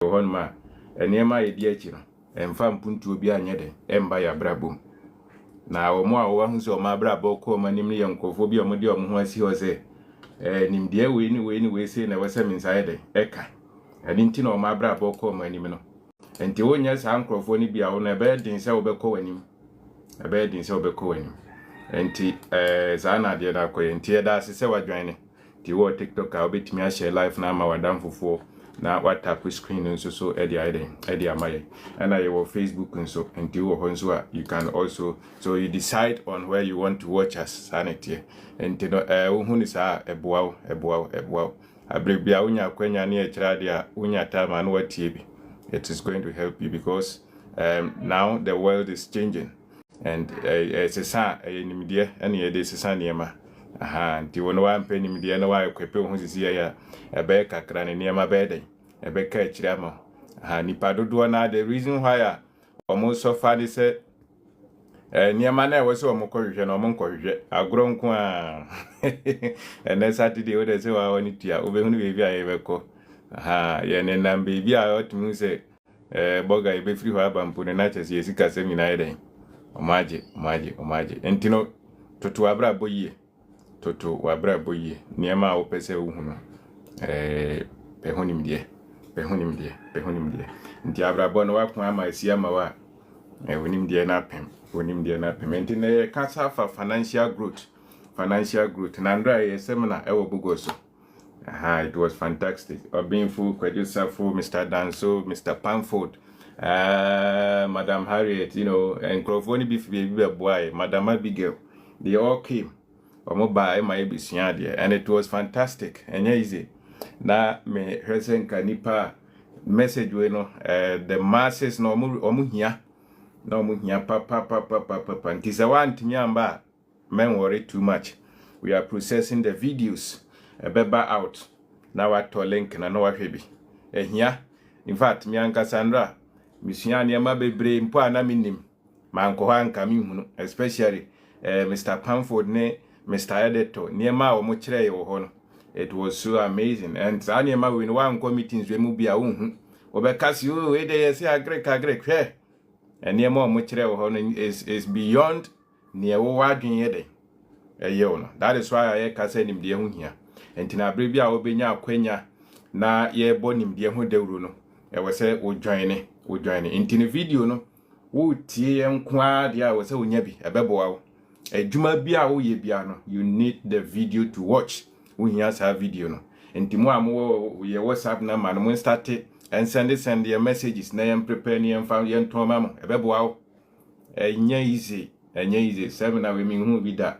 hon ma enema ye die chi no emfa mpuntu obi anye de emba ya brabom na omo a wo hu se o ma brabo ko manim ne yankofo bi omo de omo ho asi ho se nimde we se na wese minsaye de eka eni nti na o ma brabo ko manim no enti wonya sa ankrofo ni bia wo na be din se wo be ko wanim ebe din se wo be ko wanim enti za na de da ko enti e da se wadwan ne ti wo TikTok a obetimi a share live na ma wadam fofo na WhatsApp screen nso so edi amaye and I will Facebook nso enti wo honso a you can also so you decide on where you want to watch us sanity enti no wo hu ni sa eboa abrebia unya kwanya na e kira dia unya time na watie bi it is going to help you because now the world is changing and it's a sa nimdia and ye dey sesa niema aha nti wono wa mpa nimdia na wa ekwepe ho sisi ya ebe kakra ne niema beden ebe ka akira ma aha nipa dodo na the reason why omo suffer ni se niema na we se omo kohwehwe na omo nkɔhwehwe agoro nko a ene Saturday we dey se wa woni tia obehunu bebi a yebekɔ aha ye ne nam bebi a otumu se boga ebe free ho abampo ne na chese yesika se mina yeden omaje entino toto abra boyie toto wabra boyie niema wo pese wo hu no behonimdie nti abra bo no wakon ama asia ma wa wonimdie na pem entine kasa fa financial growth na ndra ye seminar e wo bugoso aha it was fantastic obinfu kwadusafo Mr. Danso Mr. Pamford Madam Harriet, you know, and Crofoni be boy, Madam Abigail, they all came. Omoba my bisiadia, and it was fantastic and easy. Na me hesen kanipa message we no the masses no omuhia papa ntisa want nyamba men worry too much. We are processing the videos beba out. Now what to link na no hwebi. Ehia in fact me anka Sandra misua niema bebre mpo ana minim manko anka mi hunu especially Mr. Pamford ne Mr. Editor niema wo mo kire ye wo ho no it was so amazing and sa niema we no wan meetings we mu bia wo hu obekasi o we dey say agrek hwe niema wo mo kire wo ho no is beyond ne wo wadwen ye dey eye wo no that is why I ka say nimde hu hia entina abre bia obenya akwanya na ye bo nimde hu dewuro no e we say wo join intine video no wo tie enko ade a wo say wonya bi ebeboa wo adwuma bi a wo ye bia no you need the video to watch wo hia sa video no ntimo am ye WhatsApp na man mo start and send your messages na yam prepare ni yam fa yam to mama ebeboa wo enya easy seminar we min hu bi da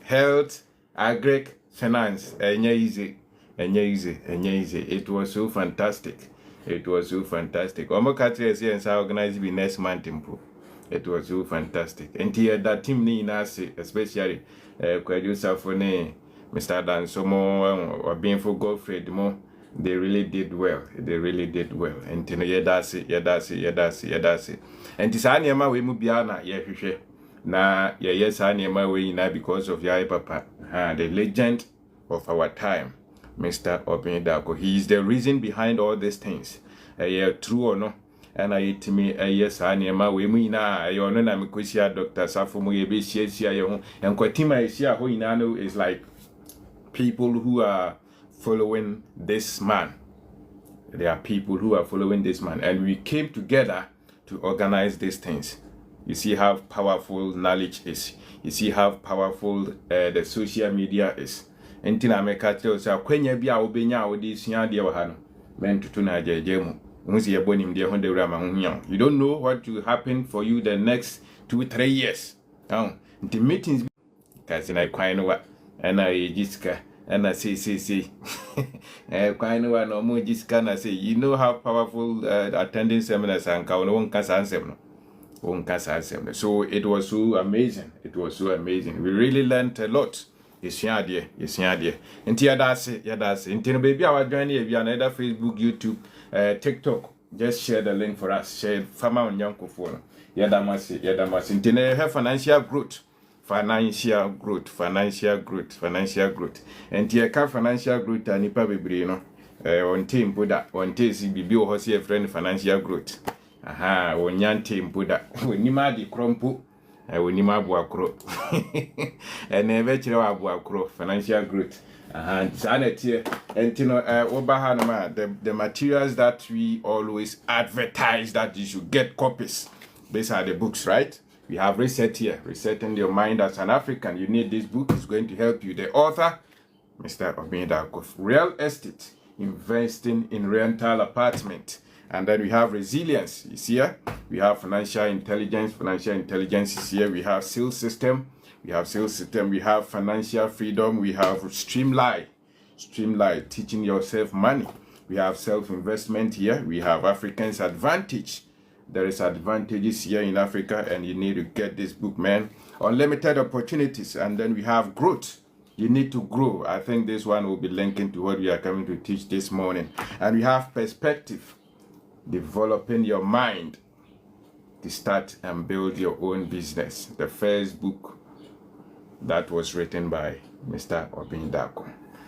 health agric finance enya easy. It was so fantastic. Omo catch say and organize be next month improve. It was so fantastic. And here that team ni na say especially Kwadusafo ne Mr. Dansomo or being for Godfred mo they really did well. And you that's it. And this anima we mu bia na ye hwehwe. Na yes anima we na because of your papa. The legend of our time. Mr. Obinadako. He is the reason behind all these things. True or no? And I to me yes, I near my way. Me na you know na mikusia Dr. Safumu yebe shia yo and kwatima isia ho inano is like people who are following this man. There are people who are following this man, and we came together to organize these things. You see how powerful knowledge is. You see how powerful the social media is. Entina meka tell say akwanya bia obenya odi sua de wa ha no men tutu na ajejemu unzi ye bonim de honde wura ma hunyan you don't know what will happen for you the next 2-3 years now the meetings kasi na kwan no wa na Jessica na say kwan no wa no mo Jessica na say you know how powerful attending seminars and ka won kasa ansem no so it was so amazing we really learned a lot. Yes, yeah, dear. Inti yadase. Inti no baby our join here via either Facebook, YouTube, TikTok. Just share the link for us. Share farmer on young phone. Yadamasi. Inti ne have financial growth. Inti yaka financial growth anipa bebre no. on team Buddha, one taste be or see a friend financial growth. Aha, on yan team Buddha, when you mad the crumple, I will nima buakro. And never chill buakro, financial growth. And sanity, and you know, the materials that we always advertise that you should get copies. These are the books, right? We have Reset here, Resetting Your Mind as an African. You need this book, it's going to help you. The author, Mr. Obin Darko, Real Estate, Investing in Rental Apartment. And then we have Resilience is here. We have Financial Intelligence is here. We have Sales System. We have Financial Freedom. We have Streamline, teaching yourself money. We have Self-Investment here. We have Africans Advantage. There is advantages here in Africa, and you need to get this book, man. Unlimited Opportunities. And then we have Growth. You need to grow. I think this one will be linking to what we are coming to teach this morning. And we have Perspective, developing your mind to start and build your own business. The first book that was written by Mr. Obin Darko.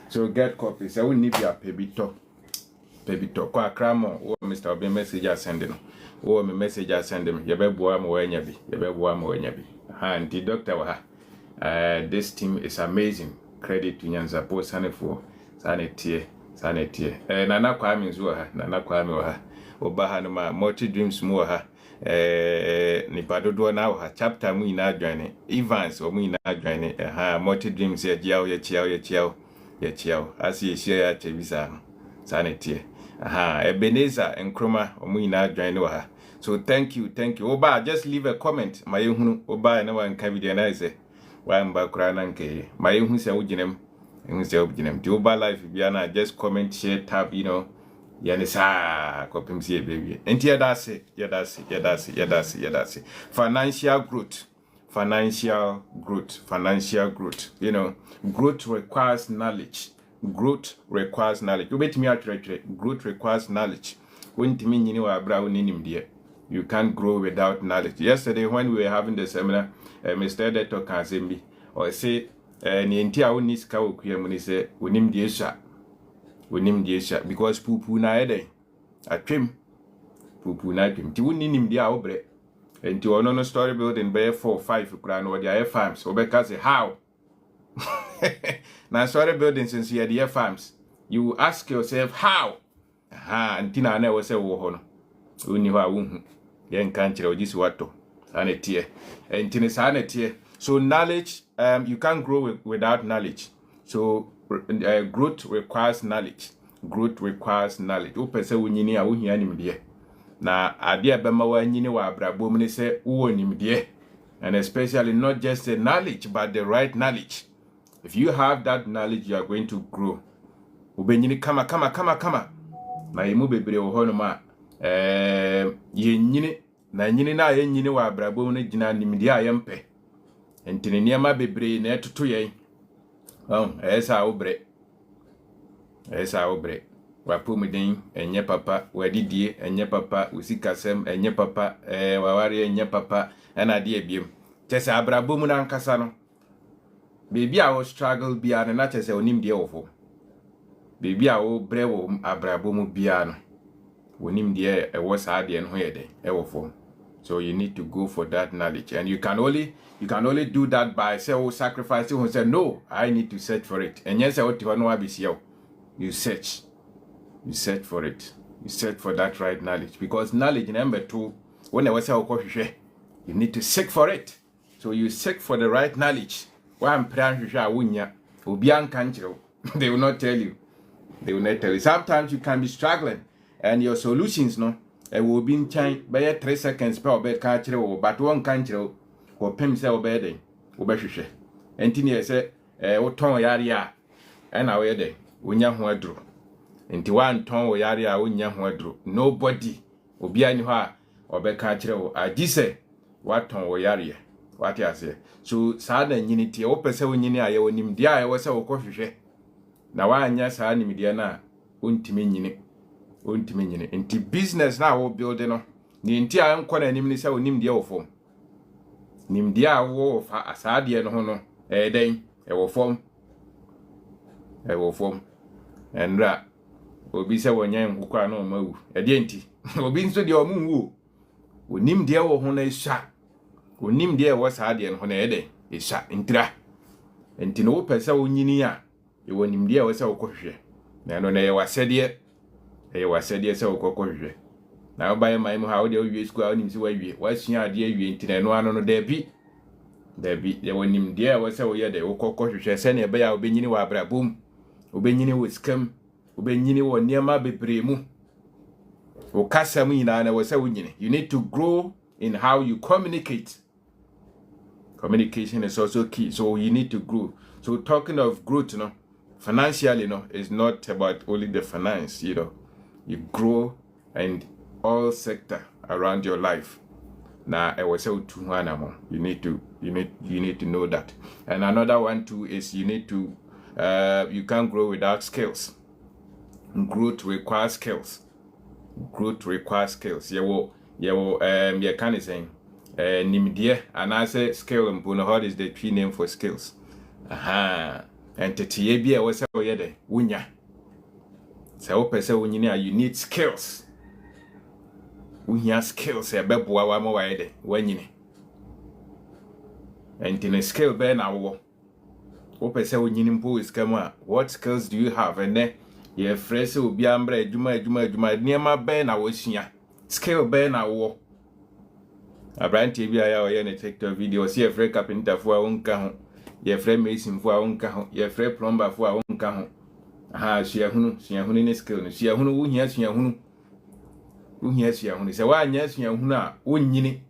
So get copies. I will need your pebito. Kwa kramo, or Mr. Obin message I send him. Or me message I send him. Yabebwa mwenyabi. And the doctor wa. This team is amazing. Credit to Nyanzapo Sanefo. Sanity. Nana Kwame Nzuha. Nana Kwame wa. Obaha no multi dreams mu ha. Nipadodo na ha chapter mu ina adwane Evans o mu ina adwane multi dreams ye chiao as ye share ya chebisa sanity Ebenezer Nkrumah o mu ina adwane no ha. So thank you Oba, just leave a comment my hunu Oba na wan ka video na say wa mba kura na nke my hu se uginem ti Oba life bia na just comment, share, tab, you know. Yanisa kopimsie baby. Enti yadase. Financial growth. You know, growth requires knowledge. Growth requires knowledge. When timi nyini wa abra uninim die. You can't grow without knowledge. Yesterday when we were having the seminar, Mr. Deto Kanzembi or say ni enti a woni sika okuya mu ni say onim die sha. Because pupu na ede atwem ti woni nim dia obre enti ono no story building be 4-5 kura no dia farms obeka say how na story building since you the farms you ask yourself how anti na na we say wo ho no oni ho a wo hu ye nka nkire ogisi wato sanetie enti ne sanetie. So knowledge, you can't grow without knowledge. So growth requires knowledge. O pese wunyini a wuhia nimde. Na ade abema wa nyini wa abrabo mu ne se wo nimde. And especially not just the knowledge but the right knowledge. If you have that knowledge, you are going to grow. Ubenyini kama. Na yemu bebre wo hono ma ye nyini na nyini na ye nyini wa abrabo mu ne gina nimde a yempe. Entine niama bebre na etoto yen. Esa obre wapumudin enye papa wadidie enye papa usikasem enye papa wawari enye papa ena de ebiem tese abrabo mu na nkasa no bebi a wo struggle bia na tese onim de wofo bebi a wo bre wo abrabo mu bia no onim de ewo sa de no yede ewofo. So you need to go for that knowledge, and you can only do that by sacrificing. Who say no, I need to search for it. And yes, you search for it. You search for that right knowledge, because knowledge number 2. When I was you need to seek for it. So you seek for the right knowledge. They will not tell you. Sometimes you can be struggling, and your solutions will be in time by 3 seconds per bed country, but one country or pim say obey obeshe. Entini say ton yaria and away day unya ho adru. Enti one ton yaria unya ho adru. Nobody obi ani ho a obeka kire wo agise what ton yaria. What you say? So sada nyini tie opese wonyini aye wonim dia aye wo se wo kohwehwe. Na wa anya saa nimdia na ontimi nyini. Nti business na wo build no ni nti a nkɔ na anim ni sɛ onim de wo fom nim de a wo fa asade no ho no den wo fom enra obi se wonyan nkukwa na omawu ede enti obi nso de omunwu onim de wo ho na esha onim de wo sa de ho na ede esha ntira enti no pese wonyini a e wonim de wo se wokohwe na no na ye wasede se wokohwe na obaye mai mu ha wo de owie school a onim se wawie wasua ade awie enti na no ano no da bi ye wonim de wo se wo ye de wokohwe se na ebe ya obenyini wa abrabom obenyini wo skam obenyini wo niema bebre mu o kasa mu ina na wo se wonyini. You need to grow in how you communicate. Communication is also key, so you need to grow. So talking of growth, financially, is not about only the finance, you grow in all sector around your life. Now I was saying you need to know that. And another one too is you need to you can't grow without skills. Growth requires skills. Growth requires skills. You can say nimdie and I say skill mpono is the P name for skills. And tetiye bia we say we de wunya. Say wo pese wunyini you need skills. Wunya skills e beboa wa mo wa de wanyini. And in a skill be na wo. Wo pese wunyini mpo iskama, what skills do you have? And then ye frese obi ambra adwuma niema be na wo sua. Skill be na wo. Abranti bia ya oye ne TikTok video si ye free carpenter fo a wonka ho. Ye free mason fo a wonka ho. Ye free plumber fo a wonka ho. Sua hunu ne skill no. Sua hunu wo hia sua hunu. Wo hia sua hunu. Se wa anya sua hunu a wonyini.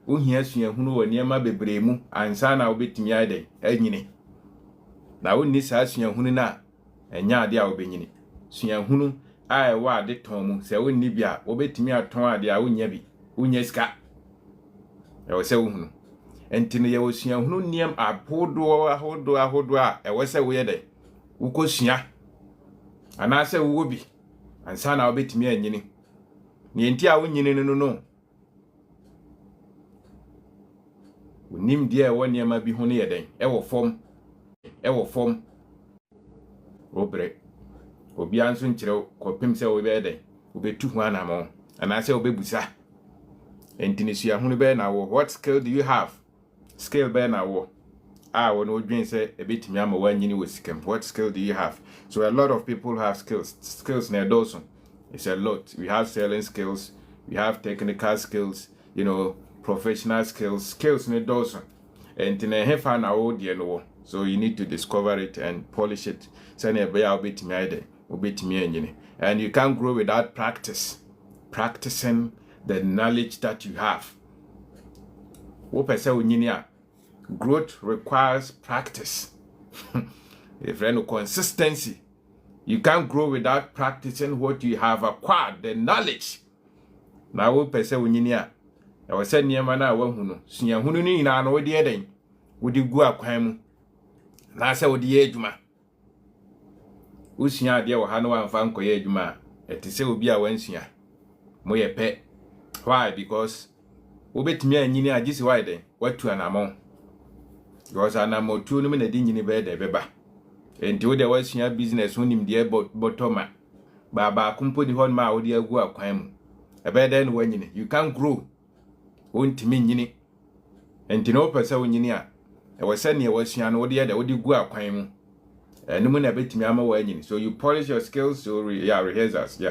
Wo hia sua hunu wo niema bebre mu ansa na obetimi ade anyini. Na wonni sa sua hunu na enya ade a obenyini. Sua hunu ai wa de ton mu se wonni bia obetimi aton ade a wonya bi wonya sika e wo se wo hunu entine ye wo sua hunu niem ahodo a e wo se wo ye de wo ko sua ana se wo bi ansa na obetimi anyini ne enti a wonyini no wonim de e wo niema bi ho ne ye den e wo fom obre obi anso nkyerɛ kopim sɛ wo be den wo betu ho anamo ana sɛ wo bebusa entini sua hunu be na wo. What skill do you have? Skill be na wo wo no dwen sɛ ebetimi ama wanyini wo sikam. What skill do you have? So a lot of people have skills na doso. It's a lot. We have selling skills, we have technical skills, professional skills na doso. Entini hefa na wo de no. So you need to discover it and polish it. Send a bear obetimi ide. And you can't grow without practicing the knowledge that you have. Growth requires practice. If there is no consistency, you can't grow without practicing what you have acquired, the knowledge. Now we pese unyinia. I was saying niema na wahunu. Sunya hunu ni ina no wodi eden. Wodi gu akwan mu. Na se wodi edwuma. Usua ade wo ha no amfa nkoye adwuma etise obi a wansua moye pe. Why? Because obetimi anyini agisi why den watu anamo. Because anamo tu no me na di nyini be de beba. Enti wo de wasua business honim de botoma. Baba kumpo di hon ma wo de agu akwan mu. Ebe den wanyini. You can't grow. Wontimi nyini. Enti no pese wonyini a e wose ne wasua no wo de gu akwan mu. So you polish your skills, so rehearsals,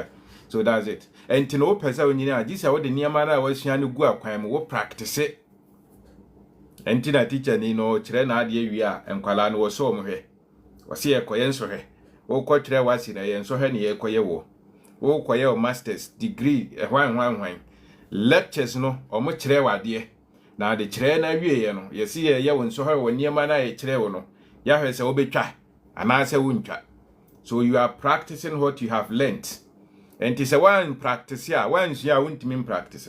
so that's it. And to know person this is what the near man was shiny go up practice it. And tina teacher chere na ade wi a enkwala no so mo hwe. Was here koyen so hwe. Wo kwatre wasi na yen so hwe ne ye koye wo. Wo koye masters degree hwan. Lectures no omo chere wade. Na de chere na wie ye no. Yesi ye won so hwe wo niema na ye chere wo no. Ya hwe se wo betwa. So you are practicing what you have learnt. And it's a one practice here. Once you are won't practice.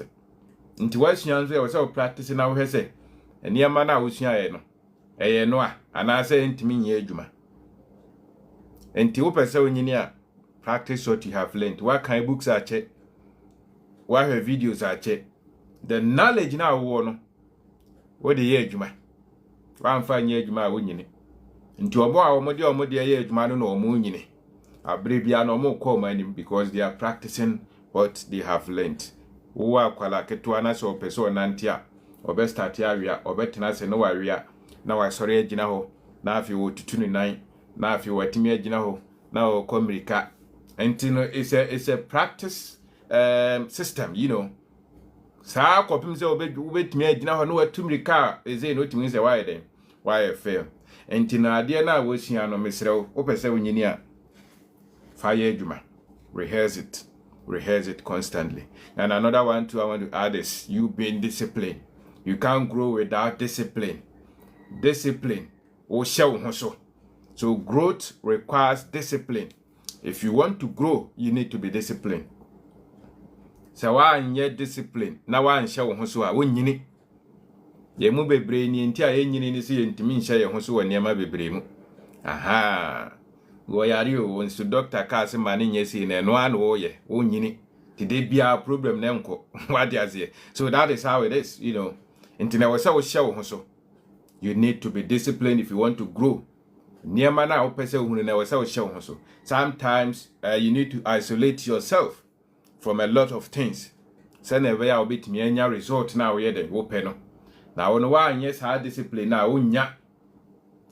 Into what you are practicing now, he say, and near mana was no. And I say, into me, ye juma. And to open so in practice what you have learnt. What kind of books are check? What her videos are check? The knowledge now, one. What the ye juma? One fine ye juma, wouldn't. Nti obo a omode ye adwuma no omo nyini Abribia no more call money because they are practicing what they have learned. Uwa kwala ketuana so peso nantia. Obe start area, obe tenase no area. Na wa sori agina ho. Na afi wo tutunu nan. Na afi watimi agina ho. Na o komirika. Entino it's a practice system, you know. Sa kopim se obetimi agina ho no watumrika eze no timi se why then. Why fail? Entino ade na wo hia no mesrew. Opese wonyini a fire juma. Rehearse it constantly. And another one too I want to add is you being disciplined. You can't grow without discipline. Discipline. So growth requires discipline. If you want to grow, you need to be disciplined. So why nye discipline? Na wa nhyɛ wo ho so a wonyini. Ye mu bebre ni enti a yenyini ni so ye ntimi nhyɛ ye ho so wɔ nneɛma bebre mu. Aha. Go yari o wonsu doctor ka se ma ne nyesi na no an wo ye wonyini. Today be a problem na nko. What dey say? So that is how it is, you know. Enti na wo sɛ wo hyɛ wo ho so. You need to be disciplined if you want to grow. Nneɛma na wo pese wo hunu na wo sɛ wo hyɛ wo ho so. Sometimes you need to isolate yourself from a lot of things. Say na we a obetimi anya result na wo ye den wo pɛ no. Na wo no wa anya sa discipline na wo nya.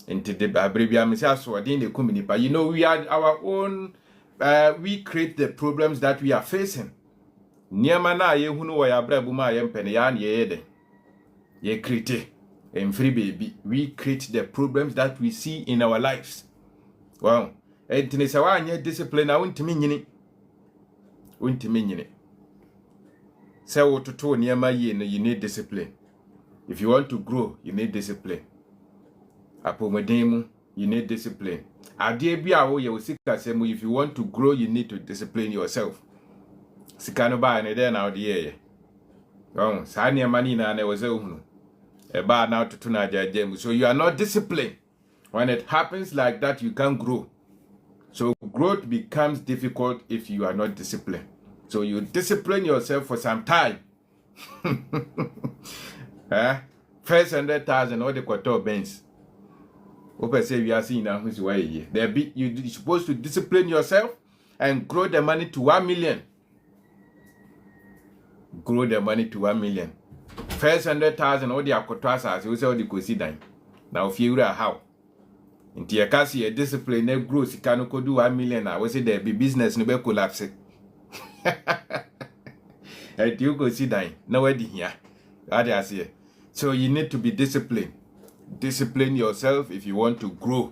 Into the abribia me say asodin the community. You know, we are our own we create the problems that we are facing. Nneɛma na ye hunu wo ya brabu ma ye mpɛ ne ya na ye den. Ye create and free baby. We create the problems that we see in our lives. Wow. And tinisa wa anya discipline na untimi nyini. Untimi nyini. Say wo toto nneɛma ye no, you need discipline. If you want to grow, you need discipline. Apomodemu, you need discipline. Ade bia wo ye osika semu, if you want to grow, you need to discipline yourself. Sikano ba ne there now the ye. Oh, sa nneɛma ni na na wo ze hunu. Eba now to tuna jajemu. So you are not disciplined. When it happens like that, you can't grow. So growth becomes difficult if you are not disciplined. So you discipline yourself for some time. First 100,000 or the quarter bends. Open say we are seeing now who's way here. You're supposed to discipline yourself and grow the money to 1 million. Grow the money to 1 million. First 100,000 or the aquatras, you say the consider. Now if you are how. Into your case, a discipline, no growth, you cannot do 1 million. I will say there be business, no be collapse. And you go see dying. Nobody here. I say. So you need to be disciplined. Discipline yourself if you want to grow.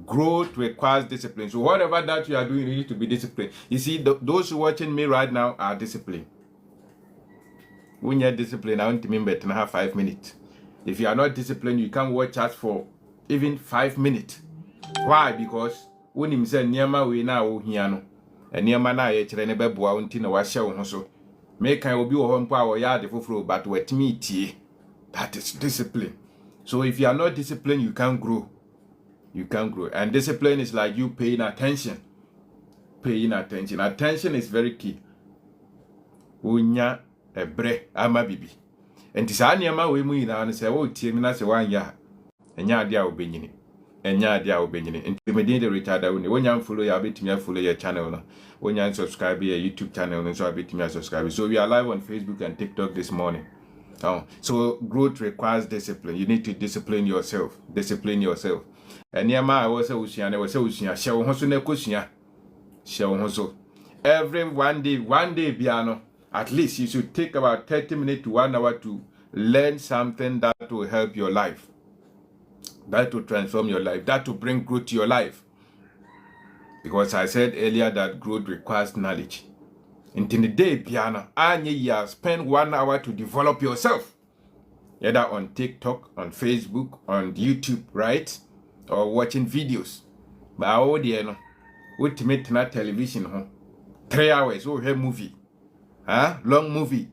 Growth requires discipline. So whatever that you are doing, you need to be disciplined. You see, those watching me right now are disciplined. When you're disciplined, I want to remember to have 5 minutes. If you are not disciplined, you can't watch us for even 5 minutes. Why? Because when you say Niama we now hiano, and Niama na ye chere ne beboa unti na wahye wo ho so. Make kan obi wo ho mpo a wo ya de foforo but wetimi tie. That is discipline. So if you are not disciplined, you can't grow. You can't grow. And discipline is like you paying attention. Paying attention. Attention is very key. Unya ebre ama bibi. Enti saa niama we mu ina no se wo tie mi na se wan ya. Enya ade a obenyini. Enya ade a obenyini. Enti me dey the Richard Awuni. Wonya follow ya betimi follow your channel no. Wonya subscribe your YouTube channel no so betimi subscribe. So we are live on Facebook and TikTok this morning. Oh, so growth requires discipline. You need to discipline yourself. Discipline yourself. And niama I was say usia na we say usia. Hye wo ho so na kosia. Hye wo ho so. Every one day biano. At least you should take about 30 minutes to 1 hour to learn something that will help your life. That will transform your life. That will bring growth to your life. Because I said earlier that growth requires knowledge. In the day, piano, you spend 1 hour to develop yourself. Either on TikTok, on Facebook, on YouTube, right? Or watching videos. But all the no, ultimate na television, huh? 3 hours, oh, hey, movie. Huh? Long movie.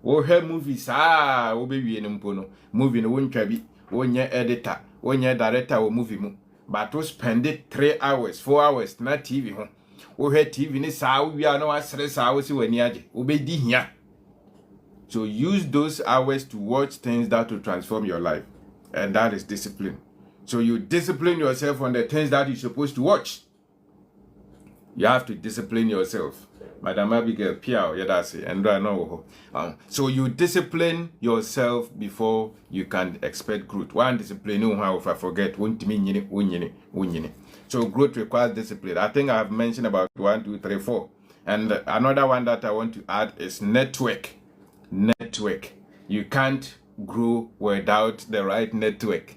Oh, hey, movies, oh, baby, no, movie no one trabi, one year editor, 1 year director, or movie mo. But to spend it 3 hours, 4 hours, na TV, huh? Oh, hey, TV, ni sa we are no stress hours when yaje. Obedi here. So use those hours to watch things that will transform your life. And that is discipline. So you discipline yourself on the things that you're supposed to watch. You have to discipline yourself. Madam Abigail Piao, Yadasi, and Rano. So you discipline yourself before you can expect growth. One discipline, how if I forget, won't mean. So growth requires discipline. I think I've mentioned about 1, 2, 3, 4. And another one that I want to add is network. Network. You can't grow without the right network.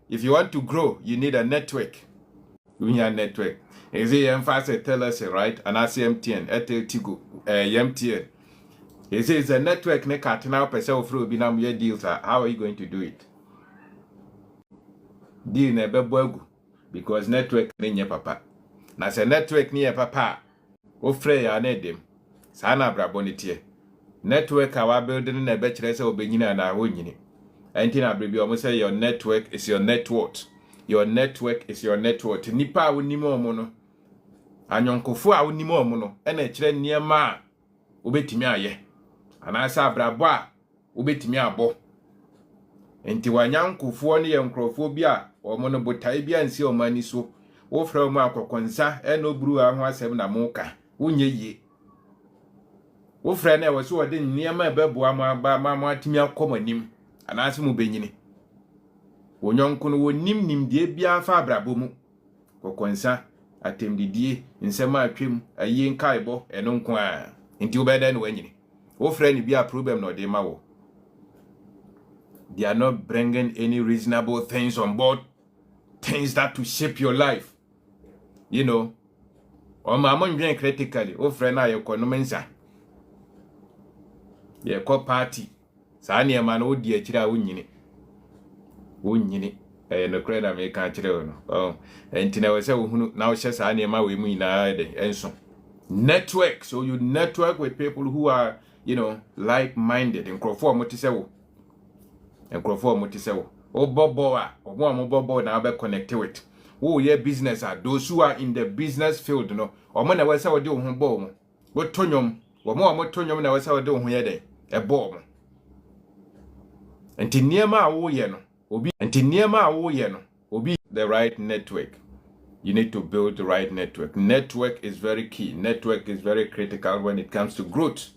If you want to grow, you need a network. We need a network. Is it emphasis tell us right? And I say MTN, Airtel Tigo, MTN. He says a network ne now person through binam your deals. How are you going to do it? Deal never bogu because network ne papa. Na se network near papa. O frey ya ne dem. Sana brabonitie. Network our building na bechere se obenyina na wonyini. Antina baby almost say your network is your net worth. Your network is your net worth. Nipa wonimo omo anyonkofo a wonimo omo no e na kire niema a obetimi aye. Anasa abrabo a obetimi abo. Enti wanyankofo ne ye nkrofo bi a omo no botai bi ansi omani so. Wo fra mu akokonsa e no buru a ho asem na moka. Wonye yie. Wo fra na wo so wode niema ebeboa ma atimi akomanim. Anasi mu benyini. Wonyonko no wonim nimdie bia fa abrabo mu. Kokonsa atemdidie nsema atwem ayi nkaibo eno nko a. Nti obeda no wanyini. Wo fra ni bia problem no de ma wo. They are not bringing any reasonable things on board. Things that to shape your life. You know. O ma mo ndwen critically. Wo fra na yekonomensa. Ye ko party. Sa ne ma no odi akira wonyini. Wonyini no kra na me ka kire no entina we say wohunu na wo hye sa ne ma we mu ina de enso network. So you network with people who are, you know, like-minded. Nkrofo mo tise wo o bobo a omo bobo na be connect with wo ye business are those who are in the business field no omo na we say wo de wo ho bo mo wo tonyom omo tonyom na we say wo de wo ho ye den e bo mo enti niema a wo ye no obi the right network. You need to build the right network. Network is very key. Network is very critical when it comes to growth.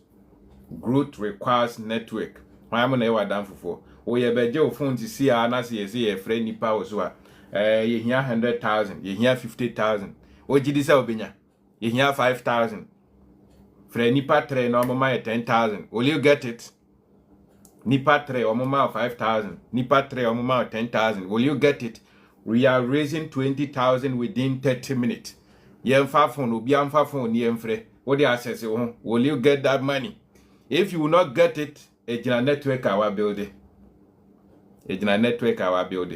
Growth requires network. I'm going to done for. O ye beje o phone to see anas ye say ye friend nipa o so ye hia 100,000, ye hia 50,000. O gidi sa obenya. Ye hia 5,000. Friend nipa 3 no mama 10,000. Will you get it? Nipa 3 or mama 5,000. Nipa 3 or mama 10,000. Will you get it? We are raising 20,000 within 30 minutes. Yemfa phone obi amfa phone yemfre. What the access will you get that money? If you will not get it, ejina network our building.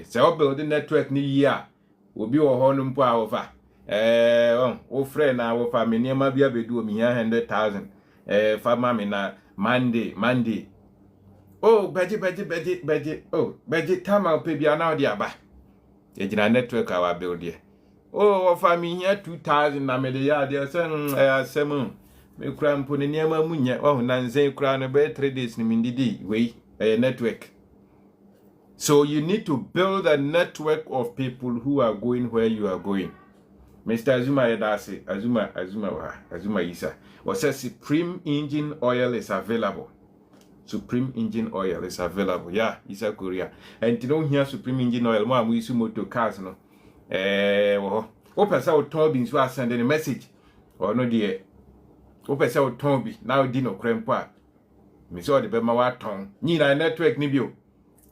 So our building network ni year obi wo ho no mpo awofa. O friend na awofa me niam bia bedu o mi 100,000. Farmer me na Monday. Oh, beji. Oh, beji tama pe bia na odi aba. Ejina network our building. Oh, offer me here 2,000 na me de ya de asem me kura mpo ne niam munye. Oh, na nzen kura no be 3 days ni mindidi we network. So you need to build a network of people who are going where you are going. Mr. Azuma Yedase, Azuma Isa. What says Supreme Engine Oil is available. Supreme Engine Oil is available. Yeah, Isa Korea. And you know here Supreme Engine Oil, more we use motor cars, no. Open sa Toby so sending a message. Or no dear. Open sa Toby, now dino crempa. Me saw the Bema Waton. Nina network nibio.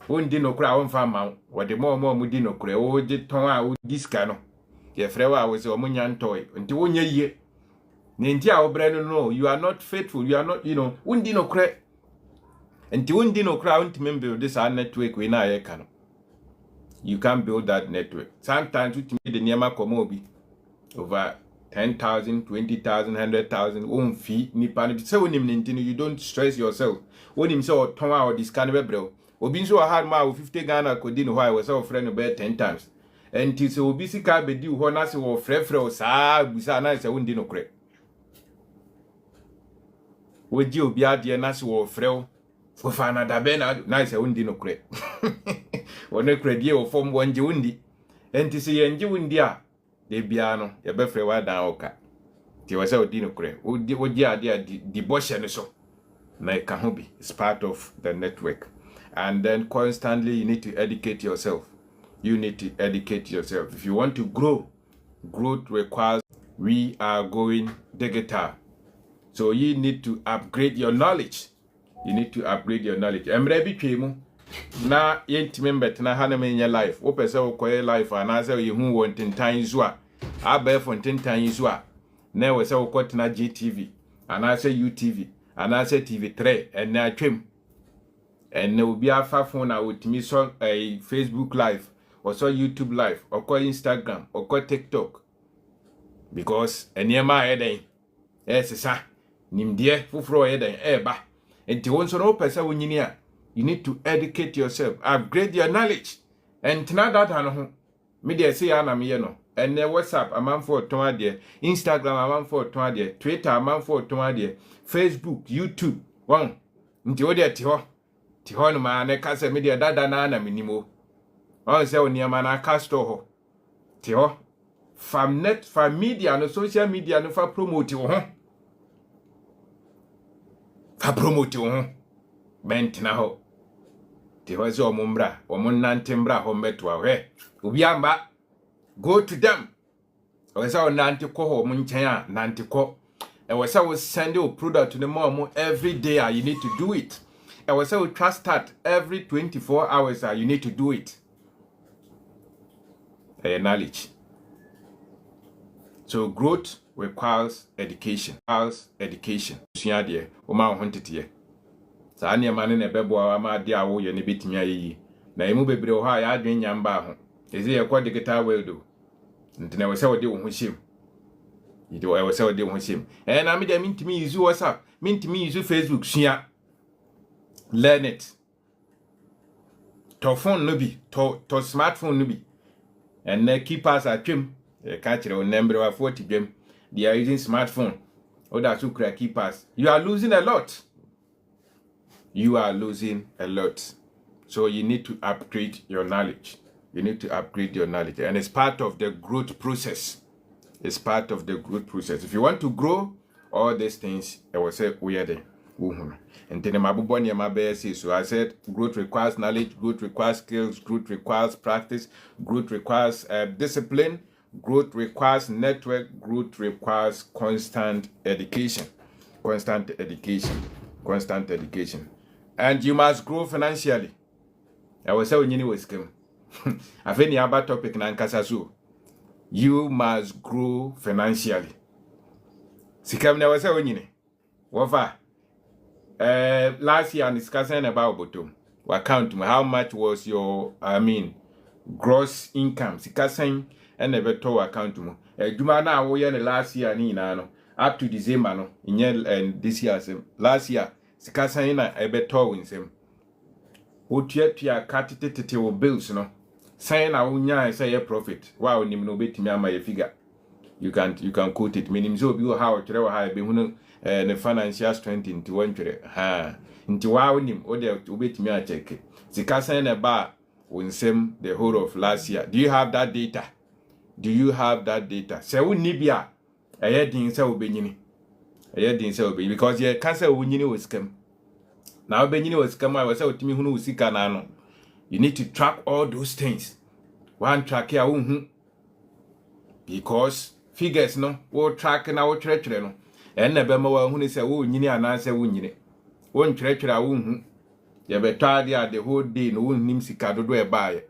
Won di no kra won fa ma wo de mo mu di no kra wo di ton a wo diska no ye frewa wo se o mu nya ntoy nti wo nya yie ne nti a wo bre no you are not faithful, you are not, you know, won di no kra nti won di no kra won ti build this network we na ye ka no. You can build that network. Sometimes you me the niema komo obi over 10,000, 20,000, 100,000 won fee ni pa no se wonim nti you don't stress yourself. Wonim se o ton a o diska no bebre obi nso had ma 50 Ghana kodi no why was our friend be 10 times. And till so obi sika be di ho na se wo frefre saa busa na se wondi no kre. Woji obi ade na se wo frɛ Ofana da bena na se wundi no kure wona kure die wo fom wonje wundi enti se yenje wundi a de bia no ye befre wa dan oka ti wo se odi no kure odi ade di boshe no so na e ka ho bi. It's part of the network. And then constantly you need to educate yourself. You need to educate yourself if you want to grow. Growth requires we are going digital, so you need to upgrade your knowledge. You need to upgrade your knowledge. Emre bi twemu na yentime mbetena ha na menye life. Wo pese wo koye life anase ye hu won tintan zu a aba fo tintan zu a na we se wo kotena GTV anase UTV anase TV3 ene atwem ene obi afa phone na wotimi so Facebook live or so YouTube live or call Instagram or call TikTok, because eniema eden sisa nimdie fufuro eden eba enti wonso no pesa wonyini a you need to educate yourself, upgrade your knowledge. And tina data no ho me de say ya na me no ene WhatsApp amanfo ton ade, Instagram amanfo ton ade, Twitter amanfo ton ade, Facebook, YouTube won nti wo de ti ho no ma ne ka se me de dada na minimo on se oniama na ka store ho ti ho fam media no social media no fa promote wo ho bentina ho ti ho se omumbra omunnantembra ho meto ahwe obi amba go to them o se onante ko ho munchen a nante ko e we se we send your product to the mom every day. You need to do it. E we se we trust start every 24 hours. You need to do it. Knowledge. So growth requires education. Sua de o ma ho ntete. Sa ne ma ne na bebo a ma de awo ye ne betimi ayi. Na emu bebre ho a ya adwen nyamba ho. Ezi ye kwa digital world o. Ntene we se wo de wo ho hyem. Yidi we se wo de wo ho hyem. Na me de mintimi use WhatsApp, mintimi use Facebook sua. Learn it. To phone no bi, to smartphone no bi. And the keepers are trim. They catch a number of 40 them. They are using smartphone. Oh, that's who crack keepers. You are losing a lot. So you need to upgrade your knowledge. And it's part of the growth process. If you want to grow, all these things, I will say, we are there. And then so I said growth requires knowledge, growth requires skills, growth requires practice, growth requires discipline, growth requires network, growth requires constant education. And you must grow financially. I will say when you was come. I've any other topic na nkasa so. You must grow financially. Sikam na wasa when you wafa. Last year I'm discussing about bottom. Account how much was your gross income. Sikaseng and never to account mo. Juma na wo ye last year ni na no up to December no and this year last year sikaseng na ebeto winsem. Wo tua katete wo bills no. Say na wo nya say your profit. Wow nim no betimi ama ye figure. You can quote it. Meaning so bi how tire wo ha be hunu the financial strength into one into wow nim o de obetimi a check sikasa na ba winsem the whole of last year. Do you have that data? Say we ni bia din say obenyini because ye can say we nyini was scam. Now obenyini was scam I was say otimi hunu usika na no. You need to track all those things. One track here because figures no wo track na wo twerɛtwerɛ no enne be ma wa hu ni se wo nyini anase wo nyini won twerɛtwerɛ wo hu ye betade a the whole day no won nim sika dodo e baaye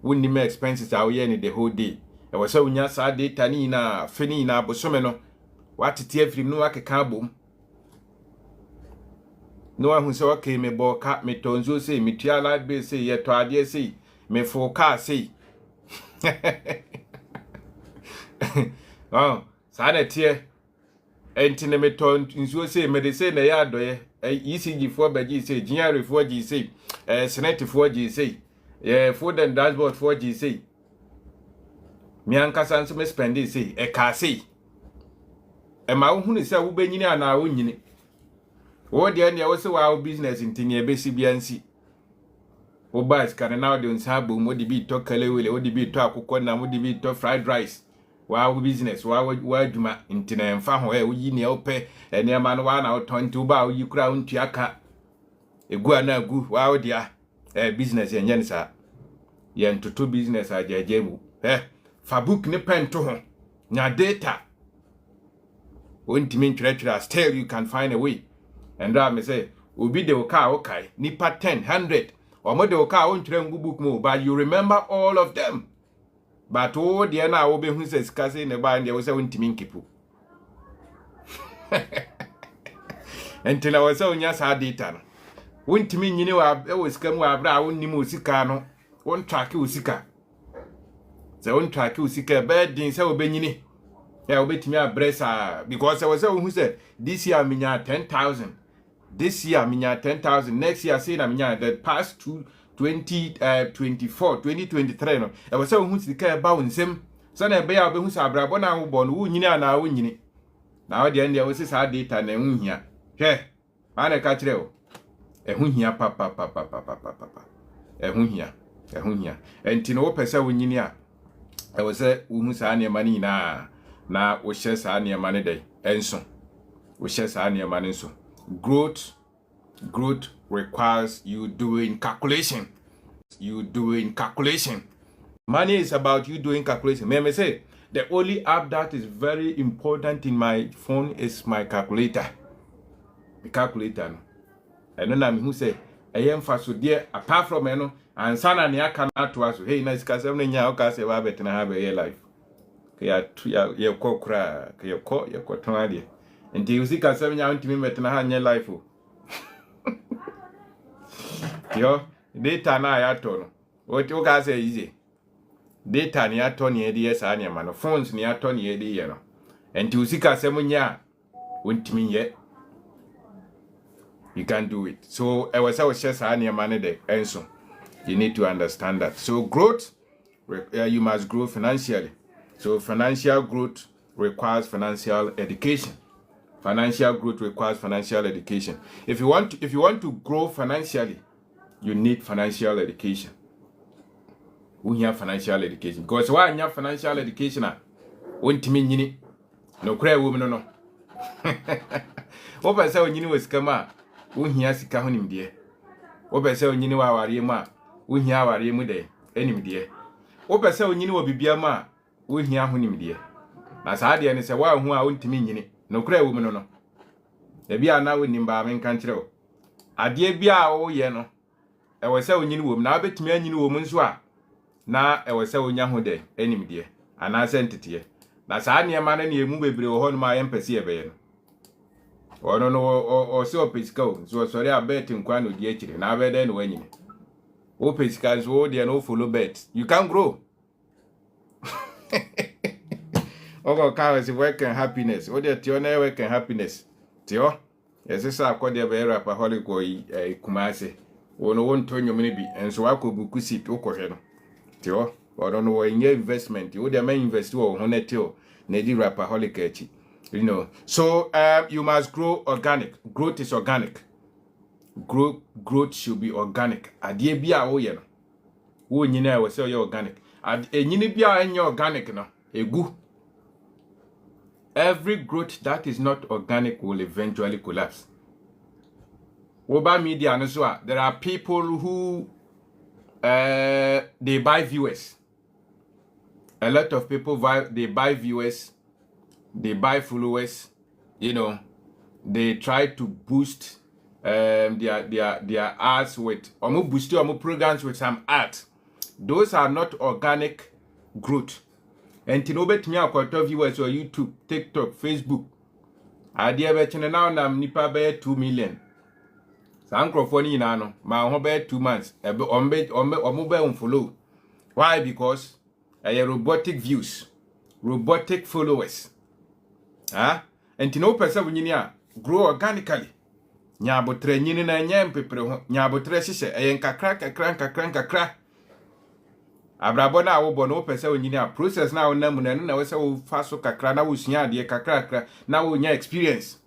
won nim expenses a wo ye ni the whole day e wo se wo nya sa data ni na feni na bosome no watete afrim no akeka bom no wa hu se okay me bo ka me tonzo sei me tua life bill sei ye to ade sei me fo car sei oh sanete entine meton nsuo sei medicine na ya adoye ECG for baji sei GR for G sei Senate for G sei food and dashboard for G sei mi ankasa nso me spend sei ka sei ma wo hunu sei wo benyini ana wo nyini Wo de ne wo se wa business ntini ebesi biansi. Wo ba scan now de nsabo mo de bi to kalewele, wo de bi to akukọ na mo de bi to fried rice. Wa business wa adwuma ntina emfa ho wo yi ne ope ene ma no wa na otonti wo ba wo yi kura untu aka egu ana agu wa wo dia business enye nsa ye ntoto business ajaje mu fa book ne pen to ho nya data wontimi ntwerɛtwerɛ still you can find a way and me say obi de oka okai nipa 10 100 omo de oka o ntwerɛ ngu book mu but you remember all of them. But oh dear na wo be hu se sika se ne ba ndie wo se wontimi nkipu. Entila wo se onya sa data no. Wontimi nyini wa wo sika mu abra wonnim osika no. Won track osika. Se won track osika be din se wo be nyini. Ya wo betimi abresa because wo se wo hu se this year minya 10,000. This year minya 10,000. Next year say na minya the past 2023 no e was say hu sika e ba wonsem so na e be ya be hu sa abrabo na wo bo no wo nyini ana wo nyini na wo de wo se sa data na hu hia hwe ana ka kire wo e hu hia papa e hu hia enti no wo pese wo nyini a e wo se wo hu sa ne mani na wo hye sa ne mani dai enso wo hye sa ne mani so growth requires you doing calculation. Money is about you doing calculation. May I say, the only app that is very important in my phone is my calculator. The calculator. I don't know who say, I am fast with dear, apart from you know, and sana ni akana to us. Hey, nice castle in your castle, Babet, and have a life. Your cocra, your cotonadi. And you see, castle in to me, met and have your life. Yo, data na ya tono. What you guys say easy. Data ni ya toni edi yes anya mano. Phones ni ya toni edi yeno. And to sika semunya untimi ye. You can do it. So I was just anya mane de enso. You need to understand that. So growth, you must grow financially. So financial growth requires financial education. Financial growth requires financial education. If you want to grow financially, you need financial education. We have financial education because why you have financial education? Won't mean yini no cry woman no. What say when you was kama? We hear sika honim die. What say when you wa wari ma? We hear wari mu de enim die. What say when you wa bibia ma? We hear honim die. Na sa de ne se wa hu a wontimi nyini no cry woman no. E bia na we nimba men kan kire o. Ade bia wo ye no. E we se onyini wom na betimi anyini wom nso a na e we se onya ho de enim de ana se ntete na saa ne ma na ne emu bebre wo ho no ma ye mpese ye be ye no ono no o se o pesika o so sori abet nkwa no di akire na abede no wanyini o pesika so o de no follow bet you can grow. Ogo ka is work and happiness o de tio na work and happiness tio yesesa akode be rapaholic ko Kumase ono wonto nyomene bi enso akobuku sit okohwe no tio ono no wenye investment wo de ma invest wo ho netio na di rapaholic achi you know. So you must grow organic. Growth is organic. Growth should be organic. Adie bia wo ye no wo nyina we say organic enyini bia enye organic no egu. Every growth that is not organic will eventually collapse. Over media, there are people who they buy viewers. A lot of people they buy viewers, they buy followers. You know, they try to boost their ads with programs with some ads. Those are not organic growth. And to bet me akwato viewers on YouTube, TikTok, Facebook. Idea betchene now na nipa be 2 million. Sankrofoni ina no ma ho be 2 months. Omo be unfollow. Why? Because robotic views, robotic followers. And to no person nyini a grow organically. Nya botre nyini na nya mpepere ho. Nya botre hihye kakra. Abrabo na wo bo no pese onyini a process na wo namu na no na wo se wo fa so kakra na wo sua ade kakra na wo nya experience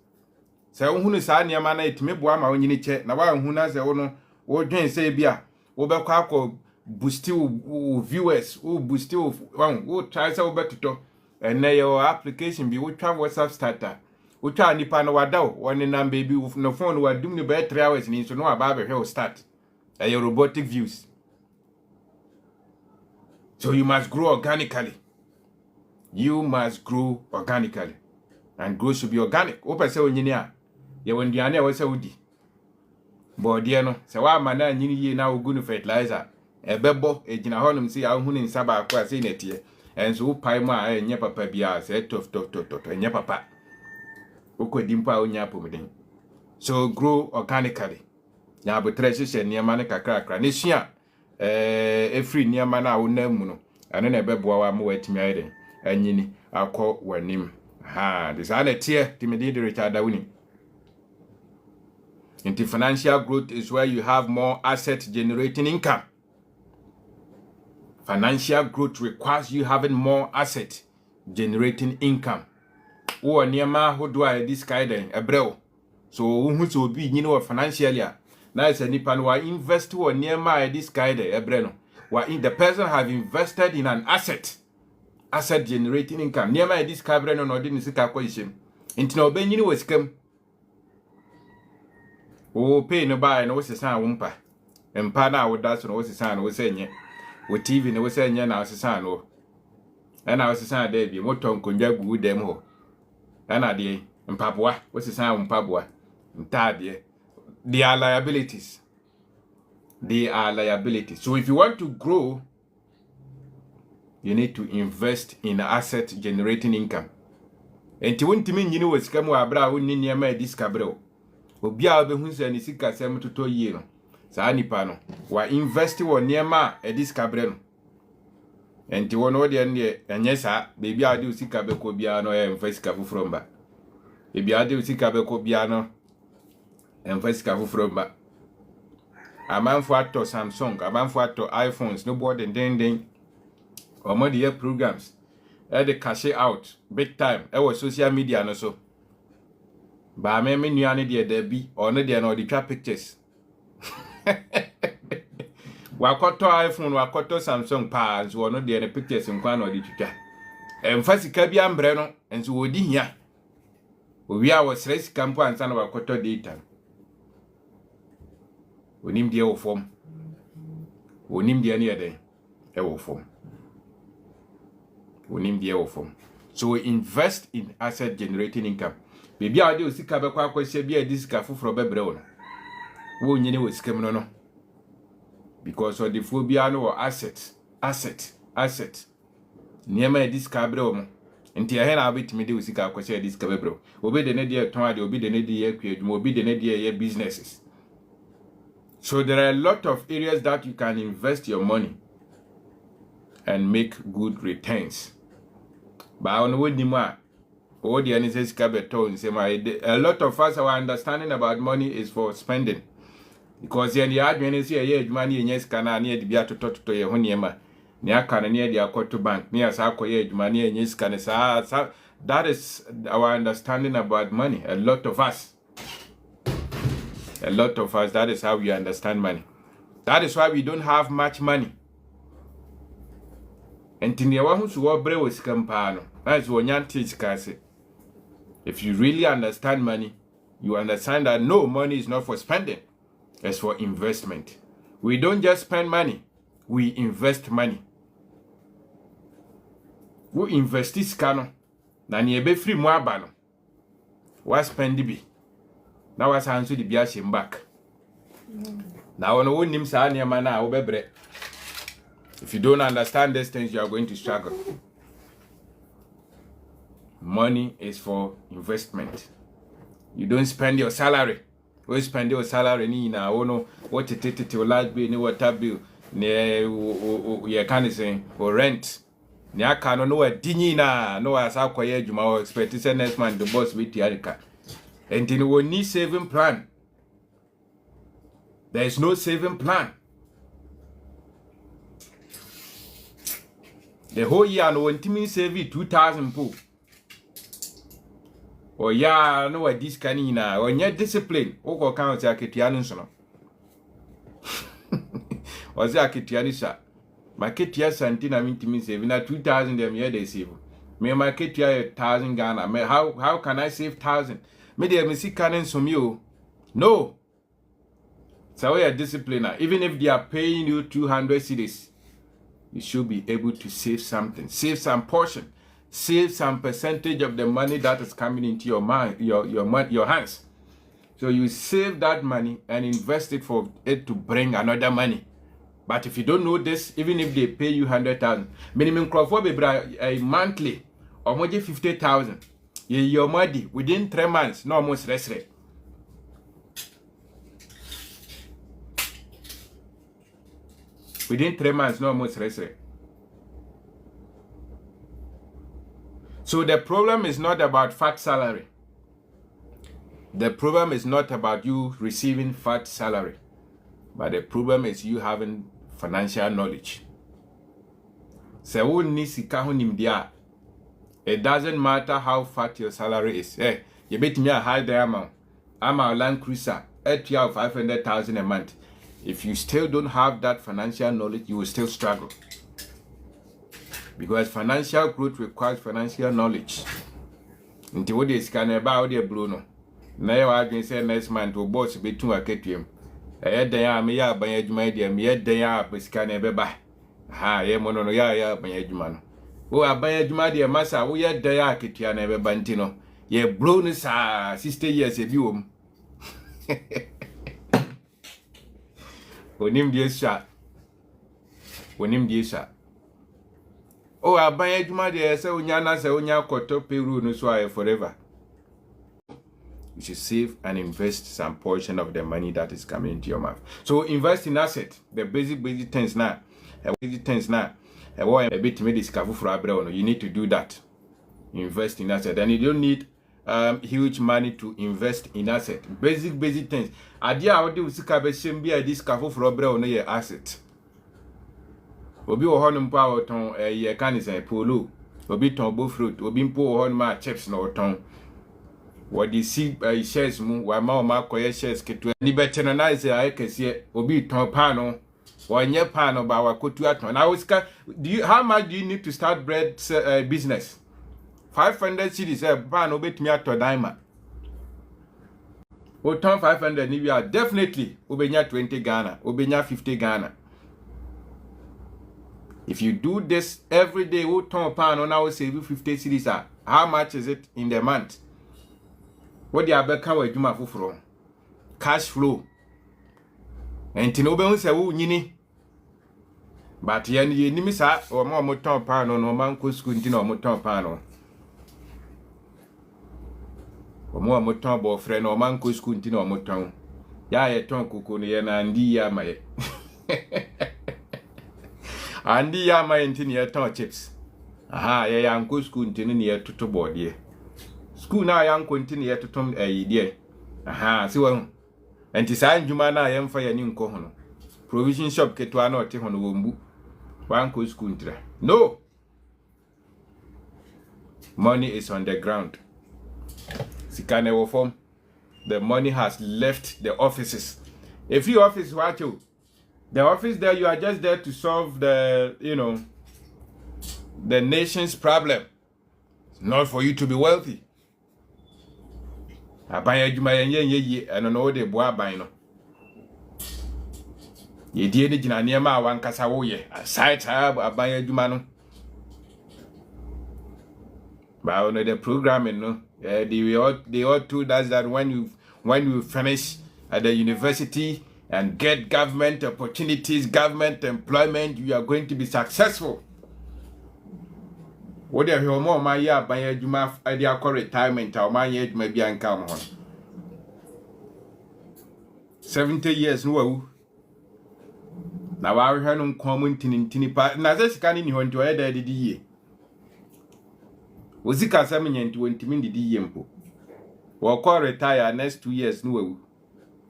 se ohunu saa niam na etime boa ma onyini che na wa hu na se wo no wo dwen se bia wo be kwa akọ boost viewers wo boost wo try se wo betoto ene your application bi wo twa WhatsApp starter wo twa nipa no wada wo ne number bi no phone wa dum ni be 3 hours ni so no aba be hwe start your robotic views. So you must grow organically. You must grow organically. And growth should be organic. Opa se onyini a ye wonduane a wo se wodi. Bode no se wa ma na nyini ye na ogu no fertilizer. Ebebo ejina honum se ya hu ni nsa ba akwa se netie. Enso wo pai mu a enye papa bia se tof enye papa. Okodi mpa onya pomden. So grow organically. Ya botre hye niam na kakra ne sua every niam na wo na mu no. Ane na ebeboa wa mo watimi ayede. Anyini akọ wanim. Ha, this are the tier timidi Richard Dawuni. Into financial growth is where you have more asset generating income. Financial growth requires you having more asset generating income. O niema hodo a this kind ebreo. So who so be nyini financially na is nipa no wa invest wo niema this kind ebre no. The person have invested in an asset generating income. Niema this cabre no no di sika kwa ishem. Inti na obenyini wasikam. O pay no buy no wosesa wompa. Empa na woda so no wosesa no wosenye. O TV no wosenye na wosesa no. Na wosesa da bi moto nkonja gu dem ho. Na de mpaboa wosesa mpaboa. Ntade. They are liabilities. So if you want to grow, you need to invest in asset generating income. Enti wontimi nyini wasika mu abra wonni niam a discover obi a obehun se ni sika sem toto yie no saa nipa no wa invest wo niam a discover no enti wono de ne enye saa bebi a de usika beko bia no emfa sika fufuro mba bebi a de usika beko bia no emfa sika fufuro mba amanfo ato Samsung amanfo ato iPhones no board den omo de programs the cash out big time social media no so ba me nuane de bi ono de no de twa pictures wakoto iPhone wakoto Samsung pa so ono de pictures nkwa no de twitwa emfa sika bi ambre no enso wodi hia owi a wo sere sika mpo ansa no wakoto data onim de wo fom onim de ne yede wo fom so invest in asset generating income. Baby a de osika be kwa akwese bia disika foforo bebre wo no. Wo nyine wo sika mu no. Because of the phobia no asset. Niema disika bre wo mo. Nti ya he na abetimi de osika akwese disika bebre wo. Obi de ne de ton ade, obi de ne de ye kwadwuma, obi de ne de ye businesses. So there are a lot of areas that you can invest your money and make good returns. Ba on wodi mu a o de ani sika beto nsema a lot of us, our understanding about money is for spending, because yen ya adwene se ye adwuma na yenye sika na na bia tototo ye ho niema ne aka na ne de akoto bank ne asa akoye adwuma na yenye sika ne sa. That is our understanding about money. A lot of us, that is how we understand money. That is why we don't have much money. Entinia wa hu so wo bre wo sika mpa no as wo nyante sika se. If you really understand money, you understand that no, money is not for spending, it's for investment. We don't just spend money, we invest money. We invest sika no na ne ebe free mu aba no wa spend bi na wa sanso di bia shim back. Na wono wonim saa ne ma na wo bebre. If you don't understand these things, you are going to struggle. Money is for investment. You don't spend your salary. We spend your salary ni na wono what it light bill, ni water bill, ni you can say or rent. Ni aka no dinyi na no asa kwaye adwuma o expect say next month the boss with yarika. And then we need saving plan. There is no saving plan. The whole year no wantimi save 2,000 po. or ya no what this canina or yet discipline or count Akitianusono. Was Akitianisa? Marketia Santina mean to me saving at 2,000 them year they save. Me marketia 1,000 Ghana. How can I save 1,000? Me de me see cannon some you. No. So we are discipliner. Even if they are paying you 200 cedis, you should be able to save something. Save some portion. Save some percentage of the money that is coming into your mind, your hands. So you save that money and invest it for it to bring another money. But if you don't know this, even if they pay you 100,000, minimum crop for a monthly or more 50,000, your money within 3 months, no almost rest. Within 3 months, no almost rest. So the problem is not about fat salary. The problem is not about you receiving fat salary. But the problem is you having financial knowledge. So it doesn't matter how fat your salary is. Hey, you bet me a high amount. I'm a Land Cruiser at 500,000 a month. If you still don't have that financial knowledge, you will still struggle. Because financial growth requires financial knowledge. Until what is can about the Bruno. Now I can say next month to boss between a KTM. Then I may have by my dear, me day up with scan a beba. Ha, ye mono ya by Edman. Oh, I buy my dear massa, we had day a Kitian ever bantino. Ye blonus, 60 years a view. When him dear shot. When him dear shot. Oh, I buy my dear, so Yana, so Nya Koto Peru, no swire forever. You should save and invest some portion of the money that is coming into your mouth. So invest in assets. The basic things now. Basic things now. A bit to me discover for Abraham. You need to do that. Invest in assets. And you don't need huge money to invest in assets. Basic things. Idea how do you see a discover for Abraham your asset. Obi ohonum pa oton ye kanisa polo. Obi ton bo fruit. Obi mpo ohonum chips na oton. What you see shares mu wa ma koye shares ketu ni beteno na ise ay kese obi ton pano wonye pano ba wa kotu aton na osika how much do you need to start bread business 500 cedis pano betimi ato diamond o ton 500 ni bia definitely obenya 20 Ghana obenya 50 Ghana. If you do this every day o ton pano na o save 50 cedis how much is it in the month? What the abeka wa adwuma foforo cash flow enti be hu se wo nyini but ye ni sa o ma mo ton pa no no man ko school nti no mo ton pa no o mo ton bo frɛ no man ko school nti no mo ton ya ye ton koko no ye na andi ya ma ye andi ya ma nti ne ye ton chips aha ye ya ko school nti ne ye toto board school na yan continue yet to tom idea aha si wa enti sa ndwuma na yan fa yani nko hono provision shop ketwa na ote hono wombu wan ko school ntra no money is on the ground sikane wo form the money has left the offices. If your office watch you the office there you are just there to solve the the nation's problem. It's not for you to be wealthy. Aban adwuma ye eno no de bo aban no ye die ne gina ne ma wankasa wo ye aside aban adwuma no ba no the programming no they all told us that when you finish at the university and get government opportunities, government employment, you are going to be successful. What do you more my year by a juma idea call retirement or my age may be uncommon 70 years no now I heard on common tin part na this can in you to head the ye was it as 20 minutes the yempo or call retire next 2 years no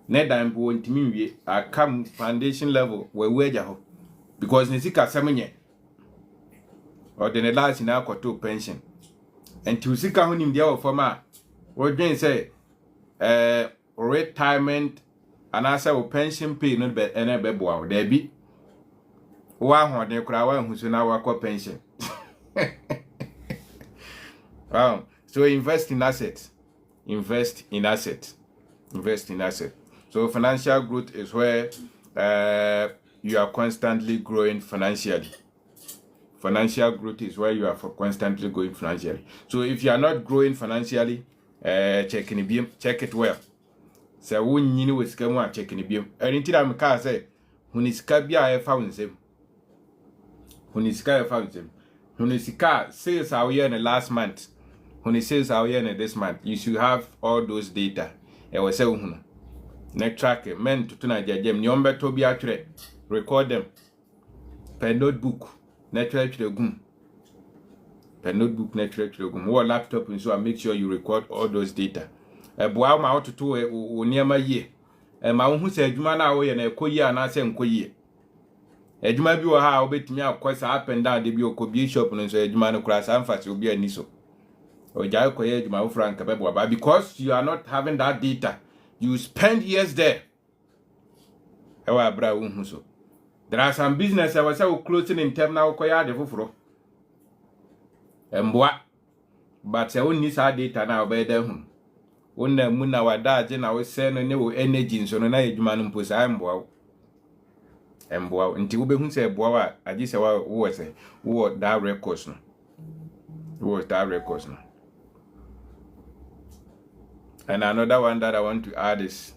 Ned and won't mean I come foundation level where we are because Nisika 7 years. Or the last in our pension. And to seek out him the former What do you say? Retirement and I say pension pay no be ene be boa there be wa hode kura wa hu so na wa kwa pension. So invest in assets. Invest in assets. Invest in assets. So financial growth is where you are constantly growing financially. Financial growth is where you are constantly growing financially. So if you are not growing financially, check it well. So when you know it's going check in the anything I'm car say, when it's cabia found him. When it's car found him. When it's car sales our year in the last month. When it says our year in this month, you should have all those data. I was saying, next track, men to tonight, Jam, Nyomba to be accurate. Record them. Per notebook, natural to the goom. Per notebook, natural to the goom. Or laptop, and so I make sure you record all those data. A boy, my auto to near my year. And my own who said, Jumana away and a coyer and I send coyer. A Juma be a how bit me out quite up and down the bio could be shop and so a Jumano class and fast will be a niso. Or Jacoy, my friend, but because you are not having that data, you spend years there. There are some business I was so closing in terminal koya de fufuro. Emboa. But I only saw data now by them. When the moon our dad and I was saying no energy so no man pus emboa. Emboa until we who say boa, I just say what was it? What that records no. What that records no. And another one that I want to add is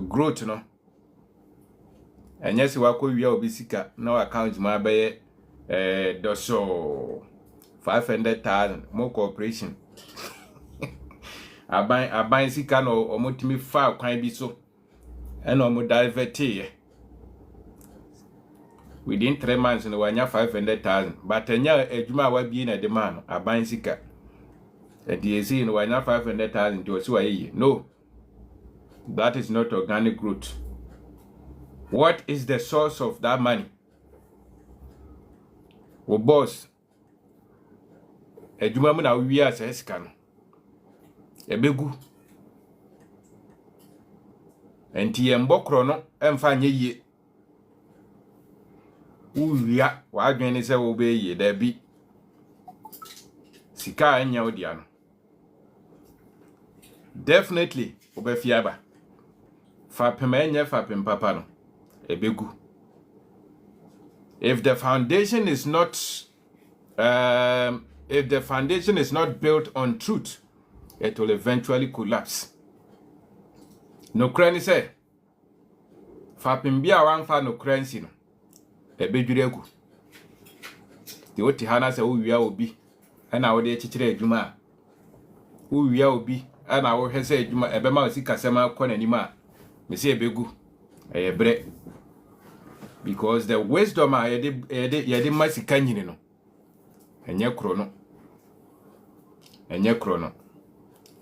growth, no. And yes, we are obisika no account my bay doso 500,000 more cooperation. I buy sika no or motimi far can be so. And I'm divert within 3 months no one 500,000. But a juma will be in a demand. I buy sika. And the see in 500,000 to a year. No, that is not organic growth. What is the source of that money? Oh, boss, a Jumam now we are a scan. A begu and TM Bokrono and Fanny ye. Ooh, yeah, why can you say obey ye? There be Sika and Yaudiano. Definitely, obefiaba. Fapemenya fapem papano. Ebegu. If the foundation is not built on truth, it will eventually collapse. No crane say. Fapem bia wan fa no crane si no. Ebeduregu. The oti hana se uwia obi. Ana wo de chichire adwuma. Uwia obi. And I will say, you might ever see Casama Conanima, Monsieur Begu, a bread. Because the wisdom I did my canyon, and your chrono, and your chrono,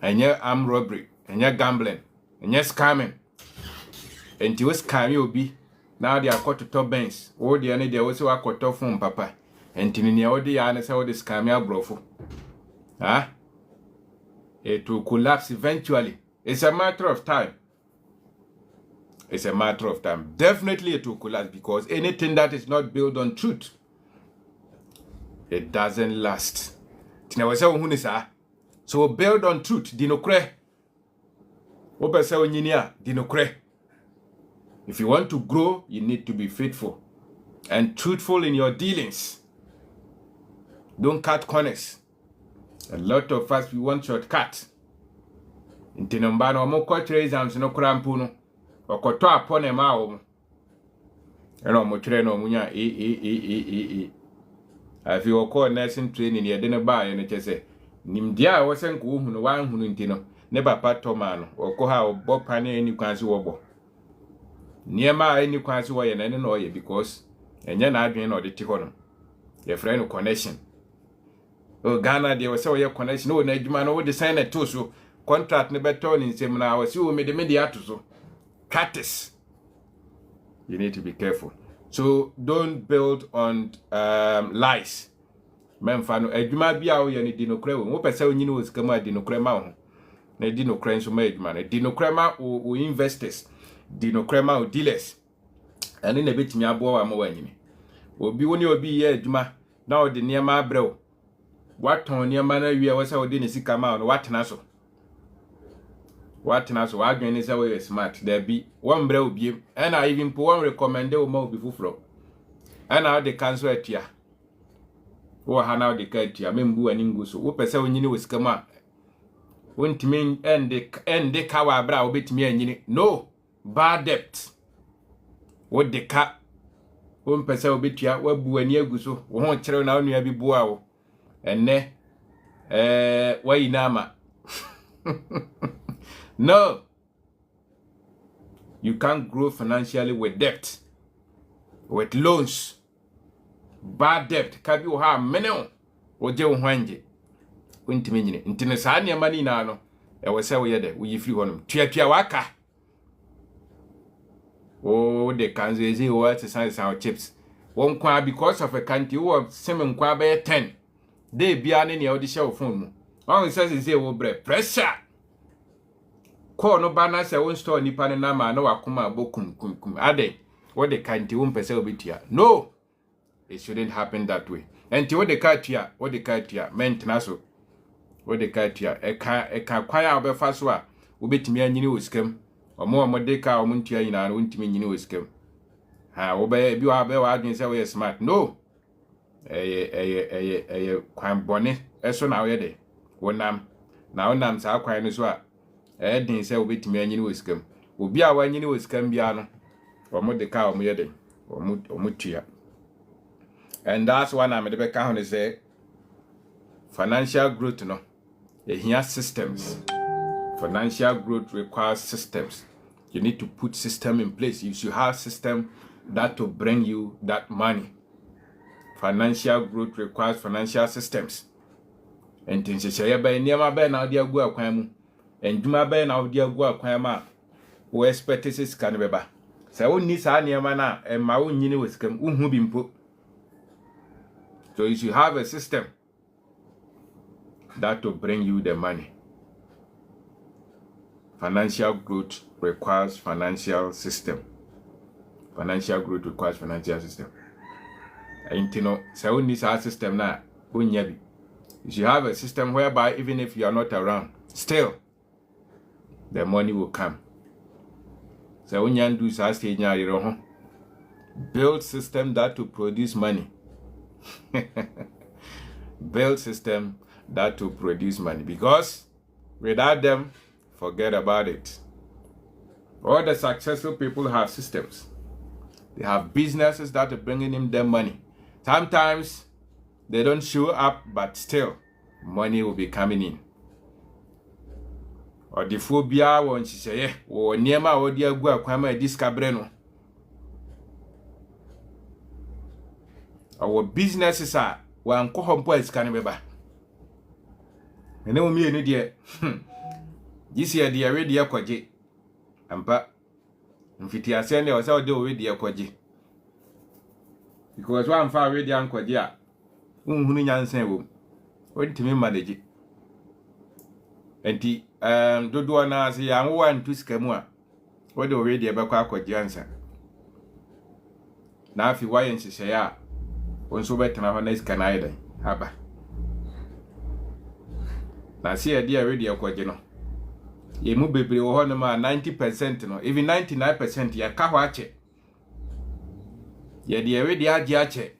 and your armed robbery, and your gambling, and your scamming. And you scam you be now they are caught to top banks, or the other they also are caught off from papa, and Tinia or the honest how the scam your brofo. Ah? It will collapse eventually. It's a matter of time. It's a matter of time. Definitely it will collapse because anything that is not built on truth, it doesn't last. So build on truth. Dinokre. If you want to grow, you need to be faithful and truthful in your dealings. Don't cut corners. A lot of us, we want shortcut. Intinombano, mo kotre exams no krampuno. Okoto apone mao. Eno mo treno munya Afi oko nursing training ye de ne ba ye ne chese. Nimdia a wosen ko hunu wan hunu ntino. Ne papa toma no. Oko ha obo pane eni kwanse wobo. Niema eni kwanse wo ye na ne no ye because enye na adwen na ode ti ho no. Ye friend connection. Oh, Ghana, there was your connection. No, Najman, no, the sign to so contract never turning same now. You made the media to so. Catis. You need to be careful. So don't build on lies. memfa no adwuma bia wo ye ne di nokra wo pese onyini wo sika mu adi nokra ma wo na di nokra nso ma adwuma na di nokra ma wo investors di nokra ma wo dealers ene na betimi abo wa ma wanyini obi woni obi ye adwuma na wo de niema abrew waton niema na wie wo se wo de ne sika ma no watena so wadwen ne se wo ye smart there be one brew obi and I even po one recommend wo ma obi fufuro and now the cancel atia wo ha now the atia membu ani nguso wo pese onyini wo sika ma wontimi end ka wa bra wo betimi anyini no bad debt wo de ka wo mpese wo betua wabu ani aguso wo ho kire na onua bi bua wo enne wayina ama no, you can't grow financially with debt, with loans. Bad debt kabi wo ha meneo oje wo hwanje wontimi nyine ntine saa ne mani na no e wo se wo ye de wo yifiri honum tuatua waka o de kanzezi wo atsan chips won kwa because of a country wo semen kwa be 10 de bia ne ne wo de hye wo phone mu won se wo bre pressure call no bana se won store nipa ne na ma na wakoma abokum ade wo de country wo mpese obetua no. It shouldn't happen that way. And what the katia, maintenance, what the katia, a car quire of a fast one, will be to me and you scam, or more Modeca or Muntia in our own to me you scam. How obey you are better say smart. No, a crime bonnet, as soon as day. One now so quite as well. I didn't say obey to me and you scam. Will be our you scam biano, or Modeca or Mede, or Mutia. And that's one I'm the count is say financial growth no. Here systems. Financial growth requires systems. You need to put system in place. You should have system that will bring you that money. Financial growth requires financial systems. And things say by near my bed now dear go akwan and do my bed now dear go akwan who expect is can beba. So we need sa near na and my own yini was come who been put. So you should have a system that will bring you the money. Financial growth requires financial system. Financial growth requires financial system. And you know, so we need our system now. You should have a system whereby even if you are not around, still the money will come. So when you do such thing, build system that will produce money. Build system that will produce money, because without them, forget about it. All the successful people have systems. They have businesses that are bringing them money. Sometimes they don't show up, but still money will be coming in. Or the phobia when she say, "Oh, niema o dia gu akwama discover no." Our businesses are one kohompo is can beba. Ene omi enu de this year the already akwaje ampa mfiti ase ne o se o de already akwaje because one fa already ankwaje a unhunu nyansan wo ontimi manage enti dodo na ase ya nwo antu sikamu a wo de already ebekwa akwaje ansa na afi waye nhyehyɛ ya onso betena ho na sika na ayeda haba na se e dia ready akwaje no ye mu bebre wo ho no ma 90% no even 99% ya ka ho ache ye dia ready agi ache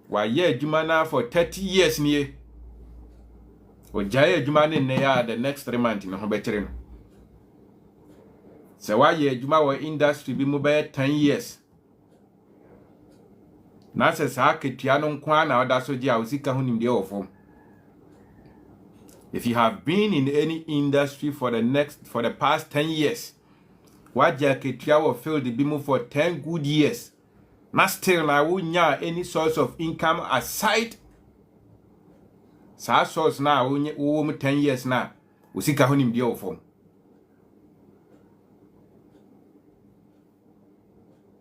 wa ye adwuma na for 30 years nie o jaye adwuma ne ya the next 3 months no ho bekere no se wa ye adwuma wo industry bi mu be 10 years na se sa ketua no nkwa na oda so ji a osika ho nimde ofom. If you have been in any industry for the past 10 years, what ya ketua wo field bi mu for 10 good years, na still na wunya any source of income aside sa source na wo mu 10 years na osika ho nimde ofom.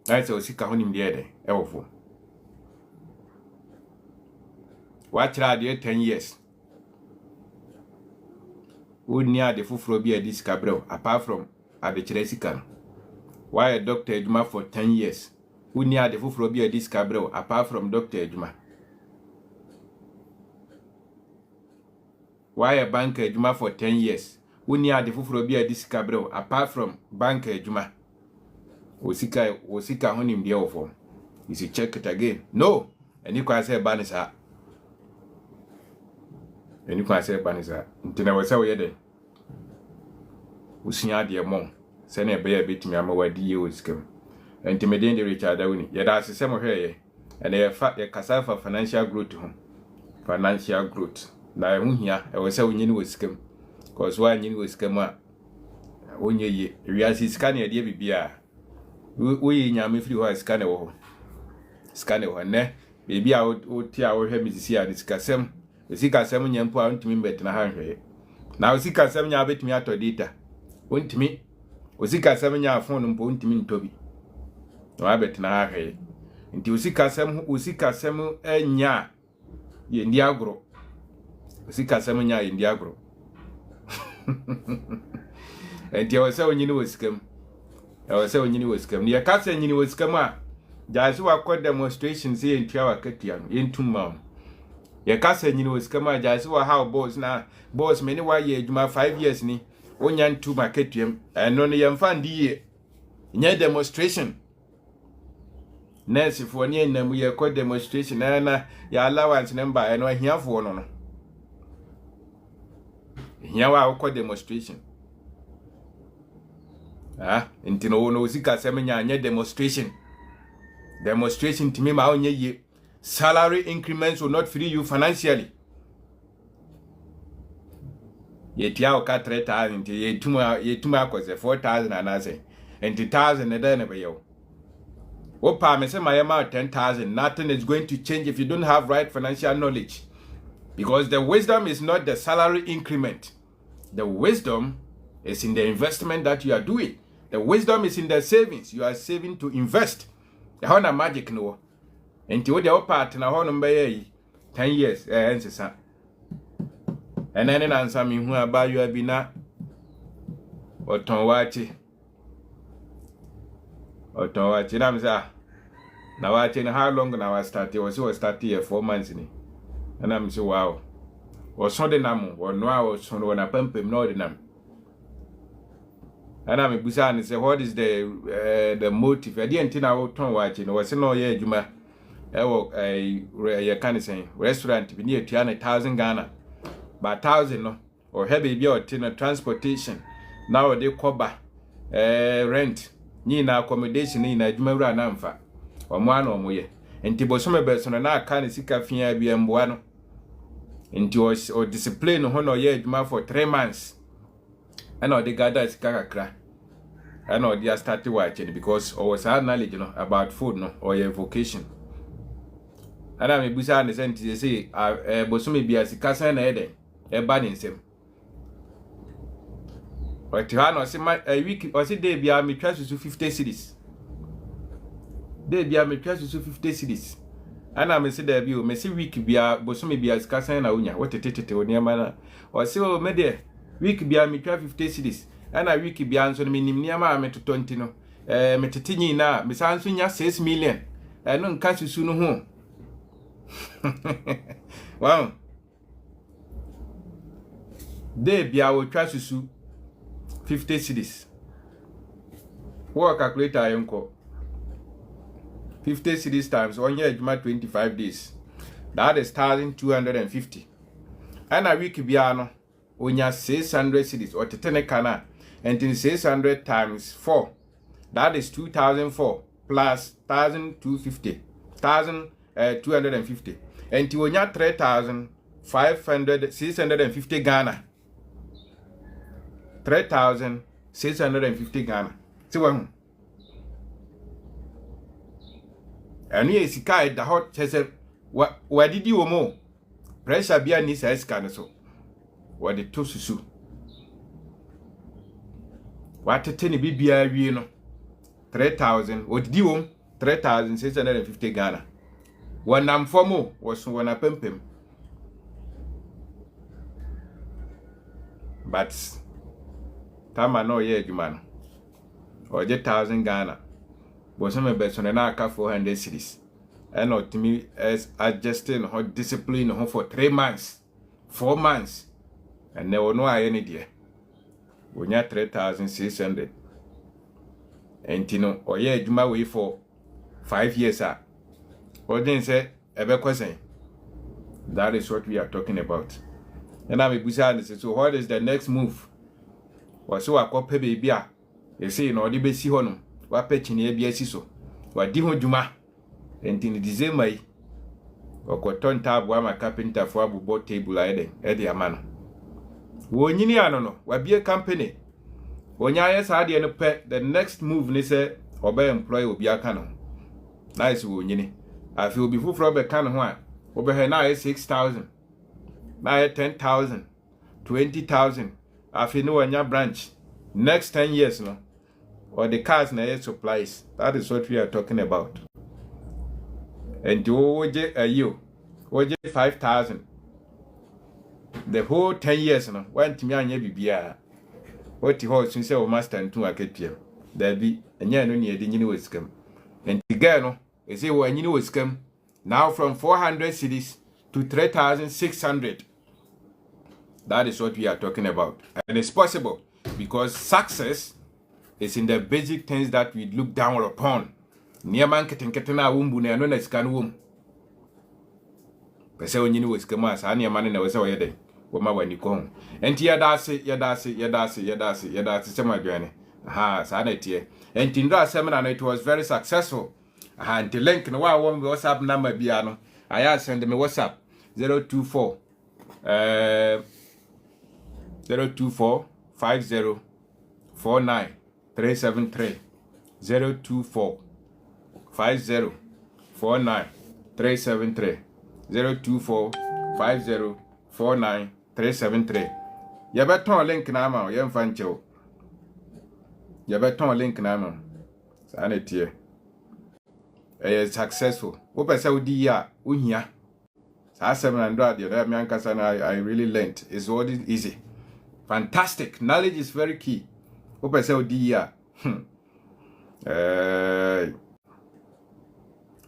That's osika ho nimde de ofom. What tried 10 years? Would near the full be a discabro, apart from at the Chelesican. Why a Dr. Ejuma for 10 years? Would near the full be a discabro, apart from Dr. Ejuma? Why a banker Ejuma for 10 years? Would near the full be a discabro, apart from banker Ejuma? Osika honim dear for. You see, check it again. No, and you can say Banisa. And you can say Banisa. Until I was so yet. Usinya dear mom. Send a bear bit me, I'm away the was come. And to me, the Richard Downy. Yet that's the same here. And they are fat a casa for financial growth to him. Financial growth. Now I'm here, I was so you was come. Cause one you was come up. When you realize his scanning a dear BBR. We yam free was scanner. Scanner one, ne? Baby, I would tear our head, Mrs. Sia, discuss him. The sick as 7 young pound to me better than 100. Now, sick as 7 year bet me out of data. Won't me? Was sick as 7 year phone and point to me, Toby. No, I bet na hay. Until sick as 7 and ya in Diagro. Sick as 7 year in Diagro. And you were so you know scam. I was so you know scam. Near Castle, you know scammer. Jasua quite demonstrations here in Tiawa Ketian, in Tumam. Your Castle, you know scammer, Jasua how boss now. Boss many why ye do my 5 years ni. Onyan to my Ketium, and only young fan dear. Near demonstration. Nancy for near them we are quite demonstration, and your allowance number, and I hear for no. Here I quite demonstration. Into no Zika seminar near demonstration. Demonstration to me, my own ye. Salary increments will not free you financially. Yet yao cut 3,000 ye tuma was a 4,000 and I say, and 2,000 a day never yo. Opa, me say my amount 10,000. Nothing is going to change if you don't have right financial knowledge. Because the wisdom is not the salary increment. The wisdom is in the investment that you are doing. The wisdom is in the savings. You are saving to invest. The honor magic no. Until the part na honor by 10 years. And then answer me who about you have been at or Tonwachi. Or Tonwachi. Now watching how long now I started. Was started here 4 months in it. And I'm so wow. Or Sunday namu or no or son when I pump him no dinam. And I'm a busan and say, what is the motive? I didn't think I would turn watching. I was no yeah, Juma. I work a kind of restaurant to be near 200,000 Ghana. But 1,000 no or heavy be or tin transportation. Now they cover rent. Ni na accommodation ni na Juma Ranamfa. Or one or more. And Tibosome Besson and I can't see Cafia be Mbuano. Into or discipline honor ye Juma for 3 months. I know the gather is kakakra. I know they are started watching because I was had knowledge, about food, no, or your vocation. And I'm a busa and sent to say, Bosumi be as a cousin eden, a bad in some. But you are see my a week or say they be a me try to 50 cities. They be a me try to 50 cities. And I'm a say there be me see week be a Bosumi be as cousin unya, what a tete or near manner. Or say, oh, me there. Week be a me 50 cities, and a week be answering me near me to 20 no. Metatini na, Miss Ansunya 6 million, and non catch you soon home. Wow, they be our trash to sue 50 cities. What calculator I uncle 50 cities times 1 year, 25 days. That is 1,250. And a week be ano. Onya 600 cities or tetene kana and in 600 times 4 that is 2,004 plus 1,250 1,250 and to onya 3,650 Ghana 3,650 Ghana see and yes sika the hot says what did you more pressure be ani sa scan so what the to susu what a tenny BBI we no 3,000 what do you 3,650 Ghana one nam for more was one a pimpim but tama no ye adwuma no oje 1000 Ghana bo so me be so na aka 400 cedis and otimi as adjusting her discipline her for 3 months 4 months and ne wono aye ne de wonya 3600 entino oye adwuma we for 5 years odin say ebe kwesen. That is what we are talking about. And I'm a so what is the next move? Or so I copy baby. You say no the besi honum. What petching ye be so. What di juma. And in the December or cotton tab where my carpenter for abu board table Eddie Amano. Wonyini anono, what be a company. Wonya yes had the pet the next move ni say obey employee will be a canon. Nice wonyini. I feel before from a canon one. Over here now is 6,000. Now 10,000. 20,000. I feel no one your branch. Next 10 years, no. Or the cars na supplies. That is what we are talking about. And you oje a you. Oje 5,000. The whole 10 years, no. One to me and ye be what you hold since your master and two aketiem. There be and ya no near the new scam. And the girl, no, is it when you know scam. Now from 400 cedis to 3,600. That is what we are talking about. And it's possible because success is in the basic things that we look down upon. Niaman ketenketena wumbu ne anona scan wum. Pese onyini wo skema sa niaman na wese oyede. Wo ma wani ko. Enti yadase sema dwane. Aha, sa na tie. Enti ndo seminar no it was very successful. And the link no wa WhatsApp number bia no I send me WhatsApp 024 50 49 373 024 50 49 373 024 50 49 373. You better link na ma ye mfa nchew. You better link na ma. Sa na tie successful. What person would ya uhia? I really learned. It's all easy. Fantastic. Knowledge is very key. What person would ya?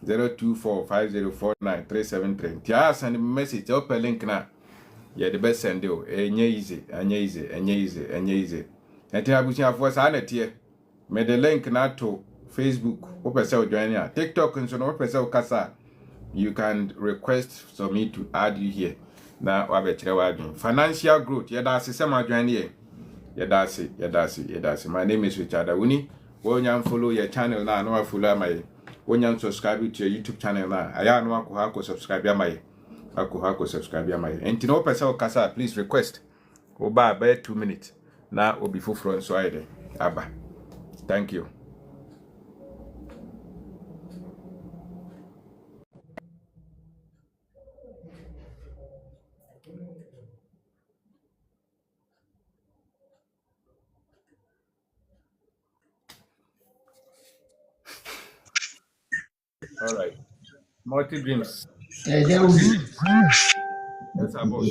0245049 Tia send a message. Open link na. Yeah, the best send you. Easy. And I wish you for sanity here. Made the link na to Facebook, join TikTok, and so kasa. You can request for me to add you here. Now, financial growth. That's join here. My name is Richard Awuni. When you follow your channel now, no follow my. When you subscribe to your YouTube channel now, I am no subscribe my. Subscribe my. And to know person kasa, please request. Oba by 2 minutes. Now, will be full front so I Abba. Thank you. All right. Multi dreams. Yes, Yes, about.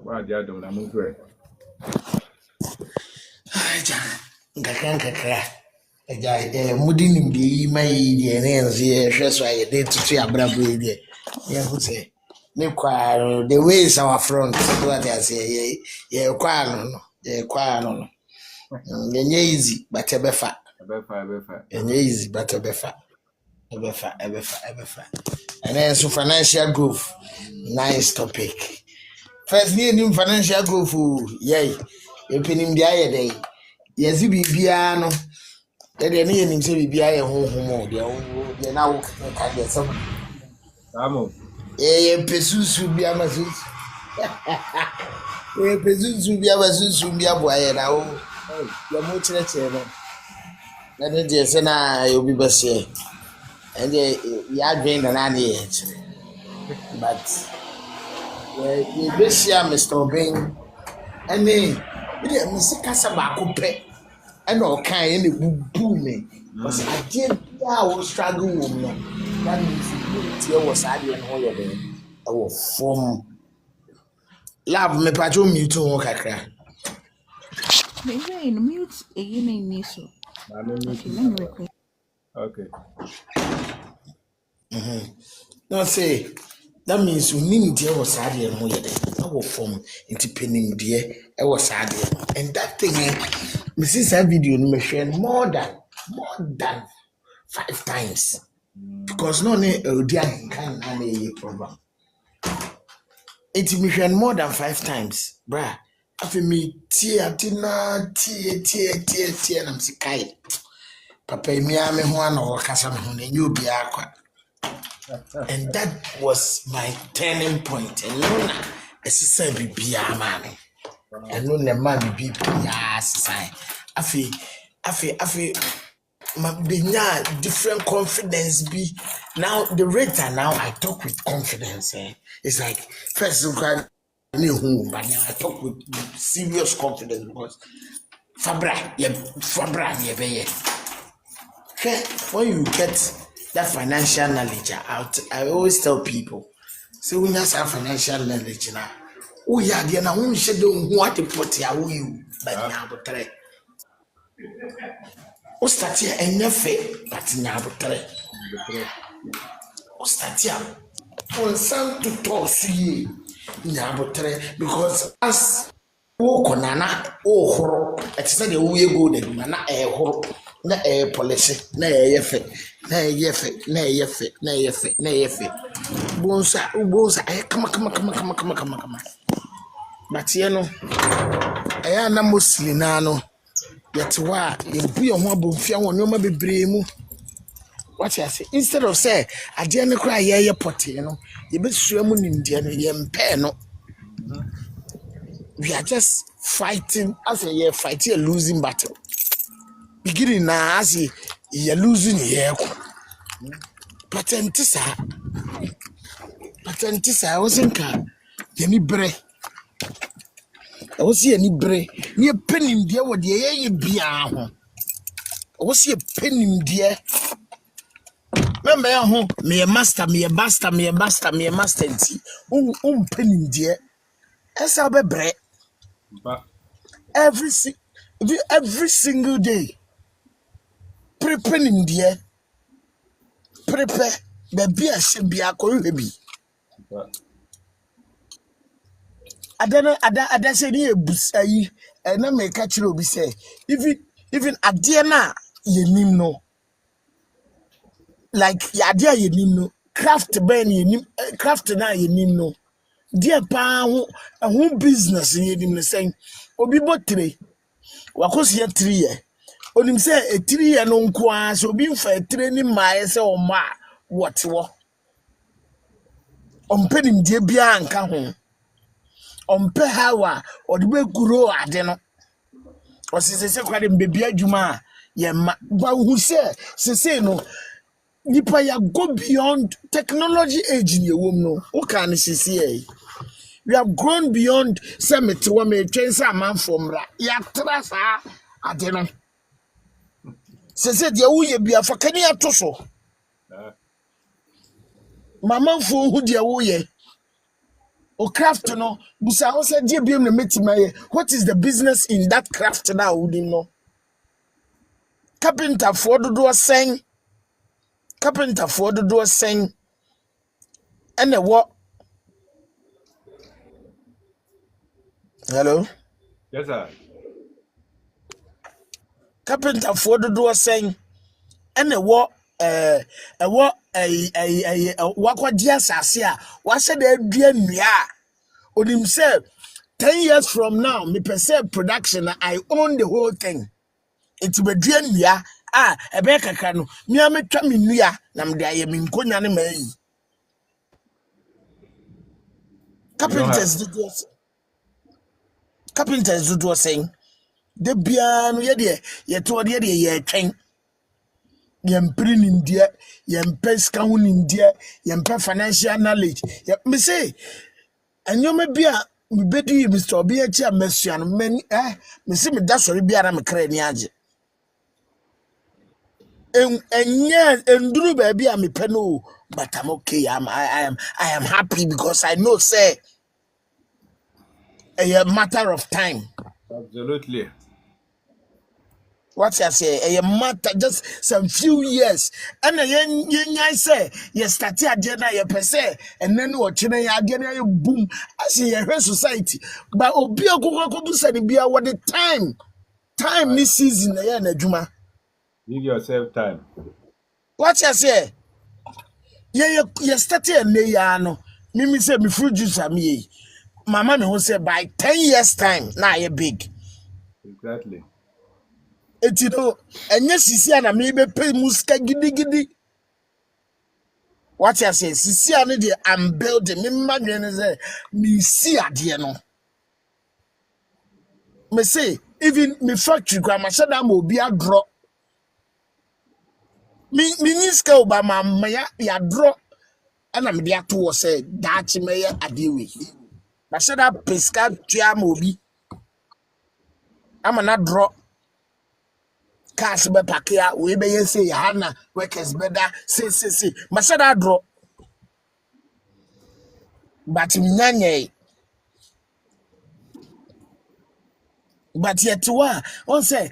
What they are doing, I'm moving. Mudi nimbi mai die na enzie hweso aye dey tutu abrabo yi die ye hu se ne kwa the way is our front what I say ye kwa no yenye easy but ebefa yenye easy but ebefa and then so financial growth nice topic first new financial growth ye epinim dia ye dey yezi bibia no they need him to be a home. They now can get some. Pesusu be a masus. Pesusu be a masus, be a boy now. You're more church. Let me just say, you'll be best here. And you are doing the nanny. But you this year, Mr. Bing, and me, Mr. Casabacco. And all kind of booming. Because I did was struggle with me. That means you was adding holiday. I was from Lab me pacho mute ho kakra. Maybe in mute again in Niso. Mami mi Okay, tu let me papa. request. Okay. No say that means you need dear was sad and more than our form into penning dear. I was sad. And that thing, Mrs. That video me share more than 5 times. Because no ne dear can any program. It's mission more than 5 times, bruh. After me tear tina tear and I'm sick. Papa me ame ho ana wakasa me ho na nyu bi akwa. And that was my turning point. And no na esisa bibia ma me. Wow. And no na ma bibia asai. Afi ma benya different confidence be. Now the rate now I talk with confidence. It's like first you can but now I talk with serious confidence because Fabra, when you get that financial knowledge out, I always tell people, so when you have financial knowledge now, oh yeah, they na who should do what the put ya who you but Ah, now but three. O start here and your faith, but now but three. betre. O start here. On some to talk see now but three because as wo konana o horo et say the we go the na e horo na e polish na e yefe na e yefe na e yefe na e yefe na e yefe bonsa e kama but you know e ya na mostly na no yet wa ye bu ye ho abofia won no ma bebre mu what you say instead of say ade ne kra ye pote no ye besusua mu nimde no ye mpe no we are just fighting as a year fighting a losing battle. Beginning now as you're losing here. Patentisa, I wasn't car. Any bre. I was here any bre. Near penning dear what the air you be. I was here penning dear. Remember home, me a master, me a master, me a master, me a master. Penning dear. As I be bre Ba. every single day. Prepenning dear. Prepare the beer should be a baby. Ba. Ada say ni ebusa yi na me ka kire obi say even ade na ye nim no like ya ade ye nim no craft ben ye nim craft na ye nim no dia pa ho business ye nim no say obi botre wakosi ya 3 year onim say e 3 year no nko a so obi mfa 3 ni maaye say o ma what wo ompenim die bia nka ho ompe hawa odbe guro ade no osise kwade mbebi adwuma ye ma ba hu se no nipa ya go beyond technology age ni ewom no o kan sisi e we have grown beyond summit wa me twensa amanfo mra ya tra sa ade no sese de wo ye bia fa kani atoso Ah, mamanfo hu de wo ye o craft no busa ho se die biem na metima ye what is the business in that craft na wo din no carpenter for dodo sen ene wo hello yes, sir. carpenter for dodo sen ene wo ewo wakwaji asase a wahye da adua nnua a onim say 10 years from now me perceive production I own the whole thing it be dua nnua a ebe kaka no me ametwa me nnua na me da ye me nkonya ne mai You don't have. carpenters do saying de bia no ye to de ye twen yempiri nimdeɛ yempɛ sika ho nimdeɛ yempɛ financial knowledge me say enyoma bi a me bedi Mr. Obi achi amasua no me say me da sori bia na me kra ni age enye enduru ba bia me pɛ no but I'm okay I am happy because I know say A matter of time. Absolutely. What you say? A matter just some few years. And I say, you start agenda, you per se, and then what you know, boom. I see a society. But Obia Kuku said, be what the time Right. this season, na Juma. Give yourself time. What you say? Yeah, you start a no. Mimi say, me fruit juice, me. Mama me who say, by 10 years' time, now you're big. Exactly. It's you know, and yes, you see, and I may be pay muska giddy. What you say? Sisi ane de I'm building. Me madwene say me see ade no. Me say even me factory kwa ma shada ma obi adro. Me niska oba ma ya draw. Ana me de ato wo say daachi me ye ade we. Ma shada pesca tua ma obi. Ama na draw. Cash be pakia we be ye say hana workers better say. Ma shada draw. But nyanye. But yet wa on say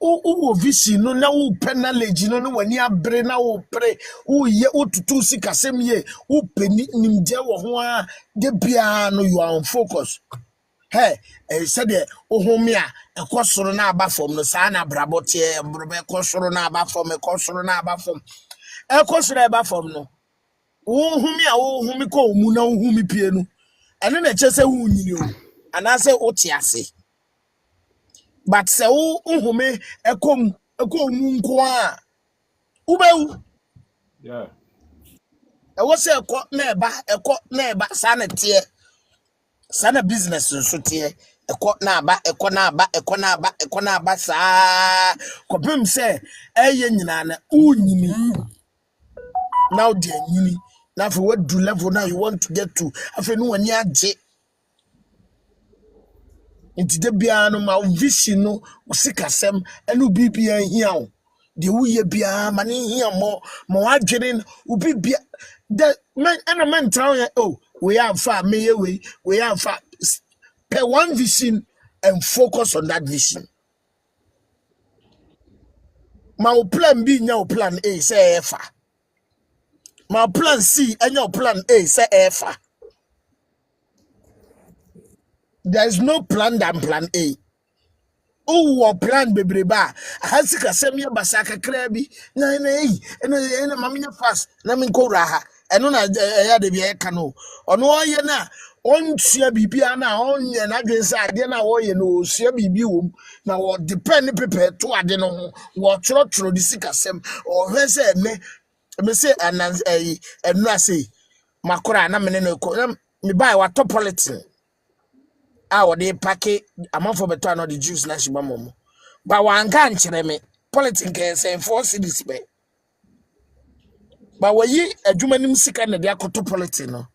o vision no na wo penalty no no wani abre na wo pre wo ye wo tutu sikasem ye wo peni nimje wo ho a de bia no you are on focus. Hey, said ohome a ekosoro na aba fom no sa na brabote brobe ekosoro na aba fom ekosoro na aba fom ekosoro aba fom no wo ohome a wo ohome ko mu na ohome pie no ene na chese wo nyini o anase wo te ase. But se wo nhome ekom nko a ubewu Yeah. e wo se ekọ na eba sa na tie sa na business nso tie ekọ na aba sa kopem se eye nyina na unyini now de nyini na for what do level now you want to get to afa no wani age nti de bia no ma vision no usikasem enu bibia hia o de wuye bia ma ne hia mo adwene ubi bia the man and a man try oh we have far me we have far per one vision and focus on that vision. My plan B now plan A say F. My plan C and your plan A say F. There is no plan than plan A. Oh, plan baby ba. Hasika semia basaka krabi. Na mamina fast. Na min ko raha. Eno na ya de bi e kanu. Ono oye na ontua bibia na onye na dwense ade na wo ye no osua bibi wom na wo depend pepe to ade no ho wo tro di sikasem o hwese ne me say anan enu ase makora na me ne no ko me buy wa top politin a wo de pake amafo beto na the juice na shiba momo ba wanka nkyere me politin ke say for cities be ba wayi adwumanim sika na de akoto politin no.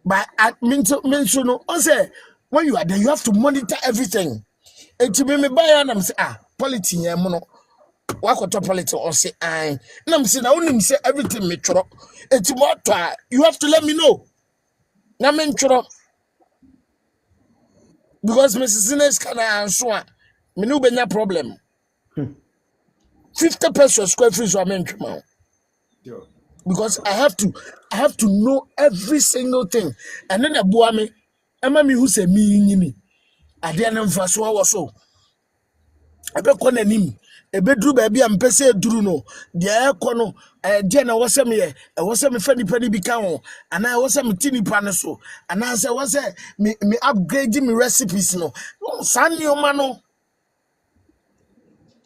But I mean no, I say when you are there, you have to monitor everything. And to me buy and I'm say politics yeah mono. What politics or say I and I'm saying I only say everything me choro. And tomorrow you have to let me know. Na me choro because Mrs. Ines can answer. Me no be problem. 50 pesos square feet so I'm Sure. because I have to know every single thing. And then the boy me, Emma me who say me. I didn't first one so. Ebe ko nanim ebe duru ba bia mpese duru no de ekọ no je na wosem ye wosem fa nipa ni bi ka ho ana wosem tini pa ne so ana se wose me upgrade me recipes no sanioma no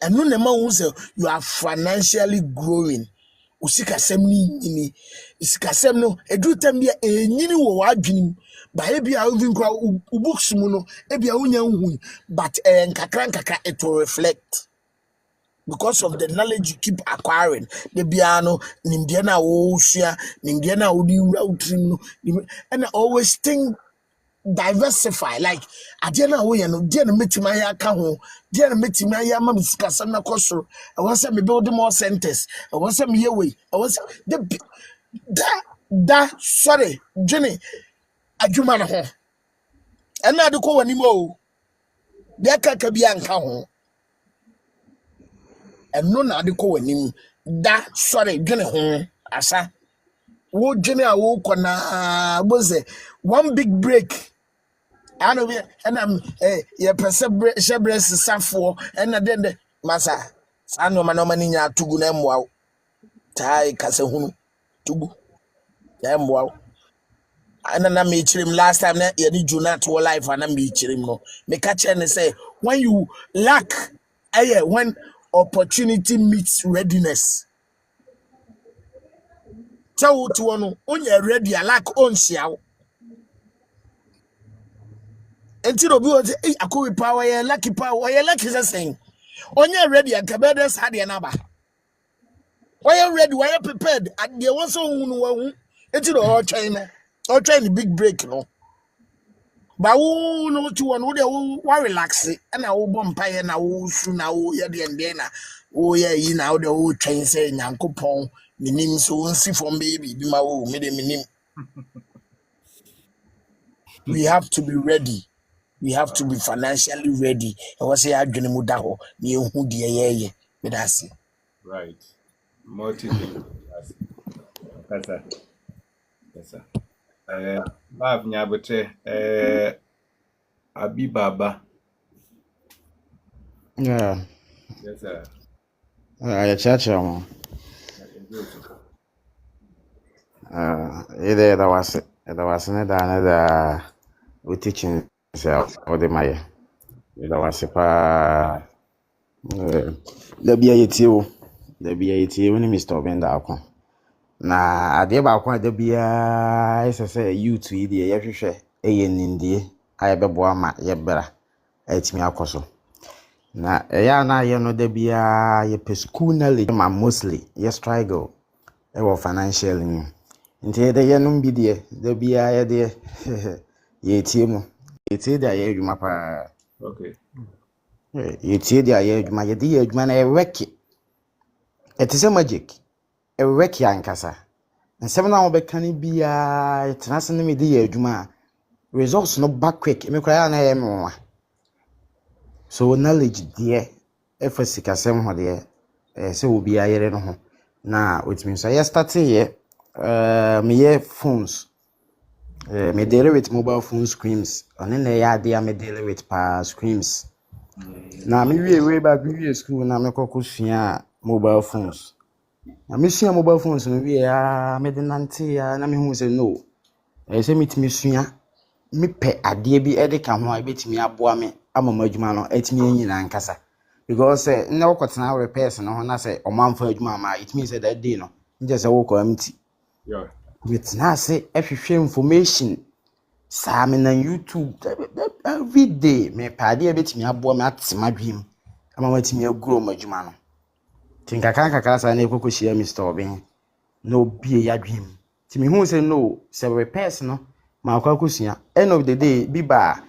enu na ma hu se you are financially growing usikasem ni usikasem no edu tam bia enyini wo wadwenim ba e bia even kwa books mu no e bia unya hu but nkakra it will reflect because of the knowledge you keep acquiring the biano nimde na wo hua nimde na wo di wura utrim no and always think diversify like ade na wo ye no de na metima ya ka ho de na metima ya ma misikasam na koso I want say me build more centers I want say me ye way I want the that sorry Jenny adwuma na ho And now the call anymore. There can be uncle. And no, not the call him. That sorry, gonna home. Asa. Wo Jimmy walk on was it one big break. I know, and I'm a perceived for and then the massa. I know my nominee to go name wow. Tai Casahunu to go. Damn wow. And then I meet him last time. You did you not to life and I meet him. No, me catch and say when you lack, when opportunity meets readiness. Tell to one when you're ready, I lack on shell. Until the words, I could power, your lucky power, your lucky is a saying. On you're ready, and Cabeders had your number. Why you ready? Why you prepared? And there was so into the whole China or China big break, no. But who know to one who relax it and I will bumpire and I will soon now, yeah, the and then, oh, yeah, you know, the old train saying, Uncle Pong, the name so see from baby, be my own, made him. We have to be ready. We have to be financially ready. I was say, I'm going to move down. You who dear, but that's it. Right. Motivate. Yes, sir. Yes, sir. Bav Nyabote, Abi Baba. Yeah. Yes, sir. Ya chacha mo. Ide da wase ne da we teaching self or the maye. Da wase pa da bia yetie wo ni Mr. Obenda akon. Na ade ba akon da bia ise youth yi de ye hwehwe eye nindie aye bebo ama ye bra etimi akoso. Na ya na ye no da bia ye pe school knowledge ma mostly ye struggle e wo financial ni. Nti de ye no bi de da bia ye de ye tie mu. Ye tie da ye adwuma pa. Okay. Ye tie da ye adwuma ye de ye adwuma na ye work. It is a magic. A work yankasa. And 7 hour bekani bia international me de ye adwuma. Results no back quick. Me cry na ye me. So knowledge there if sikasem ho there say obi ayere no ho na it means I start here me phones me deal with mobile phone screens and na ya dey me deal with pa screens na me way back we school na me kokosua mobile phones na me sua mobile phones no we ya me de nante ya na me hu say no say me sua me pe ade bi e de ka ho a betimi aboa me amama adwuma no etimi anyina nkasa because na wokotena repairs no na say omanfa adwuma ma it means that day no nje say woko empty Yeah. with na say ehwehwe information saa me na YouTube every day me pe ade betimi aboa me atema dwem amama etimi agro madwuma no tinka kanka sa na ekokohia Mr. Obin no bie ya dwem timi hu say no say repairs no ma akwakosia end of the day biba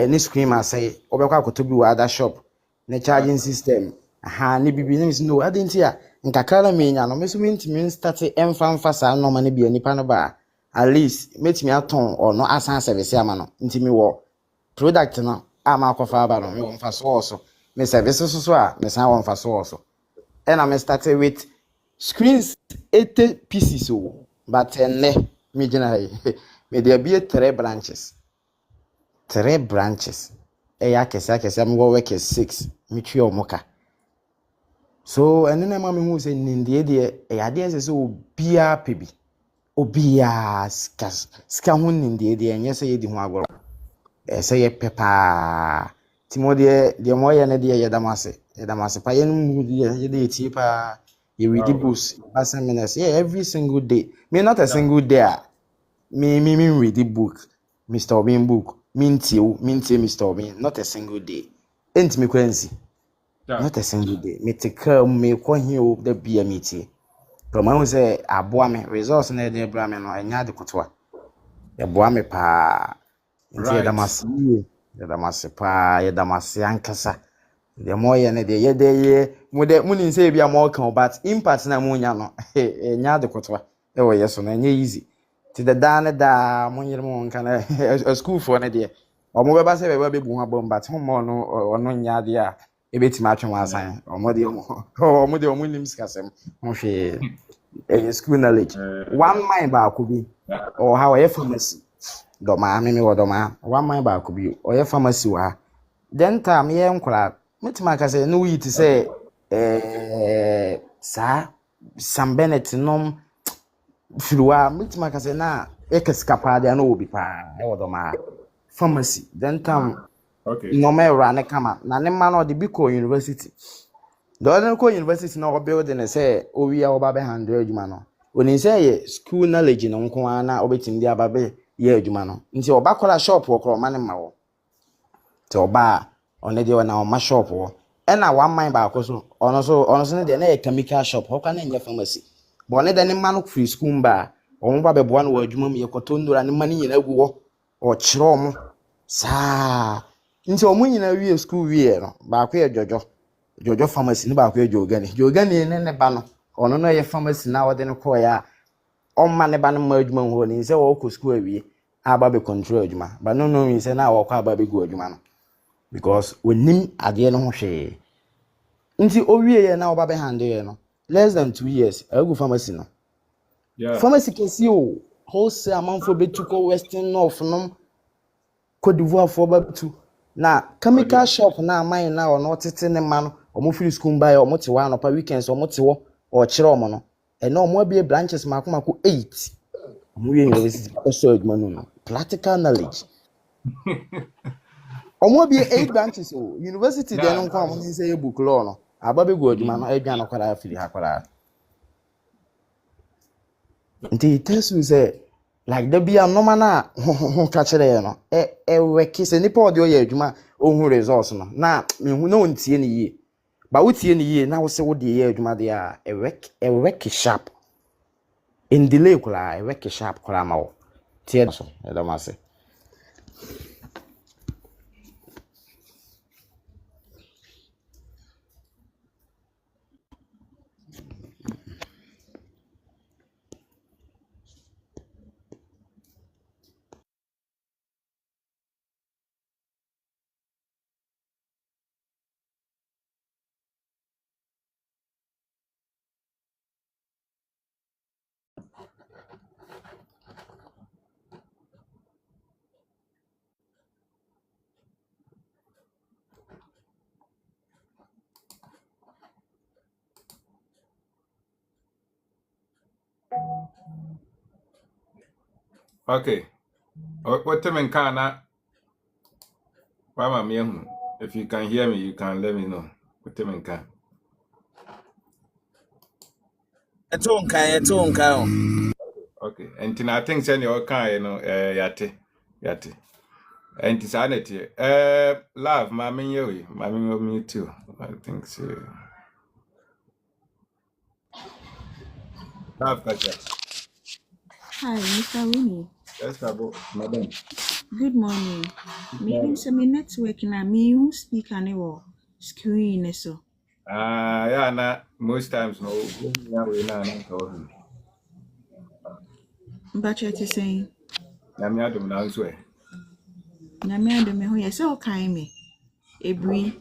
ni screen say obekwa akoto bi wa other shop na charging system ni bibi na no adentia nkakara me nya no me so mentimi start emfa sa no ma na bia nipa no ba at least metimi aton or no asan service ama no ntimi wo product no ama akofa ba no me wo mfa so me service so a me san wo mfa so and I started with screens 80 pieces so but me generally me there be 3 branches eya kesa me work 6 me twi omoka so and then ma me hu say nindie de eya de say obia pebi obia ska hu nindie de enye say di hu agoro say ye pepa timode de mo ye ne de ye damase pa ye no ye de ti pa ye read books pass minutes every single day me not a single day me read the book Mr. Obin book mintie Mr. Obin not a single day ent me kwansi not a single day me take me ko here the bia meeting but man say aboa me results na dey bra me no enya de kotoa e boa me pa nti ye damase pa ye damase ankasa the more ye na dey ye dey muni say bia mo kan but impact na munya no enya de kotoa e wo yeso na enya easy ti the dan da mo nyere mo kan a school for na dey Omo beba se beba be bu ho bom but homo no ono nya de a ebetimi atwe asan omo de omo nim sikasem ho hwe school knowledge one mind ba akobi or how e pharmacy do ma me wo do ma one mind ba akobi o ye pharmacy wa then time ye nkora metima ka se no yi ti say sa Sam Bennett nom firuwa metima ka se na e kaskapa de na obi pa e wo do ma pharmacy then time Okay. no me run kama na ne man o de Biko University the other university na o building say o wi a oba be 100 adwuma no oni say ye school knowledge no nko ana obetim di ababe ye adwuma no nti oba kola shop wo kro ma ne ma wo te oba one de na o ma shop wo e na one mind ba akoso ono so ne de na chemical shop ho ka na nya pharmacy bo ne de ne ma no free school ba o mo ba be bo na wo adwuma mu ye koto ndura ne ma ne nyina gu wo o kire omo sa nti omo nyina wie school wie no ba ko ye Jojo pharmacy ni ba ko Jogani ne ba no ono no ye pharmacy na wode no ko ya o ma ne ba no ma adwuma ho ni se wo ko school awie aba be control adwuma ba no mi se na wo ko aba be gu adwuma no because onim ade no ho hwe nti o wie ye na wo ba be handle ye no less than 2 years agu pharmacy no pharmacy kesi o wholesale amanfo betuko western north no Cote d'Ivoire for babu na chemical shop na mine na ono tete ne ma no omo free school buy omo te wa no pa weekends omo te wo o kire omo no e na omo abie branches mako 8 omo we university also adwuma no practical knowledge omo abie 8 branches o university de no nko omo ni say book law no ababe go adwuma no adwa no kwara afiri ha kwara nti tesu say like the be a normal na ho ka kire no we se nipa ode oye adwuma ohun results no na me hu na ontie ne yie ba wotie ne yie na wo se wo de ye adwuma de a work sharp in delay kula work sharp kula ma wo tie so e do ma se Okay. What time in Kana? If you can hear me, you can let me know. What time in Kana? Etonka. Okay. And I think send your car, yate. And it's sanity. Love, mammy, me too. I think so. Love, Kacha. Hi, Mr. Winnie. Yes, madam. Good morning. Maybe some network na me who speak and or screen so. Yeah, most times, no, we know. But you're saying, I'm not doing that way. Namia de me who yes, okay, me. Every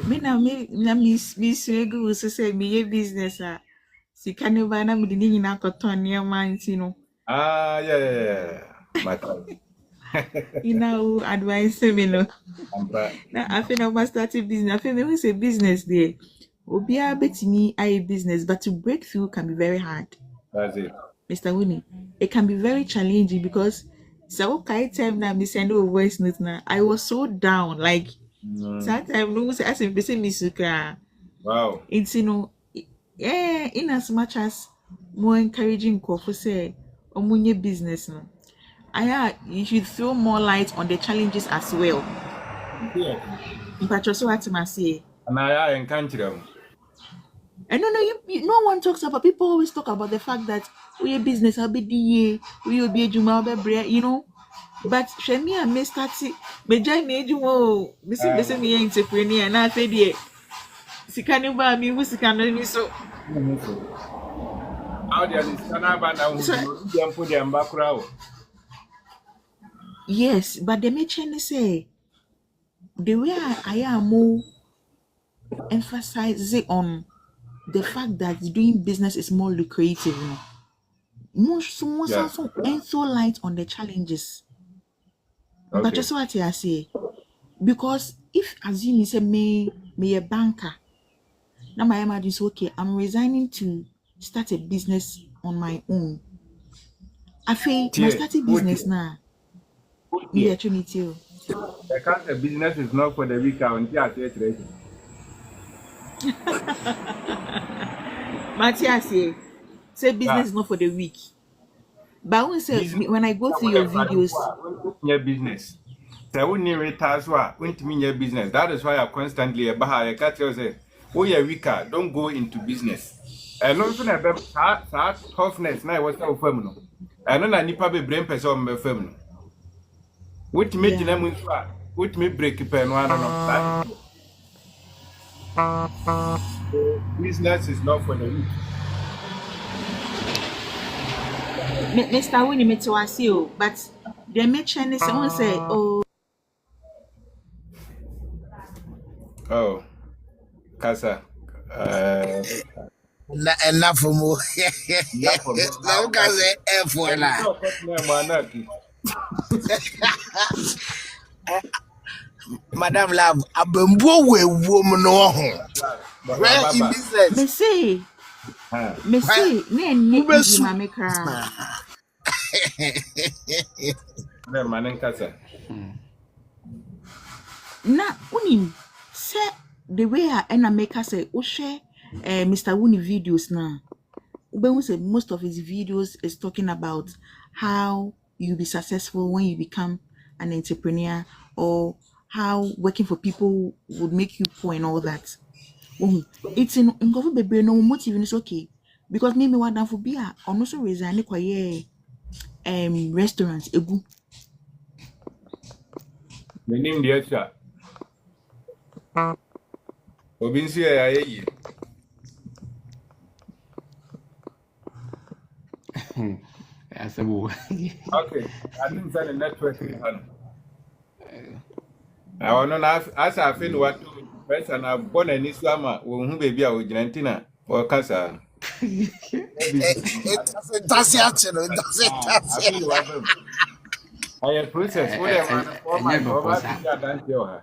me na me swego so say me business sika ne ba na me de ni na koton ne man ti no. Yeah. My God. You know, advice me no. Now I feel I start a business. I feel me who say business there. Obia betimi a business, but to break through can be very hard. That's it. Mr. Winnie, it can be very challenging because so okay time now me send a voice note now. I was so down, like sometimes no say as if they say misuka. Wow. It's in as much as more encouraging for say omunye business no. You should throw more light on the challenges as well. Yeah. But also what I say. And I encounter them. And no one talks about. People always talk about the fact that we a business, I'll be DA, we will be a Juma, But Shemi and me started. Me join me Juma. Me entrepreneur. And I said, yeah, Sikani ba mi Sikani so. How do you understand about now? Put them back crowd. yes, but the mention say the way I am more emphasize on the fact that doing business is more lucrative. You know? More Yeah. so and so light on the challenges. But Okay. just what I say, because if assume you say me a banker, now my imagine is okay. I'm resigning to start a business on my own. I feel my Tie. starting What business now. Me tie? the trinity. The cancer business is not for the weak. Until I say it. Matthias say Yeah. business is not for the weak. But when say Business. when I go through your videos, Your business. So we need retire so your business. That is why I constantly I catch you say, oh yeah, weaker. Don't go into business. And also na that toughness na was so feminine. And no na nipa be brain person be feminine. Which me yeah. jina mu so which me break pen no no. That business is not for the weak. Mr. Winnie me to ask you, but the mention is someone say, oh, Oh, Kasa. Enough for more. Yeah, for me. Now, because for And that. so, what's name Manaki? Madam Love, a bamboo woman no home. Where in Baba. business? me say, Ah, ne Who best easy soup? mame kra. the man Kasa. Na unim say the way I na make us say, oh share Mr. Winnie videos now. When we say most of his videos is talking about how you be successful when you become an entrepreneur or how working for people would make you poor and all that. It's in Ngofu Bebre no motive is okay. Because maybe what done for beer or also resign kwaye restaurants egu. The name the extra. Obinsi ya ye. Asabu. Okay. I didn't send a network. I want to ask as I feel what person I born in Islam who baby I would Argentina or Kasa. It doesn't I feel what I process whatever format Never or what posa. you done here.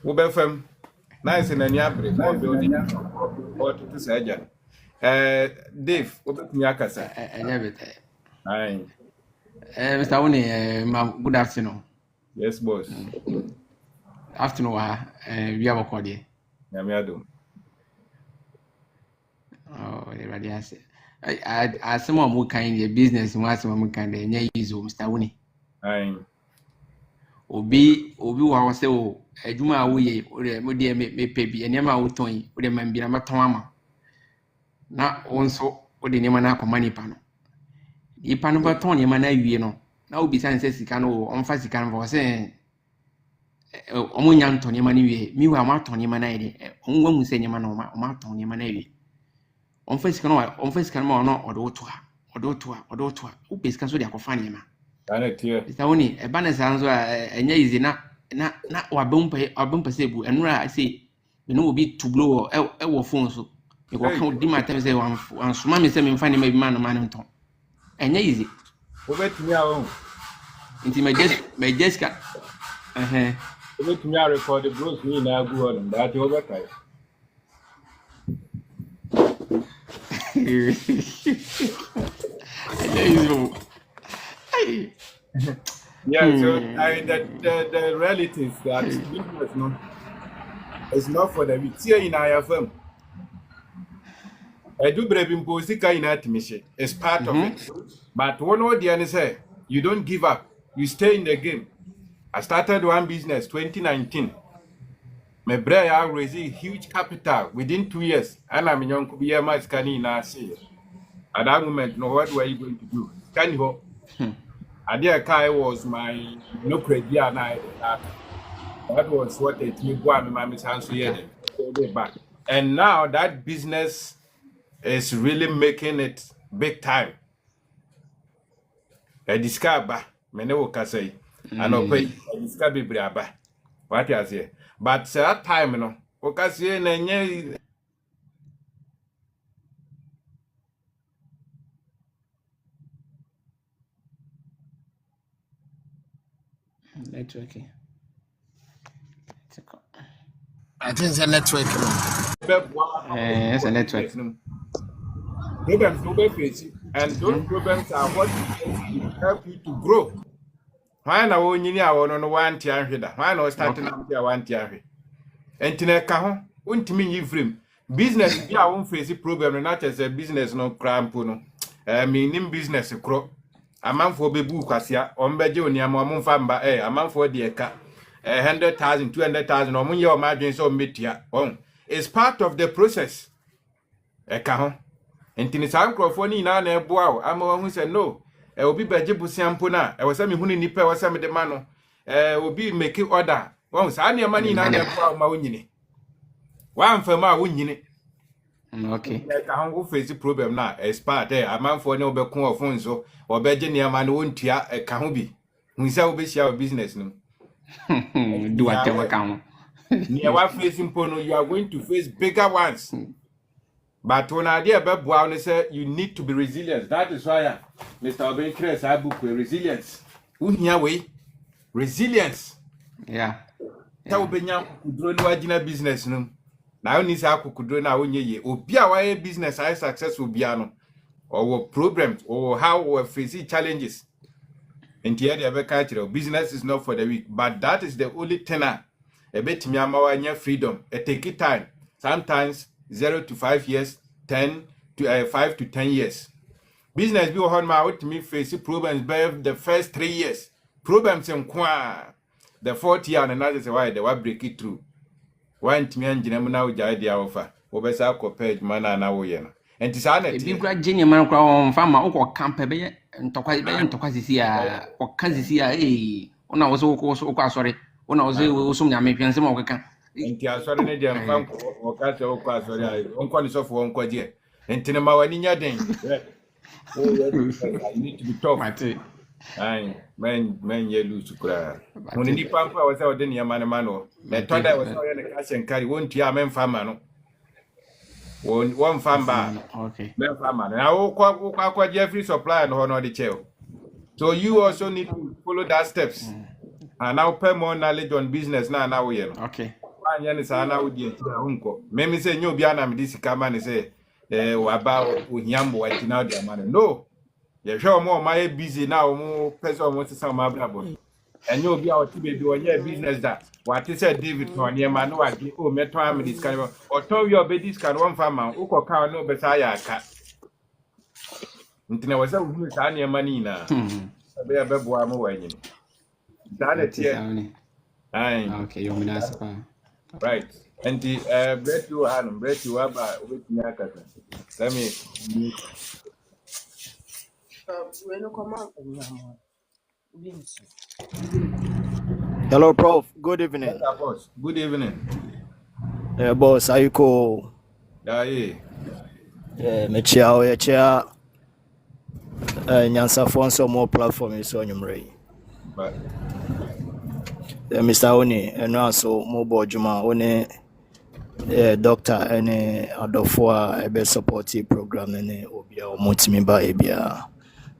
Ubefem. Nice in any abre for building or to surgeon. Dave, Ubefem Yakasa. Never. Aye. Mr. Winnie, good afternoon. Yes, boss. Afternoon, we have a call here. Yamiado. Oh, everybody has it. I some more kind of business, and some more kind of use Mr. Winnie. Aye. Obi wa say o adwuma a woye o de mo de me pɛ bi enema a woton yi o de man bi na maton ama na wo nso o de nema na akoma nipa no baton nema na awie no na obi san sɛ sika no on fa sika no fa sɛ ɔmo nya nton nema na wie mi wa ma ton nema na ide on wa mu sɛ nema na o ma ton nema na wie on fa sika no ma no o do to a o be sika so de akɔfa nema Ane tiye. Mr. Winnie, a banner sounds enya easy na wa bumpa sebu enura say you know be to blow or phone so you go count di matter say one suma me say me find me man nton enya easy Ubetumi awo. inti me just ka Ubetumi a record the bros ni na agu on that you better. Yeah, so the relatives that business it's not for the weak. See in our firm. I do brave imposika in admission. It's part of it. But one or the other say, you don't give up. You stay in the game. I started one business 2019. My brother raised huge capital within 2 years. And I'm young to be a much canny in our say. At that moment, no, what were you going to do? Can you hope? Adia Kai was my no credit night. That was what it me go and my miss answer here. Back. And now that business is really making it big time. I discover many will say And okay, it's got be braba. What you say? But that time, no, because you know, network. I think it's a network. It's a network. Problems no be facing, and those problems are what help you to grow. Why na wo nyini a wo no one tia hweda? Why na starting up there one tia hwe? Entine ka ho, untimi yi frame. Business bi a won face problem no na chese business no crampo no. Nim business kro. Amanfo bebu kwasia, ombeje oniam omfa mba amanfo de eka 100,000 200,000 omunye o madwen so metia. It's part of the process. Eka ho. Entini sa nkrofo ni na eboa o ama hu se no obi beje busiampo na e wasa me hunu nipa e wasa me de ma no obi make order won sa ne ma ni na eboa ma wonyini wa mfama a wonyini okay ka ho face problem na expert amanfo ne obekun ofunzo obeje ne ma no wontua ka ho bi hu se obehia business no do whatever can ne wa facing pono you are going to face bigger ones. But when I did about say you need to be resilient. That is why Mr. Obey creates a book with resilience. Way resilience. Yeah. Tell Benya could draw business. No, now need could draw now when ye obia why business I successful biano or problems or how we face challenges. And here the other culture business is not for the weak, but that is the only tenor. A bit me freedom. It take it time. Sometimes 0 to 5 years, 10 to 5 to 10 years. Business be on my out to me face problems by the first 3 years. Problems in the 4th year and another say why they will break it through. One to me and now idea offer. Obesa compared mana na wo ye no. Enti sa na ti. Bi kura genie man kura on farmer o camp be ntokwa sisi a o kan sisi a ona wo so asori ona wo so nyame pianse ma o keka. Enti asori ne dem fam o ka se o kwa asori ai onko ni sofo onko die enti ne ma wani nya den you need to be tough ai men ye lose kura oni ni pampa wa se o de ne ma ne ma no me tonda wa se o ye ne ka senkari wontu a men fama no one famba okay men fama na o kwa Jeffrey supply no no de cheo. So you also need to follow that steps and now pay more knowledge on business now we know. Okay. Yani sana udi etia unko. Memi se nyo biana midisi kama ni se waba unyambo wa tina udi amane. No. Ye show mo ma busy now mo person mo se sama brabo. Enyo bia o tibe bi onye business da. Wati se David no ne ma no agi o meto am dis kan. O to wi obedis kan won fama uko ka no besa ya aka. Ntine wasa wu sa ne ma ni na. Be abebo am wanyi. Dale tie. Ai. Okay, yo minaspa. Right. And the bread you and bread you have with Nyakata. Let me. Hello, Prof. Good evening. Boss. Good evening. Boss, how you call? Yeah. Me chair. Nyansa Fonso more platform is on your But Mr. Oni, and also mobile Juma Oni, doctor, and Adofua, a supportive program, and Obia, Montimiba, Ebia.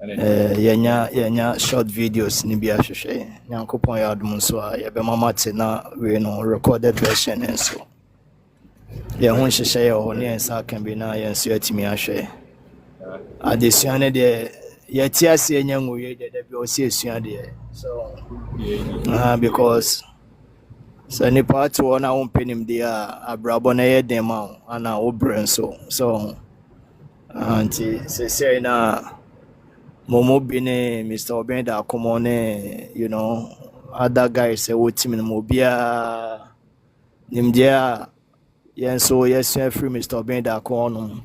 Yenya short videos, Nibia Shoshe, Yankopon Yadmuswa, Yabema Matina, we know recorded version, and so. When she say, or near Sa can be now, and Suetimi Ashe. Addition, yes, young way that we see so because so any part to one own penny there a brabona them and our brain so auntie say na Momo Bine Mr. Obenda come on you know other guys say what team in Mobia Nimdia yen so yes free Mr. Obenda come on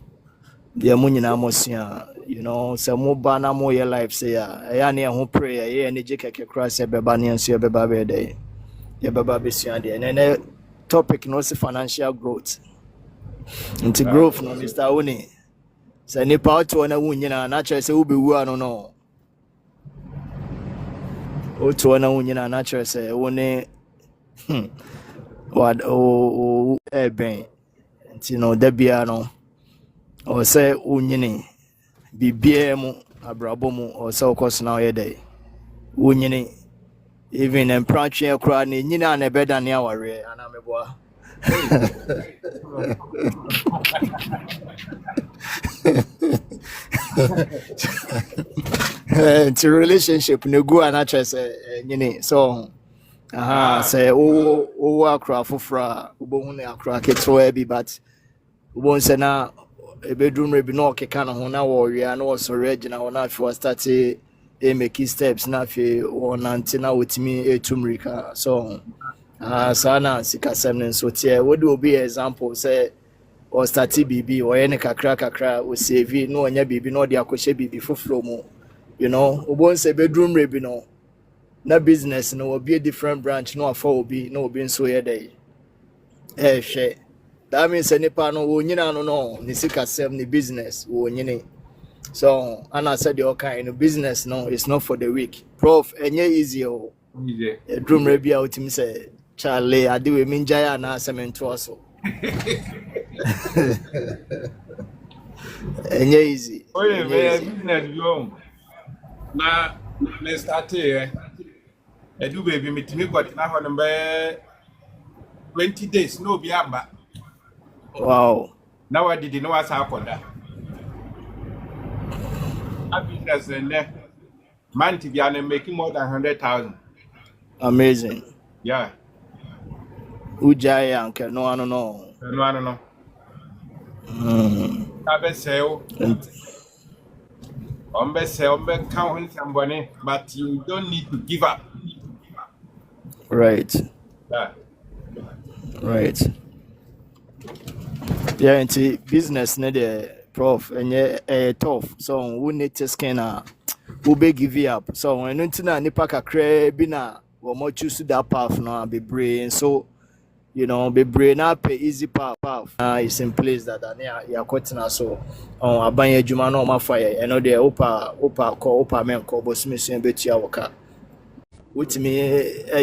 the Munina Mosia. You know, so more banner more your life say ya near home prayer, yeah, and the jake cross a bebani and see a baby day. Your baby day. And then topic no financial growth. Into growth no Mr. Oni. So any part to one win, you know, naturally say will be one or no. otu na wunyina na kyerɛ sɛ wo ne wad o ɛbɛn nti no da bia no ɔwɔ sɛ wonyini biribiara mu abrabɔ mu ɔwɔ sɛ wokɔ so na ɔyɛ dɛ wonyini even mpratwe koraa ne nyina na ɛbɛda ne awareɛ anaa meboa nti relationship ne gu a na kyerɛ sɛ nyini so sɛ wowɔ akora foforɔ a wobɛhu ne akora ketewa bi but wobɛhu sɛ na ɛbɛduru bi na ɔkeka no ho na wɔwea na wɔsɔre agyina hɔ na afei wɔstate make steps na afei wɔnante na wɔtumi ɛtu mmirika so saa na sikasɛm no nso teɛ wode obi yɛ example sɛ ɔstate biribi ɔyɛ ne kakra ɔsɛvi na ɔnyɛ biribi na ɔde akɔhyɛ biribi foforɔ mu wobɛhu sɛ ɛbɛduru mmerɛ bi no na business no will be a different branch no afa obi na obi nso yɛ dɛ ɛhwɛ that means nipa no wo nyina no ne sikasɛm ne business wo nyine so ana said the kind no business no it's not for the weak prof enye easy o drum rebi a utim say Charlie ade we minjaya na semento so enye easy oye me business yo na me start here edu baby mitimi kwati na ho no be 20 days no bi amba wow na wadidi no wasa akoda a business and man to be making more than 100,000 amazing yeah ujaya anke no abe sell count somebody but you don't need to give up right yeah yeah into business ne the prof and tough so we need to scan who be give up so when ntina nipa kakra bi na we mo choose that path no be brain so be brain up easy path is in place that ya kwetena so aban adwuma na o ma fa ye no de opa men ko bosimisu betua woka wutimi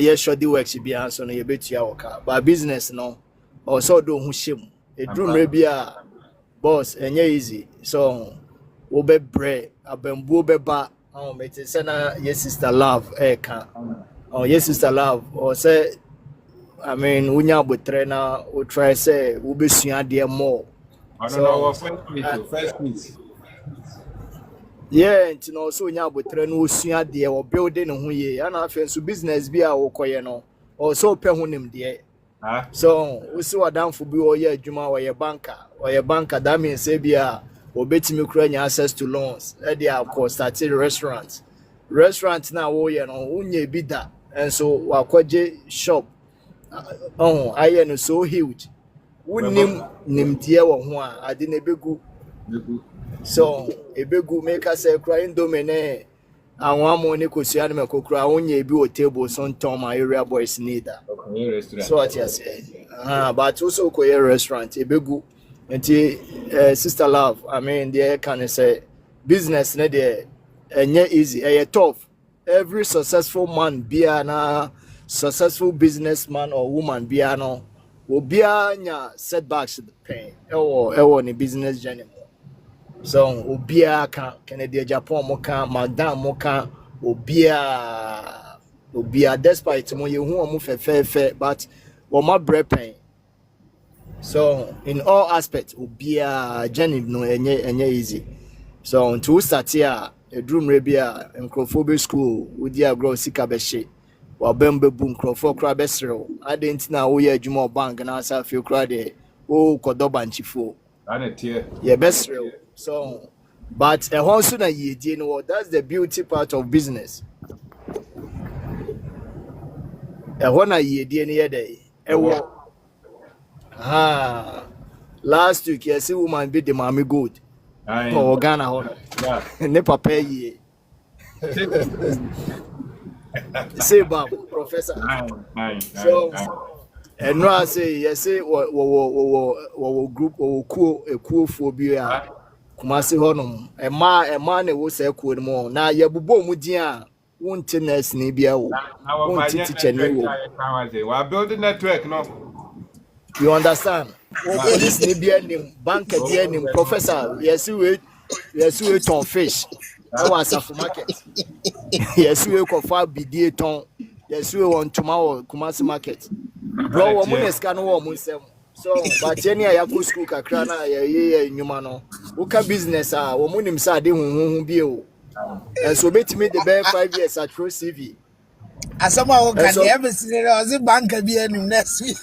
ye shoddy works bi so no ye betua woka but business no o so do hu hyem edrum bi a boss enye easy so wo be bre abambu be ba mete say na yes sister love ka yes sister love or say I mean unya botre na o try say wo be sua de more I don't know what first meet yeah ntino so unya botre na o sua de o building ho ye ana afen so business bi a wo koye no o so pe ho nim de so we see wadamfo bi o ye adwuma o ye banker that means say bia obetimi kura nya access to loans e dey of started restaurant na wo ye no unye bi da and so wakwaje shop aye no so huge wunnim nimtie wo ho a ade na begu so ebegu make us kura indomine àwọn amọ ní kò sí anime kokura onye bi o table so nton my area boys need that so what you say but also ko restaurant ebegu nti sister love I mean there can say business na there enye easy tough every successful man bia na successful businessman or woman bia no obia nya setbacks pain ewo ni business journey so obia Kennedy Japan moka madam moka obia despite mo ye hu omo fe but wo ma brepen so in all aspects obia journey no enye easy so until start here edrum rebia microphobic school udi agro sika be she wa bembe bu microphone kra be srew adentina wo ye adwuma bank na asa fe kra de o kodoba nchifo yeah best real so but a also na ye no that's the beauty part of business a hona ye die ne dey last week you see woman be the mommy good oh Ghana ho ne papa ye say bab professor so and no I say yes wo group wo kuo fo bi a Kumasi honum e ma na wo say kuo no na ye bobɔ mu din a won't nurse ni bia wo. Our Won't teacher ni wo. we are building network, no. You understand? Oh, police ni bia nim, banker bia nim, professor, yes we ton fish. I was a market. Yes we ko fa bidie ton. Yes we want tomorrow Kumasi market. Bro, wo mo neska no wo mo nsem. So, but any ya go school kakra na ye nyuma no. Wo ka business wo mo nim sa de hunhun bi o. And so betimi the be 5 years at Pro CV. Asama o kan ever see the bank be any next week.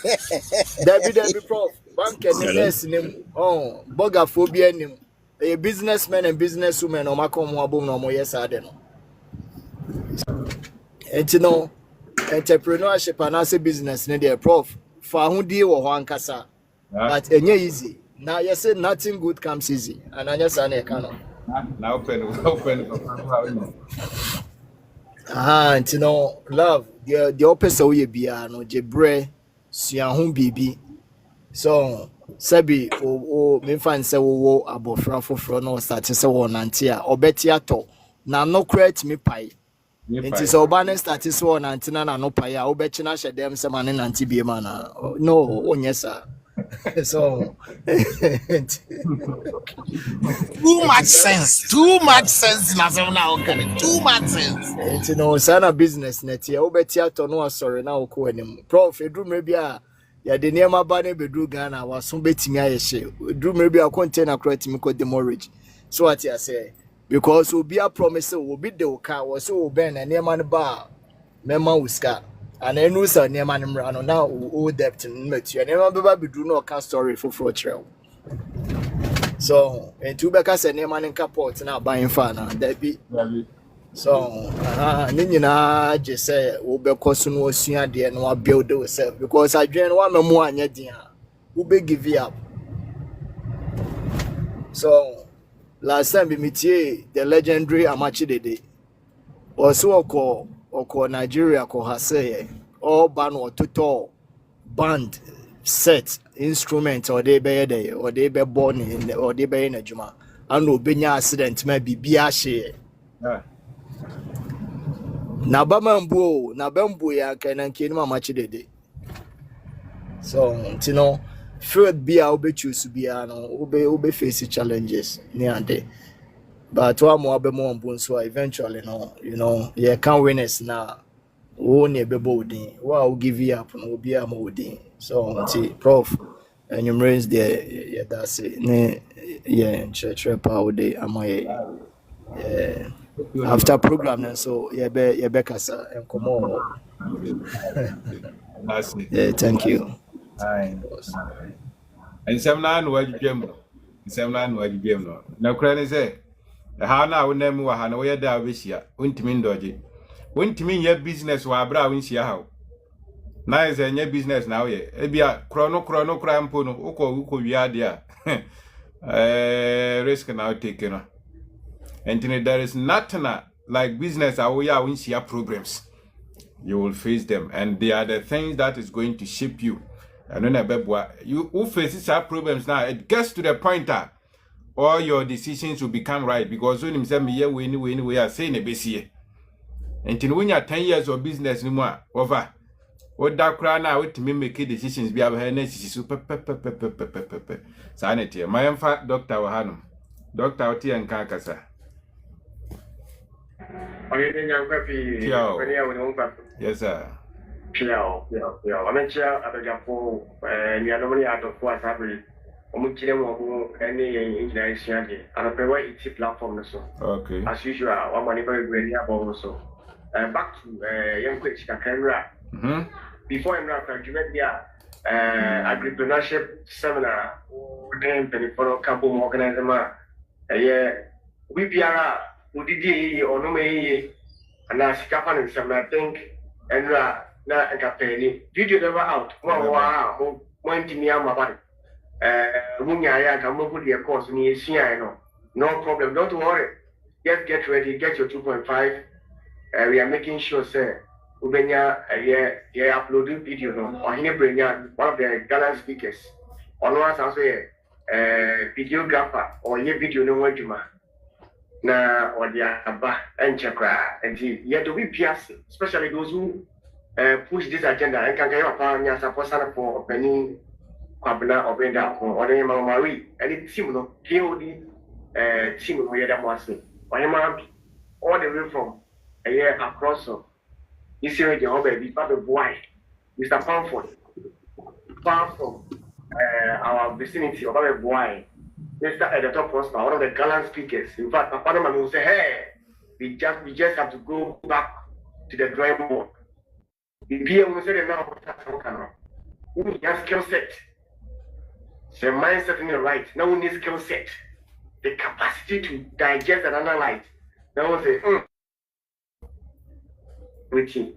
Debbie prof. Bank and nurse nim. Oh, boga phobia nim. A businessman and businesswoman o makom ho abom no mo yes ade no. And you know, entrepreneurship and as a business ne dey prof. For who deal wo ho ankasa. But enye easy. Now you say nothing good comes easy. And anya sa na e ka no. Now open. You know, love, the opposite way bia no jebre sua ho bibi. So, sabi me fan say wo abofra foforo no start say wo nante a obeti ato na no create me pai. Nti so oba ne start say wo nante na no pai a obechi na hye dem say man nante bia ma na no onye sa. So Too much sense na some now okay. Too much sense. You know, sana business net here obeti ato no asori na okọ anim. Prof edru me bia ya de niema ba na bedru Ghana waso betimi ayehye. Edru me bia container create me ko demorage. So what you say because obi a promise obi de oka wo so oben na niema ne ba mema uska. And I know some near man run now all debt and met you. And never be do no can story for trail. So, and two backers and near man in caport now buying fan that be. So, Nina just say, will be costing was sooner dear no build yourself because I join one more and yet, who be give you up. So, last time we meet the legendary Amachi Dede was so called. Oko Nigeria ko hase all band or tutor band set instrument or they be there or they be born in or they be in a juma and obenya accident maybe be a share na bambu ya kenan kinu machi dede so you know field be a obe choose be no obe face challenges ni ande. But one more be more so eventually no, you know, you can win us now. Only be boarding. Well, will give you up and will be a molding. So see, prof, and you raise there, yeah, that's it. Yeah, church power day. Am I after program so yeah, Becca sir and come on. Yeah, thank you. And some man were gem. Some man were gem. Now, Cranny say. How now we name wa hana we da we sia untimi ndoje untimi nya business wa bra we sia how na is nya business na we e bia krono mpo no uko wiade a risk now take no and there is nothing like business we sia problems you will face them and they are the things that is going to shape you and when you who faces our problems now it gets to the point that all your decisions will become right because when you say me we are saying a basic until when you are 10 years of business no more over what that crown now with me make decisions be have next super sanity my infant doctor Wahanum doctor Oti and Kankasa yes sir I'm a chair at the Japo and you are normally out of what happened. Any engineering and a very easy platform. So, okay, as usual, one money very great about so. Back to young quick camera. Before I'm not graduate, agripreneurship seminar, then for Campo organizer. We PRA, who did or no may, and I scaffold seminar, I think, and na campaign. Video never out. Wow, one to me, my body. Course, no problem, don't worry. Just get ready, get your 2.5. We are making sure, sir. Uploading video no. Or one of the gallant speakers. On one videographer or video no one. na ɔde aba nkyɛ koraa nti yɛde obi piase especially those who push this agenda and can get papa nya support for ɔpanin Kwabena Obenda ɔde Mama Marie ɛne team no KOD team no yɛda mo ase ɔne all the way from a year across so this year the hobby be part of boy Mr. Pamford far from our vicinity of our boy Mr. Editor Prosper, one of the gallant speakers. In fact, Papa man will say, hey, we just have to go back to the drawing board. The PA will say, now, we need a skill set. The mindset in the right. Now we need skill set. The capacity to digest and analyze. Now we say, waiting.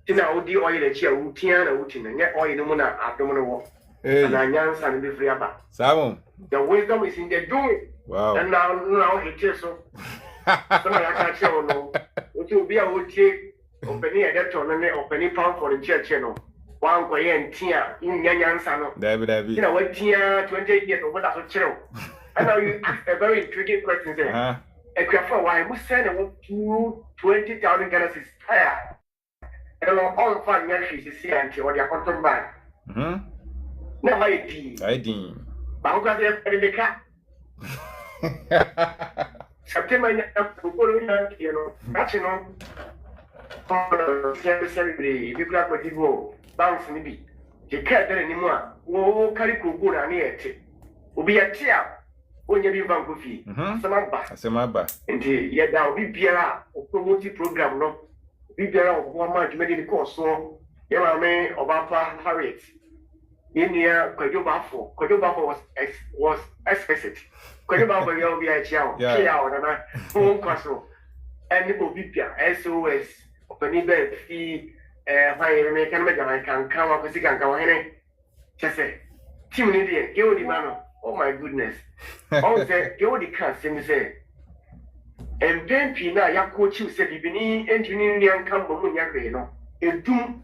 Tina odi oil the chair, routine and routine, and yet oil no more abdominal. And I answer and be free about. Simon. The wisdom is in the doing. Wow. And now it is so. Some I can't tell no. It will be a routine. Opening a debtor and opening pound for the church channel. One Korean tia in Yan Sano. David. You know what tia 28 years old as a child. And now you ask a very intriguing question there. A craft for why we send about 20,000 galaxies higher. And all fun yashi is here until what you're controlling by. No, I did. But I'm going to the car. September, you know, that's you know. If you grab what you go, bounce maybe. You can't tell anymore. Oh, carry cocoa and it. Will be a tear when you be van coffee. Samamba. And yet, there will be Pierre or promoting program. No, be there of 1 month, made the course. So, you are me of Papa Harriet. In here, Kodobafo was explicit. Kodobafo, you'll be a child. Yeah, home castle. And it will be SOS. Opening bed fee, I can come up with can go in. Just say, Timothy, you the man. Oh my goodness. Oh, say, you the can't say. And then Pina, ya coach you said, if you need engineering come from Yagreno, a doom.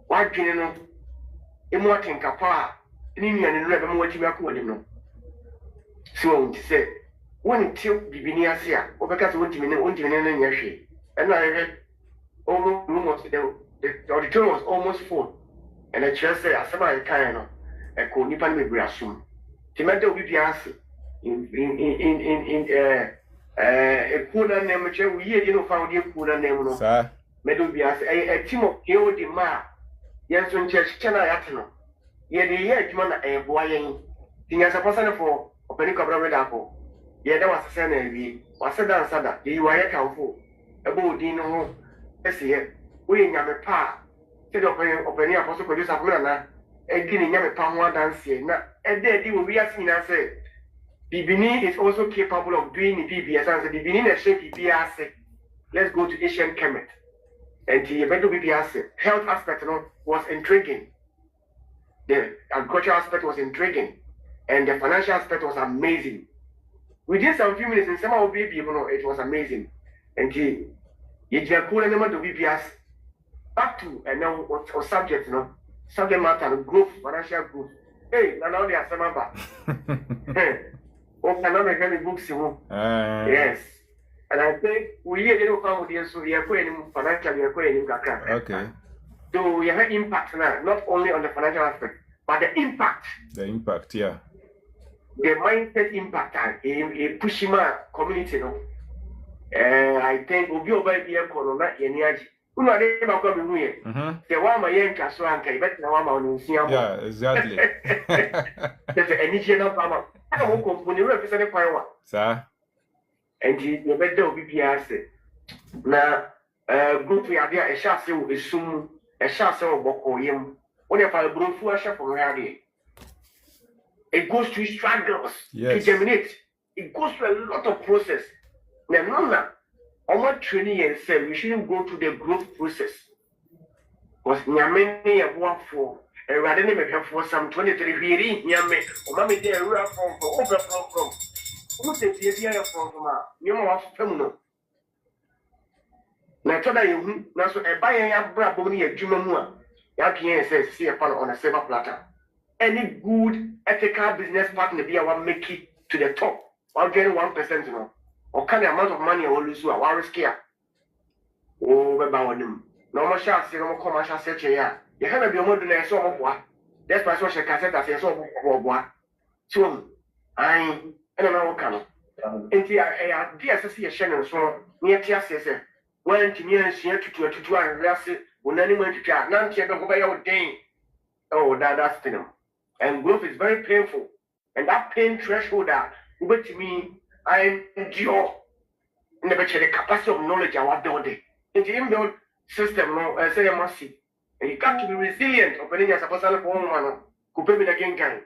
Why can you know? Immorting Capa, Indian and Rebel Motimaco. So, to say, one till Bibinia Sia, or because one to in Yashi. And I read almost the auditorium was almost full. And I just said, as somebody kind of a cool Nipan with Brasum. Tomato with Piasi in a cooler name, which we hear found you cooler name. Sir, Meadow Bias, a team of Kyo Ma. Yes, when Church Chana Yatano. Yet the year Jumana a boy, thing as a person for opening Cobra Apple. Yet there was a son, was a dancer, the wire count a bold dino. Yes, here, we in Yamapa. Said opening apostle produce a Murana, and getting Yamapa one dance here. Now, and then you will be asking us, the Benin is also capable of doing the PBS and the Benin and shape PBS. Let's go to Asian Kemet. And the Beto BPS health aspect was intriguing. The agricultural aspect was intriguing. And the financial aspect was amazing. Within some few minutes in some of the people, it was amazing. And the cool element of BPS back to and now what subject, subject matter, growth, financial growth. Hey, now they are some about. Oh, cannot make any books, yes. And I think we hear little audience, so we are going financially, we are going okay. So we have impact now, not only on the financial aspect, but the impact. The impact, yeah. The mindset impact in Pushima community, I think we'll be over here, Corona, Yeniaji. Yeah, exactly. There's an initial power. I won't complain, you represent power. Sir. And the better BPS. Now, group we are there, a chassis is soon a chassis of Bokoyim. When you find a group for a shop from Radi, it goes to struggles to germinate. It goes through a lot of process. Now, our training and say we shouldn't go through the growth process. Because Yamini have worked for a rather than for some 23 years, Yame, or Mammy, they are from overflow from. What's the idea from you know, feminine? Now, told you, now, so a buyer have brought money a Jumamua. Yakian says, see a pan on a silver platter. Any good ethical business partner be our make it to the top. While getting 1%, or can the amount of money or lose you are risky. Oh, about them. No more shall say, no more commercial search here. You have a be more than a sort of what. That's my social cassette as a sort of what. So, I don't know what kind. And the DSC Shannon so near TSS. When to me and she had to do and rest it when anyone to try. None check over your day. Oh, that's the and growth is very painful. And that pain threshold that over to me, I endure never check the capacity of knowledge I was building. In the inbuilt system, no, I say I must see. And you got to be resilient of any as a person for one who pay me again can.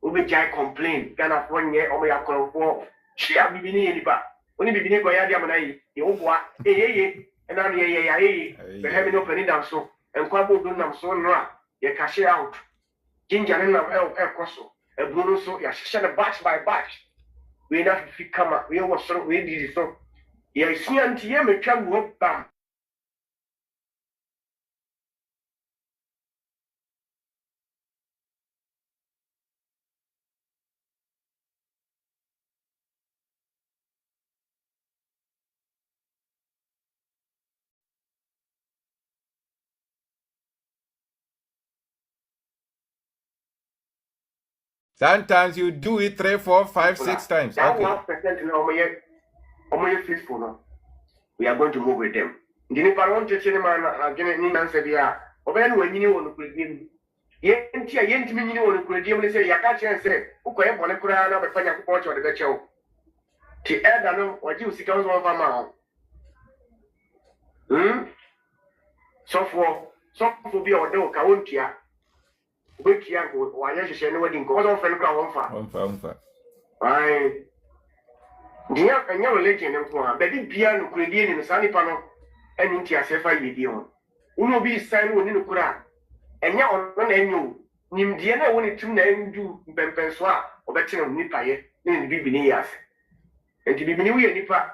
Ube jai complain, can have 1 year or may have called for. She have been in the back. Only be near Goyadiamanai, the old boy, and I'm the having opening down so, and Quabo do them so ra, ye cash out. Ginger and El Coso, a blue so, ya shut a batch by batch. We not if you come up, we was so we did so. Ye see until you may come work down. Sometimes you do it 3, 4, 5, 6 times. That Okay. 1% in our faithful. No? We are going to move with them. Didn't I want to tell him again? Answer the when you want to put him. Yenti you want to put him and say, I can't say, okay, I want to put another penny porch or the show. To add, I know what you see comes one of my so for be or no, Kauntia. Which young why you say no wedding cause of a crown for. I dear and your religion and for Betty Piano could in the sunny panel and into a safer video. Uno be signed within the Kura. And now on you, Nim Diana wanted to name you Bempenswa or better on Nipaye in the Bibinias. And to be new Nipa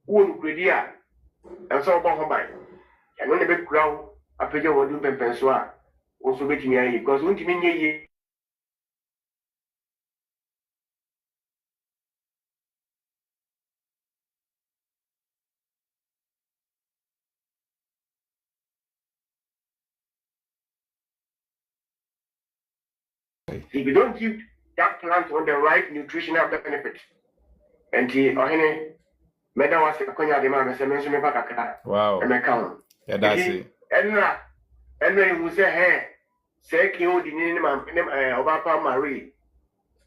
won't credia and so about by. And when the big crowd, I figure what you Bempenswa. Also making me because when you mean if you don't give that plant on the right nutritional benefit, and the Madam was a conya de man, a mention about Wow. and account. Yeah, that's it. And when you say, hey, say, you the name of Marie,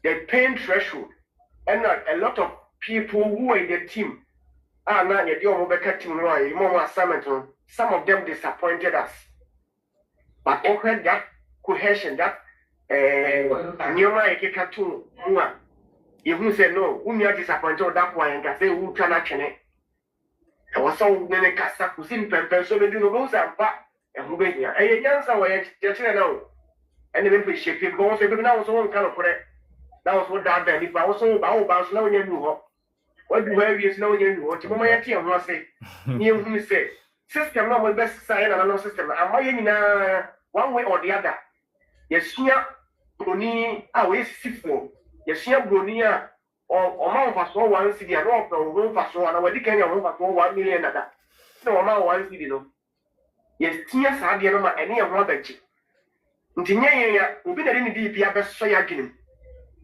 the pain threshold, and a lot of people who are in the team are not yet your more assignment. Some of them disappointed us. But over that cohesion, that Nyoma Ekatu, you say no, we are disappointed that one and can say who cannot connect. I was so many casta who seem to so they do no goes and back and who be here. And yes, I was just now. And then we shake it, go say, but now was one kind of correct. That was what that then. If I was so about slow, you knew what do you know you knew what you might hear was say. You who say, system not best sign and no system. Am I in one way or the other? Yes, here, Bruni, I will see for. Yes, here, Brunia. Or man for so 1 city and rope or room for so and already can you room for 1 million. No amount 1 city. No. Yes, tears are the number any of Robert. Intinia will be the DP best so yakin.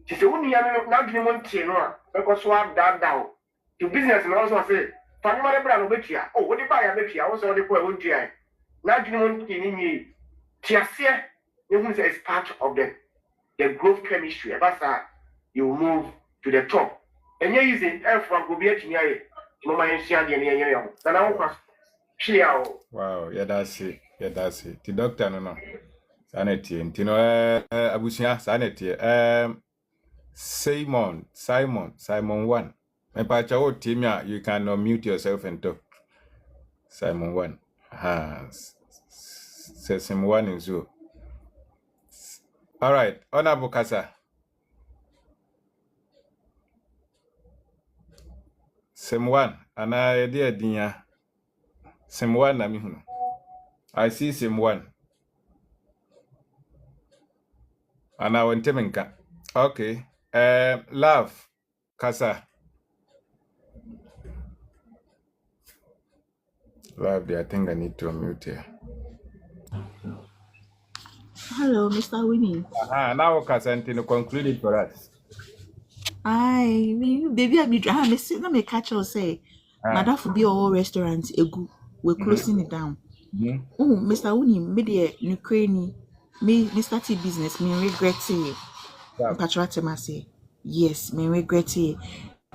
She said, only now give one chain because swap that down. To business and also say, Panama Brown with you. Oh, what if I am with you? I was already put one chain. Now give one in me. Tiasia, you is part of the growth chemistry. About that, you move to the top. And you're using F from Gubiet near Mama and Shandy and Yan. Then I will share. Wow, yeah, that's it. Yeah, that's it. The doctor, no. Sanity. Tino, Abusia, sanity. Simon 1. My pacha team, you can unmute yourself and talk. Simon 1. Says Simon 1 in zoo. All right, Honorable Kasa. Sim 1, and I dear Dinya. Sim 1, I see Sim 1. And I went to Minka. Okay. Love, Kasa. Lovely. I think I need to unmute here. Hello, Mr. Winnie. Now Casantino concluded for us. Baby, I'm saying, let me catch you say, Madam for be all restaurants, we're closing it down. Oh, Mr. Winnie, media, Ukraine, me start business, me regret it. Patriotism, say, yes, me regret it.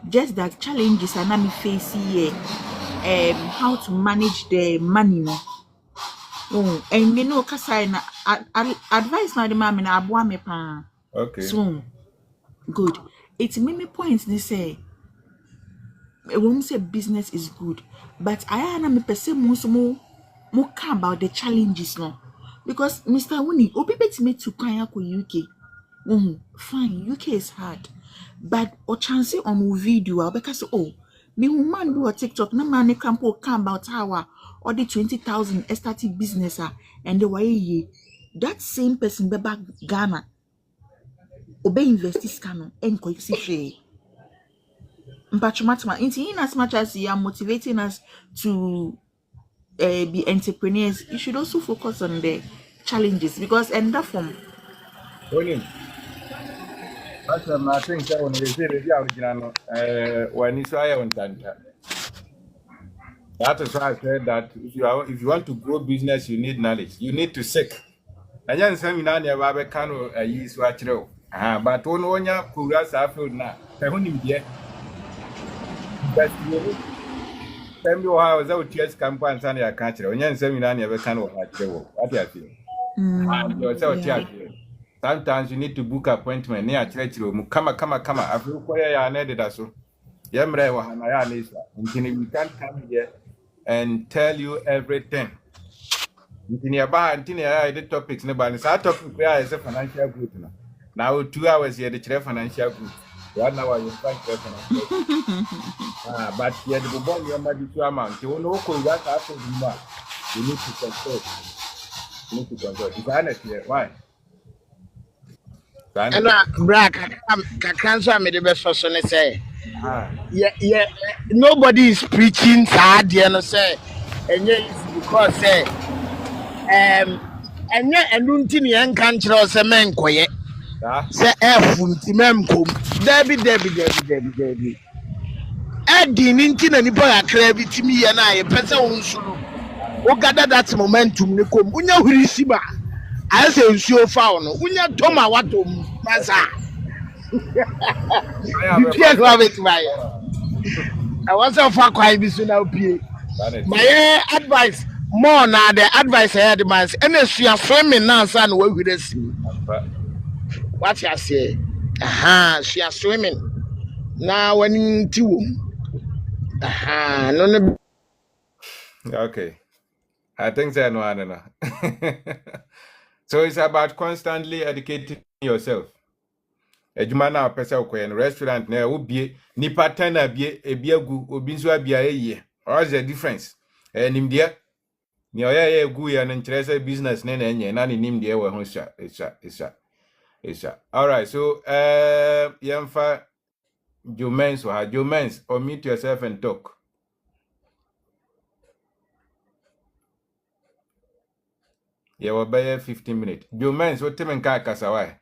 Just that challenges are not me face here. How to manage the money, no. Oh, and you know, Kasai, advice now the mammy na abua me pa. Okay. So good. It's me points they say. A woman say business is good, but I am me person more care about the challenges no. Because Mr. Winnie, obi bet me to kaya ko UK. Fine, UK is hard, but or chance on video because me woman do a TikTok na man campo come about how or the 20,000 estate business and the way that same person be back Ghana obey invest scano and coexist. But in as much as you are motivating us to be entrepreneurs, you should also focus on the challenges because and that from William. I think that when they say the original, when you say on Tanta. That is why I said that if you want to grow business, you need knowledge. You need to seek. And then some in Anya Babe Kano use what you know. But one ya Kuras Afro na. Who knew yet? But you tell me how I was out here campaign and Sunday country. When you're saying Anya Kano, what do you feel? And yourself, sometimes you need to book appointment near church room. Come. I feel quite a needed us. Yamre Wahanaya Lisa. And we can't come here and tell you everything. In your bar and the topics, nobody. So, our topic is a financial group. Now, 2 hours here, the chair financial group. 1 hour, you find financial group. But here, the bond, you might be 2 amounts. You know, that after you need to control. You need to control. It's honest here. Why? And Brack, I can't say the best person to say. Yeah, nobody is preaching sad, you know, say, and yet because say, and yet, and don't think young country or some men quiet. Say, Funtimemco, Debbie. Eddie, Nintin and Nipola crave to me and I, a person who gather that momentum, Nico, Unya Hurisiba. I say, so found, Unya Toma, what to Massa. You can't love it, I was so far quite busy now. My advice more now the advice I had demands. And if you are swimming now, son, what would this? What you say? She is swimming now. When into no. Okay, I think that no, I don't know. So it's about constantly educating yourself. Ejuma na pesa ukwe restaurant na obi nipa 10 abie ebiagu obi nso abia eye. What's the difference? Nimdia ni oya egu ya nkyerese business na enye na nimdia we ho sha. All right, so yemfa Jomens or Jomens, or meet yourself and talk. Yeah, we'll buy 15 minutes. Jomens, what time and car kasawai?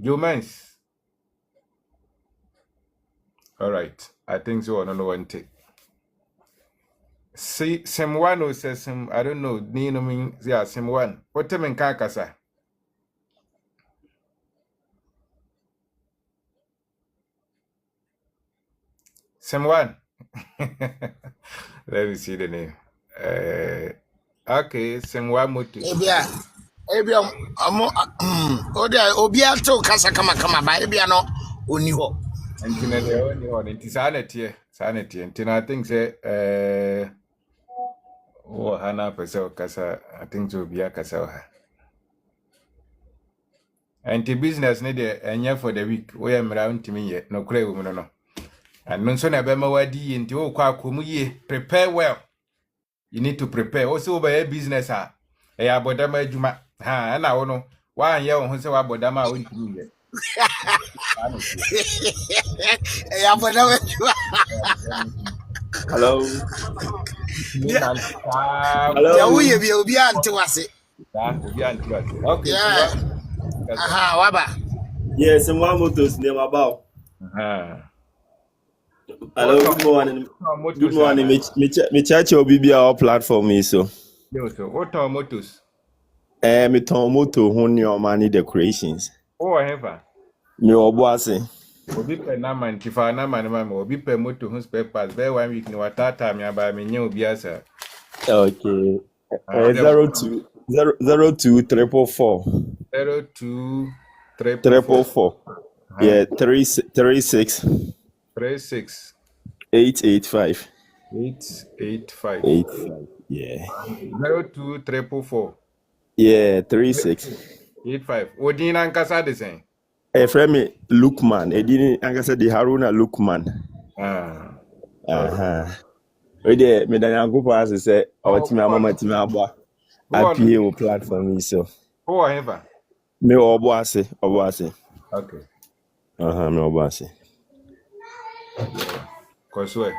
Jomens. All right, I think so. I don't know one take. See, someone who says some, I don't know, Nino means, yeah, someone. What time and car kasa? Someone. Let me see the name. Okay, someone moto. Ebia Obia to kasa kama ba ebia no oni ho. Antina de oni ho nti sanity antina I think say hana pesa kasa I think so Obia kasa ha. Anti business ne de enya for the week we mra ntimi ye no kura wo no. And no so na be ma wadi nti wo kwa akomu ye prepare well. You need to prepare. Also by business ha. Abodama adwuma. Na wono wan ye wo ho se wa abodama a wontimi ye. Yeah, but now Hello. yeah, Hello. we be on to us. Okay, so Yeah. Aha, waba. Yes, and one motors name about. Hello, good morning. Good morning. Me church will be our platform is so. What are motors? Me ton moto ho ne money decorations. Oh, I have. Me obo ase. Obi pe na man tifa na man ma obi pe moto ho spare parts be 1 week ni watata me aba me nya obi asa. Okay. 02 02344 02344 Yeah, 36 36 885 885 85. Yeah. 02344 Yeah, 36 85. Odin ankasa de sen. friend me Lukman. Edini angasa di Haruna Lukman. We dey me dan yankopo ase say awati me mama ti me aba. Apie o platform is so. Who ever? Me obo ase. Okay. Me obo ase. Koswe.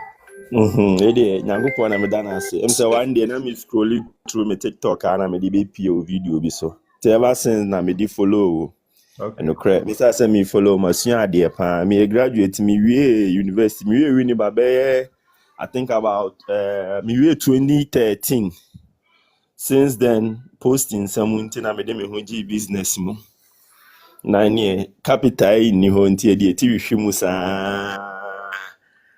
We dey yankopo na me dan ase. Em say one day na me scrolling through my TikTok and me dey be PO video bi so. Ever since na me dey follow. Okay. No correct. Me say me follow my sua ade pa. Me graduate me we university. Me we ni babe I think about me we 2013. Since then, posting some na me dem ho gi business mu. Na ne capital ni ho nti de ti hwe mu sa.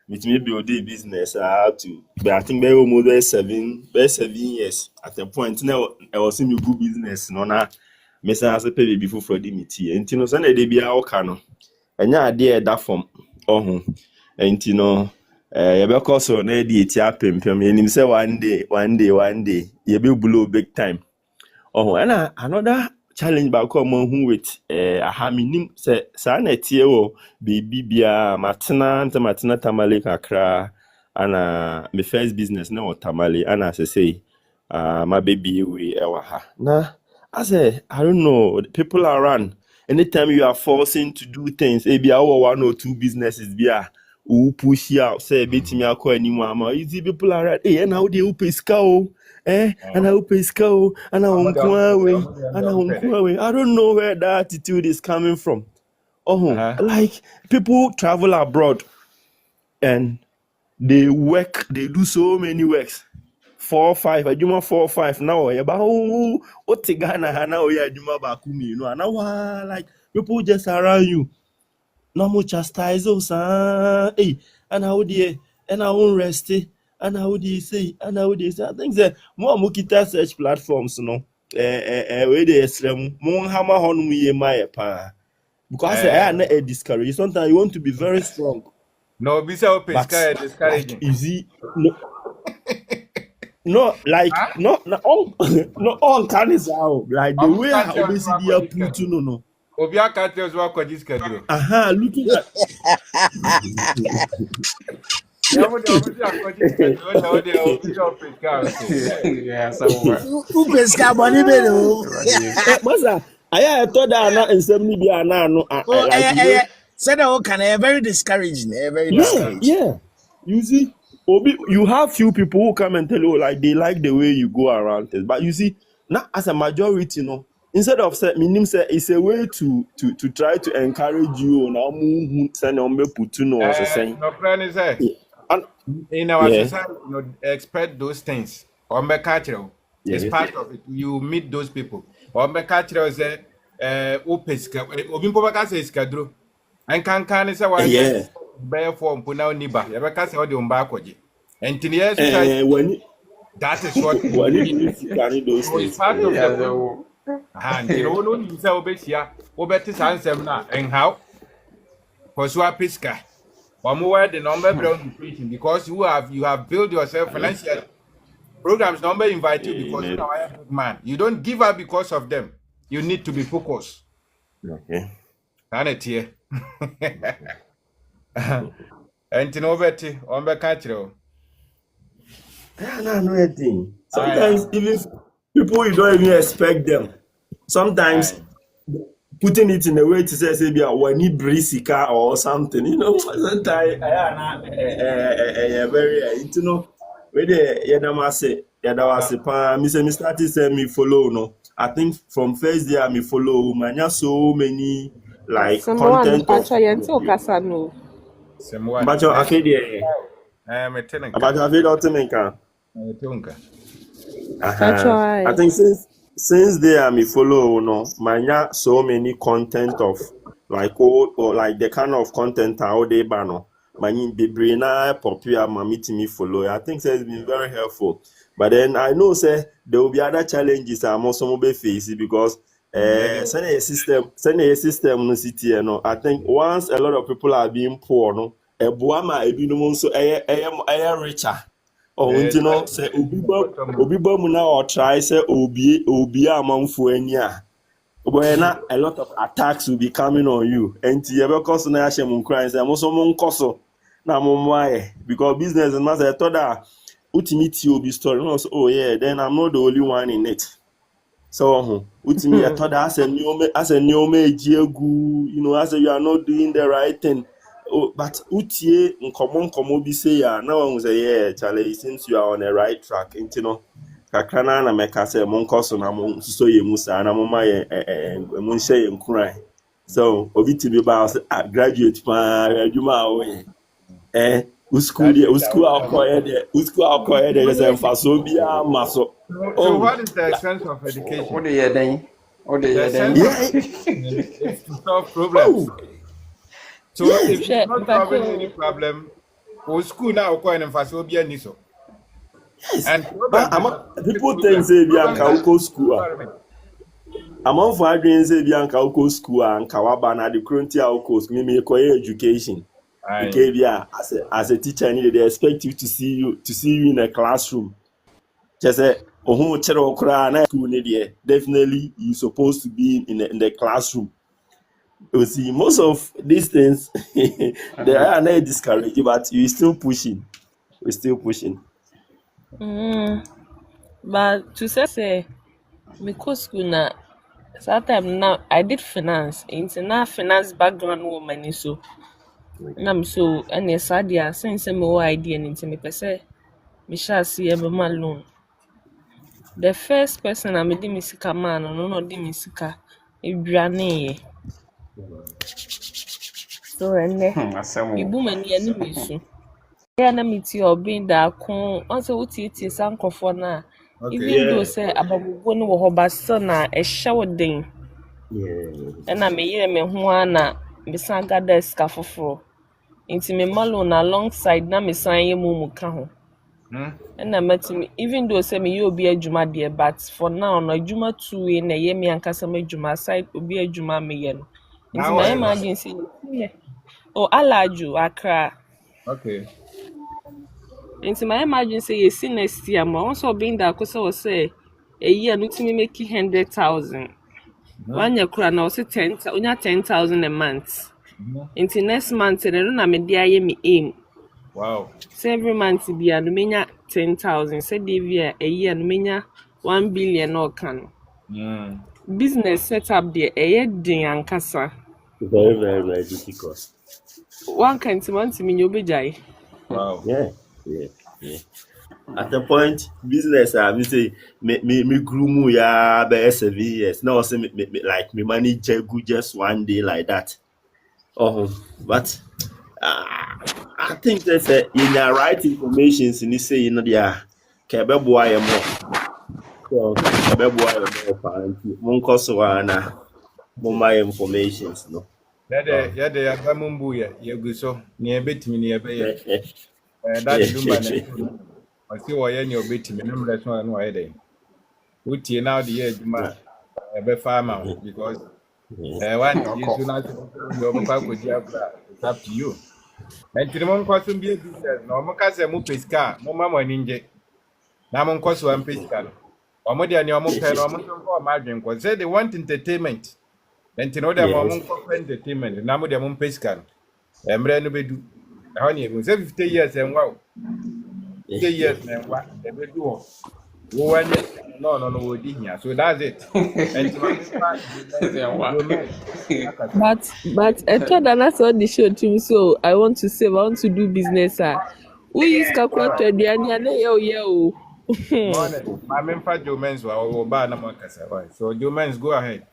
With me build a business but I think be almost 7 years at the point now I was in good business no na me say as pay before for the meeting. Nti no so na de bia oka no. Enya ade e da form ohun. Nti no you be cause so na dey ti apempem enim say one day you be blow big time. Oh, and another challenge back come who with aha minim say sa na tie wo baby bia matena tamale kakra ana my first business na o tamale ana say my baby we ewa na I say I don't know people around anytime you are forcing to do things maybe our 1 or 2 businesses bia who push you out say betimi akọ animu ama easy people around and how they pay ska o and how pay ska o and how I don't know where that attitude is coming from. Like people travel abroad and they work, they do so many works. 4 or 5, adwuma 4 or 5 now. But what the Ghana now ya adwuma ba kumi you know. And now like people just around you. No more chastise us, hey, and how they and I won't rest and how they say I think that more mukita search platforms, you know, where they extreme more hammer on me my pa because I am not a discourage. Sometimes you want to be very strong. No, bisa pesca discouraging. Like, easy. No, like no all can is out like the way how obesity are put to no. Obi aka tell us what this schedule. Looking at Who pesca money bedo? Masa, I thought that not in 70 be no. Said okay, very discouraging. Very discouraging. Yeah. You see, Obi, you have few people who come and tell you like they like the way you go around this, but you see, now as a majority, you know. Instead of meaning say it's a way to try to encourage you on how send on be put to know saying. No plan is there. In our society, you know, expect those things. On the culture, it's part of it. You meet those people. On the culture, say, opeska. Obimpo baka say iskadro. And can say one. Bear form puna niba. You baka say what the umbakoji. And tiniye society. That is what. It's part of the. And you know, no, you say obesia, obeti sansem na, and how? Kosua Piska. Or more the number of preaching because you have built yourself financial programs. Number invite you because you are a good man. You don't give up because of them. You need to be focused. Okay. And it here. And in overty on the country. No thing. Sometimes even people you don't even expect them. Sometimes putting it in a way to say be a when he brisika or something, sometimes I very where the yadamase pa me say me started say me follow no. I think from first day I me follow manya so many like Someone content of Pacha Yanto Kasano. Someone. but I feel there. I am a tenant. But I feel ultimate. Tunka. I Pacha. think since there me follow no manya so many content of like old or like the kind of content how they ban many be na popular me follow. I think it's been very helpful. But then I know say there will be other challenges I'm also be facing because send a system no city no. I think once a lot of people are being poor no e boama e bi no so richer. Oh, say obi ba mu na or try say obi amanfo ani a. But a lot of attacks will be coming on you. And you ever cause na yashem nkran say mo so mo nkoso na mo mwaye because business and master thought that ultimate obi story no so oh yeah then I'm not the only one in it. So ultimate I thought that as a new egu, as you are not doing the right thing. Oh, but utie nkomo bi say ya na one say yeah Charlie since you are on the right track kakra na meka say mo nkoso na mo so ye musa na mo ma ye mo nhye ye nkran so obi ti bi ba say graduate pa adwuma awo uskul alcohol there say faso bi amaso So what is the essence of education? What do you think? The essence of education is to solve problems. So if you're not solving any problem, or school now going and fast will be an issue. And people think say Bianca go school. Among for adwin say Bianca go school and kawaba na the current school me education. Okay, as a teacher, they expect you to see you in a classroom. Just say definitely you're supposed to be in the classroom. You see, most of these things they are not discouraged, but you're still pushing. We're still pushing. But to say, because school na sometimes now I did finance. It's na finance background woman so. I'm so and yes, idea since me idea into me say me shall see a loan. The first person I made me sika man no di me sika eduane. So and you boom and enemy so. Yeah, na me ti obi da kon on say wuti sankofo na even though say ababugo no wo ho ba so na ehye woden. And na me yire me ho ana me san gada ska foforo. Inti me malo na alongside na me san ye mu ka ho. And na metimi even though say me you obi adwuma de but for now no adwuma 2 we na ye me ankasa me adwuma side obi adwuma me ye no. Inti my emergency oh alaju Accra. Okay. Inti my emergency ye see next year ma once being that cause I say a year no timi make 100,000. One year kura na say 10,000 a month. Inti next month no na me dia ye me aim. Wow. So every month be a numenya 10,000. Say Davia a year numenya 1 billion or can. Business set up there a year ding and kasa. Very, very, very difficult. One can't want to mean you be jai. Wow. Yeah. At the point, business I say me grew mu ya be 7 years. Now say me like me manage good just one day like that. But I think that's in the right information in say there kebe boy more. So kebe boy more parent. Mon koso na my informations no. Yeah, they are Gamumbu, you go so near bit me near bay. That's Dumba. I see why you're betting, remember that's one why they. Would you now the edge, man? A farmer because one you soon as it's up to you. And to the one question be a business, no more casa mupesca, no mamma ninja. Namon cost one pesca. Or more than your moped or margin, because they want entertainment. And to know them among entertainment, and now they won't pay scan. And brand new do. Honey, it was 50 years and wow. 50 years and what they will do. When no, we did here. So that's it. And But I thought that that's what the show too. So I want to save. I want to do business. Who is calculator? Yo. morning. My main for Joe Men's or Bana Mancasa. So Joe Men's, go ahead.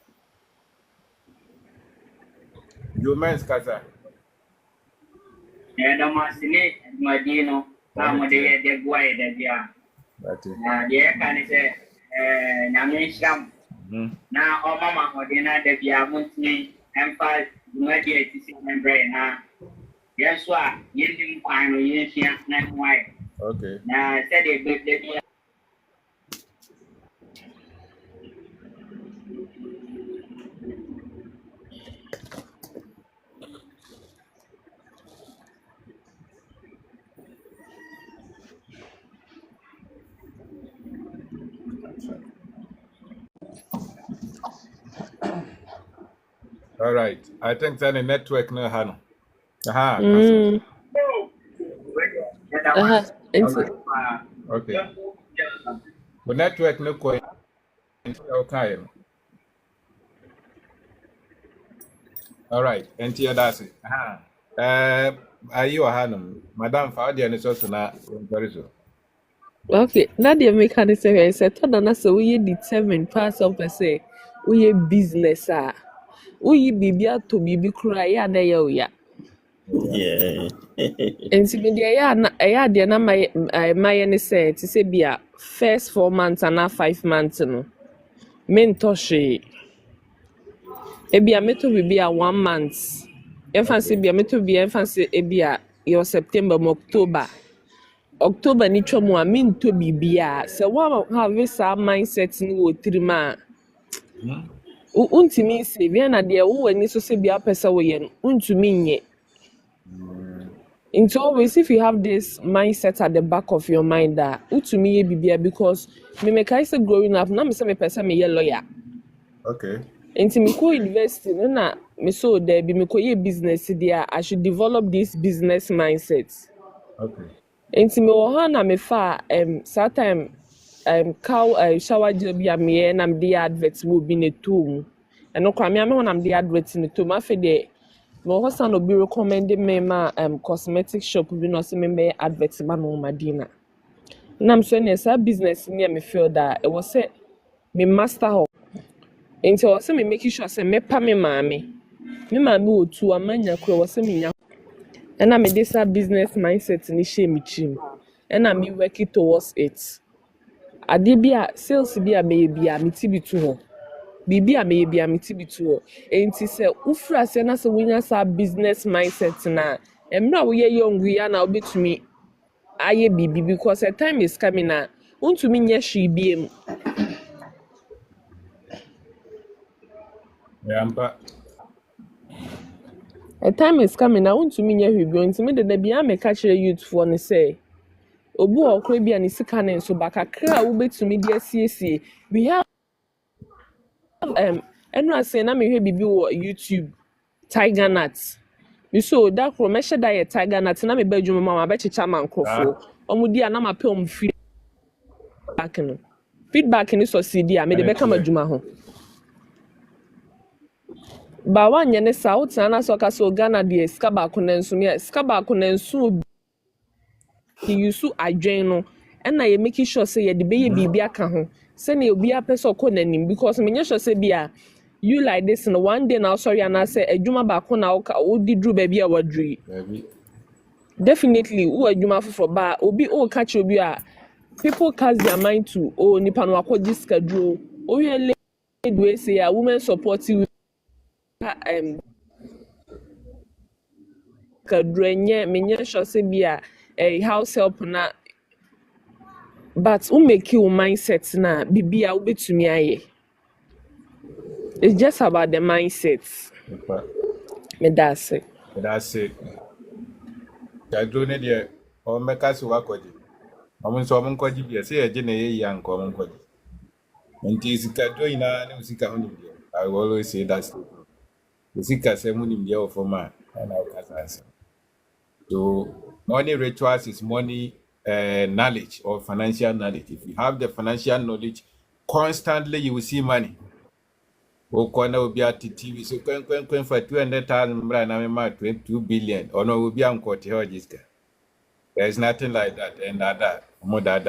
Joe Men's Casa. The Marcinet, Madino, Amade, the Guay, the Dia. The can say, Namisham. Now, oh, Mamma, or dinner, the Diamonti, and 5 immediate brain. Yes, what? Using fine, using not white. Okay. Now, I said a good day. All right. I think that the network no Hano. Aha. Okay. The network no coin. Okay. All right. And here that's it. Aha. Are you a Hanum? Madam Faudi and it's also not very so. Okay, now the mechanic say, "Tona so we determined pass up say we business we bibia to bibi kura ya na ya oya." Yeah. Enti me dia ya de na my ne say to say bia first 4 months and 5 months no. Men toshe. Ebia meto bibia 1 month. Emphasis bia meto bia emphasis ebia your September October. October ni chomo a minto bibia se wa have sa mindset ni wo trima untimi se bia na de wo ani so se bia pesa wo ye no untumi nye. It's always if you have this mindset at the back of your mind that utumi ye bibia because me kai say growing up na me say me pesa me ye lawyer. Okay. Enti me ko university no na me so there be me ko ye business there I should develop this business mindset. Okay. Enti me wo ha na me fa sometime cow shower gel bi am na me dey advert mo bi ne tom. Eno kwa me ho na me dey advert ne tom afi de me ho san obi recommend me ma cosmetic shop bi no se me be advert ma no Madina. Na me so ne sa business ni me feel that it was say me master ho. Enti o se me make sure say me pa me maame. Me maame wo tu amanya kro wo se me nya. And I'm a this business mindset in shame chim. And I'm working towards it. Adibia sales be a maybe a mitibi to her. Bibi a maybe a mitibi to her. And she said, Ufra sena so winners business mindset na. And now we are young, we are now bit to me. Aye bibi because a time is coming now. To me, yes, she be. Yeah, A time is coming now to me here we going to me the bia me catch youth for ne say obu okro bia ne sika ne so baka kra wo betumi dia siesie we have enu ase na me hwe bibi wo YouTube Tiger Nuts we so that pro me sheda ye Tiger Nuts na me ba dwuma ma ba chicha mankrofo omudi na ma pe om feedback no so CD a me de be kama dwuma ho ba wanye ne sa utana so ka so Ghana de ska ba ko nansu me ska ba ko nansu he yusu adwen no na ye make sure say ye de be ye bibia ka ho se na obi apeso ko nanim because me nye sure say bia you like this no one day now sorry and I say adwuma ba ko na o di dru ba bia wadru definitely wo adwuma foforo ba obi o catch obi a people cast their mind to oh nipa no akodi ska dru o ye we say a women support you kadrenye menye shose bia house help na but who make you mindset na bibia ubetumi aye. It's just about the mindset. Me that's it. That's it. Kadrone de o meka se wakoji. Omun so omun koji bia se eje na ye yan ko omun koji. Nti sikadro ina ne usika ho ni bia. I will always say that's Usika se muni mdia for man and our cousins. So money rituals is money knowledge or financial knowledge. If you have the financial knowledge, constantly you will see money. Okona will be at TV. So when for 200,000 brand 2 billion or no will be on court. There's nothing like that and that more than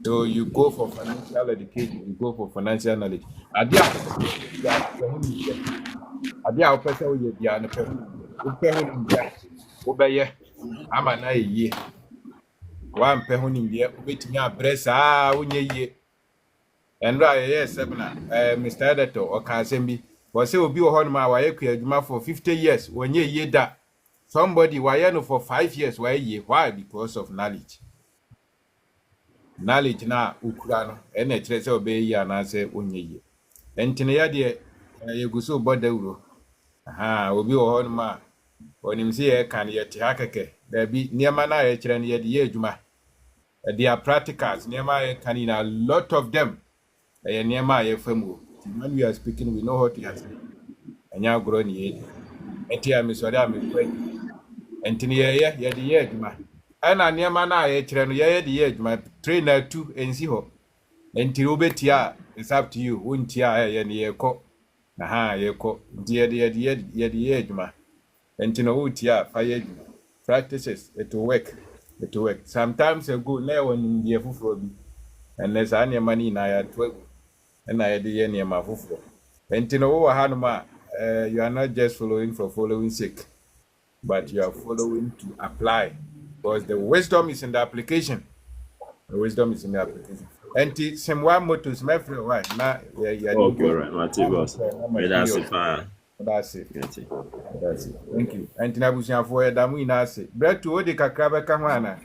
so you go for financial education, you go for financial knowledge. Adia person will be an obey I'm an ye. One person in the waiting a breast ye. And right, yes, Mr. Editor or Kasembi was say will be on my for 50 years when ye that. Somebody why no for 5 years why because of knowledge. Knowledge na ukurano ene kyerɛ sɛ obɛyi anaasɛ onyɛ yi ɛntene ya deɛ yɛgu so bɔ dawuro obi wɔ hɔ no ma onim sɛ yɛka no yɛte ha kɛkɛ daabi nneɛma no a yɛkyerɛ no yɛde yɛ adwuma they are practicals nneɛma a yɛka no a lot of them ɛyɛ nneɛma a yɛfa mu when we are speaking we know what we are saying ɛnyɛ agorɔ ne yɛdi ɛnti a mesɔre a mekɔ ɛntene yɛde yɛ adwuma ana nneɛma na yɛkyerɛ no yɛyɛ de yɛ adwuma trainer tu ensi hɔ enti obetia it's up to you wontia yɛ ne yɛkɔ yɛkɔ nti yɛde yɛ adwuma enti no wotia fa yɛ adwuma practices it will work sometimes ago na yɛ wɔ nimdeɛ foforɔ bi ɛnɛ saa nneɛma no nyinaa yɛato agu ɛna yɛde yɛ nneɛma foforɔ enti no wowɔ ha no ma you are not just following for following sake but you are following to apply. Because the wisdom is in the application. And some one motors, my friend, why? Okay, right, Matty, boss. That's it, fine. That's it. Thank you. And Nabusian for a damu in us. Bread to Odi Kakraba Kamana.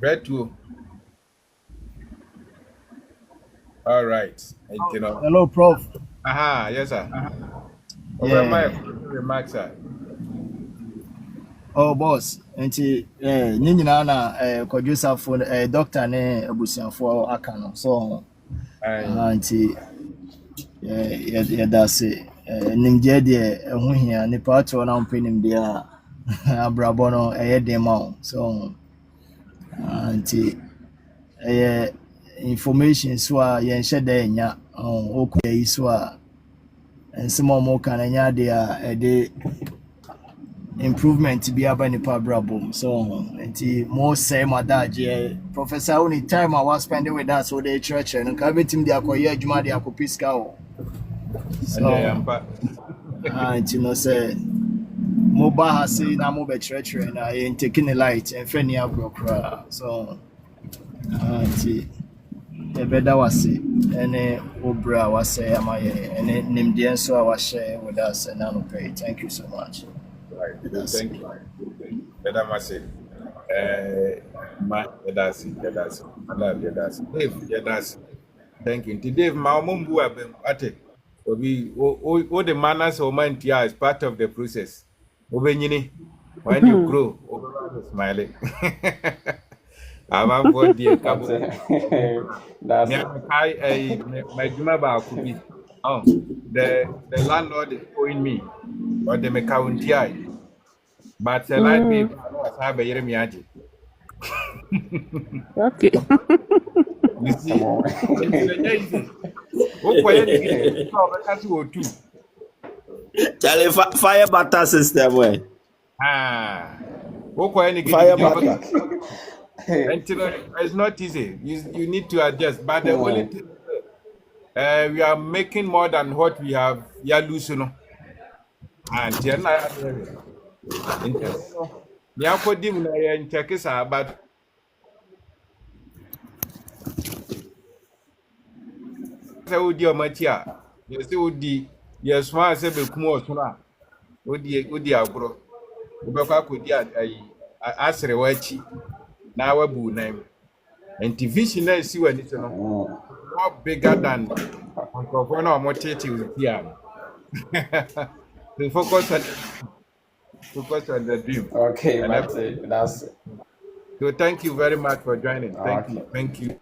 Bread to. All right. Hello, Prof. Yes, sir. My remarks are. Oh, boss. Nti nyina na producer for doctor ne abusianfo aka no. So nti that's it. Nimje de ho hia ne pato na mpenim de a abrabo no de ma. So nti information so a yen hyɛ nya okuyi so a nsɛm more can anya de improvement be aba nipa brabom so nti more say madaje professor only time I was spending with us so the church and ka betim de akoye adwuma de akopiska o so nti no say mobile has na mo be church na in taking the light and friend ya brokra so nti better was it any obra was say am I any nimdeɛ so I was share with us and now pay. Thank you so much. Right. Thank you. Better message. That's Dave, thank you. Today, my mumbu ate. Obi o the manners of man tia is part of the process. Obenyini when you grow, smiling. I'm going to that's my jumaba could be the landlord is owing me or the county but the light babe have a Yeremiaji. Okay. You see, Charlie, fire butter system way. Fire butter. It's not easy. You need to adjust. But the only thing, we are making more than what we have. Lose, you know. And but yes, one say be kumo suna. Odi agro. Ubekwa kodi asere wachi. Na wabu name. And vision is see when it's more bigger than one or more with here. To focus on the dream. Okay, that's it. So thank you very much for joining. Thank you.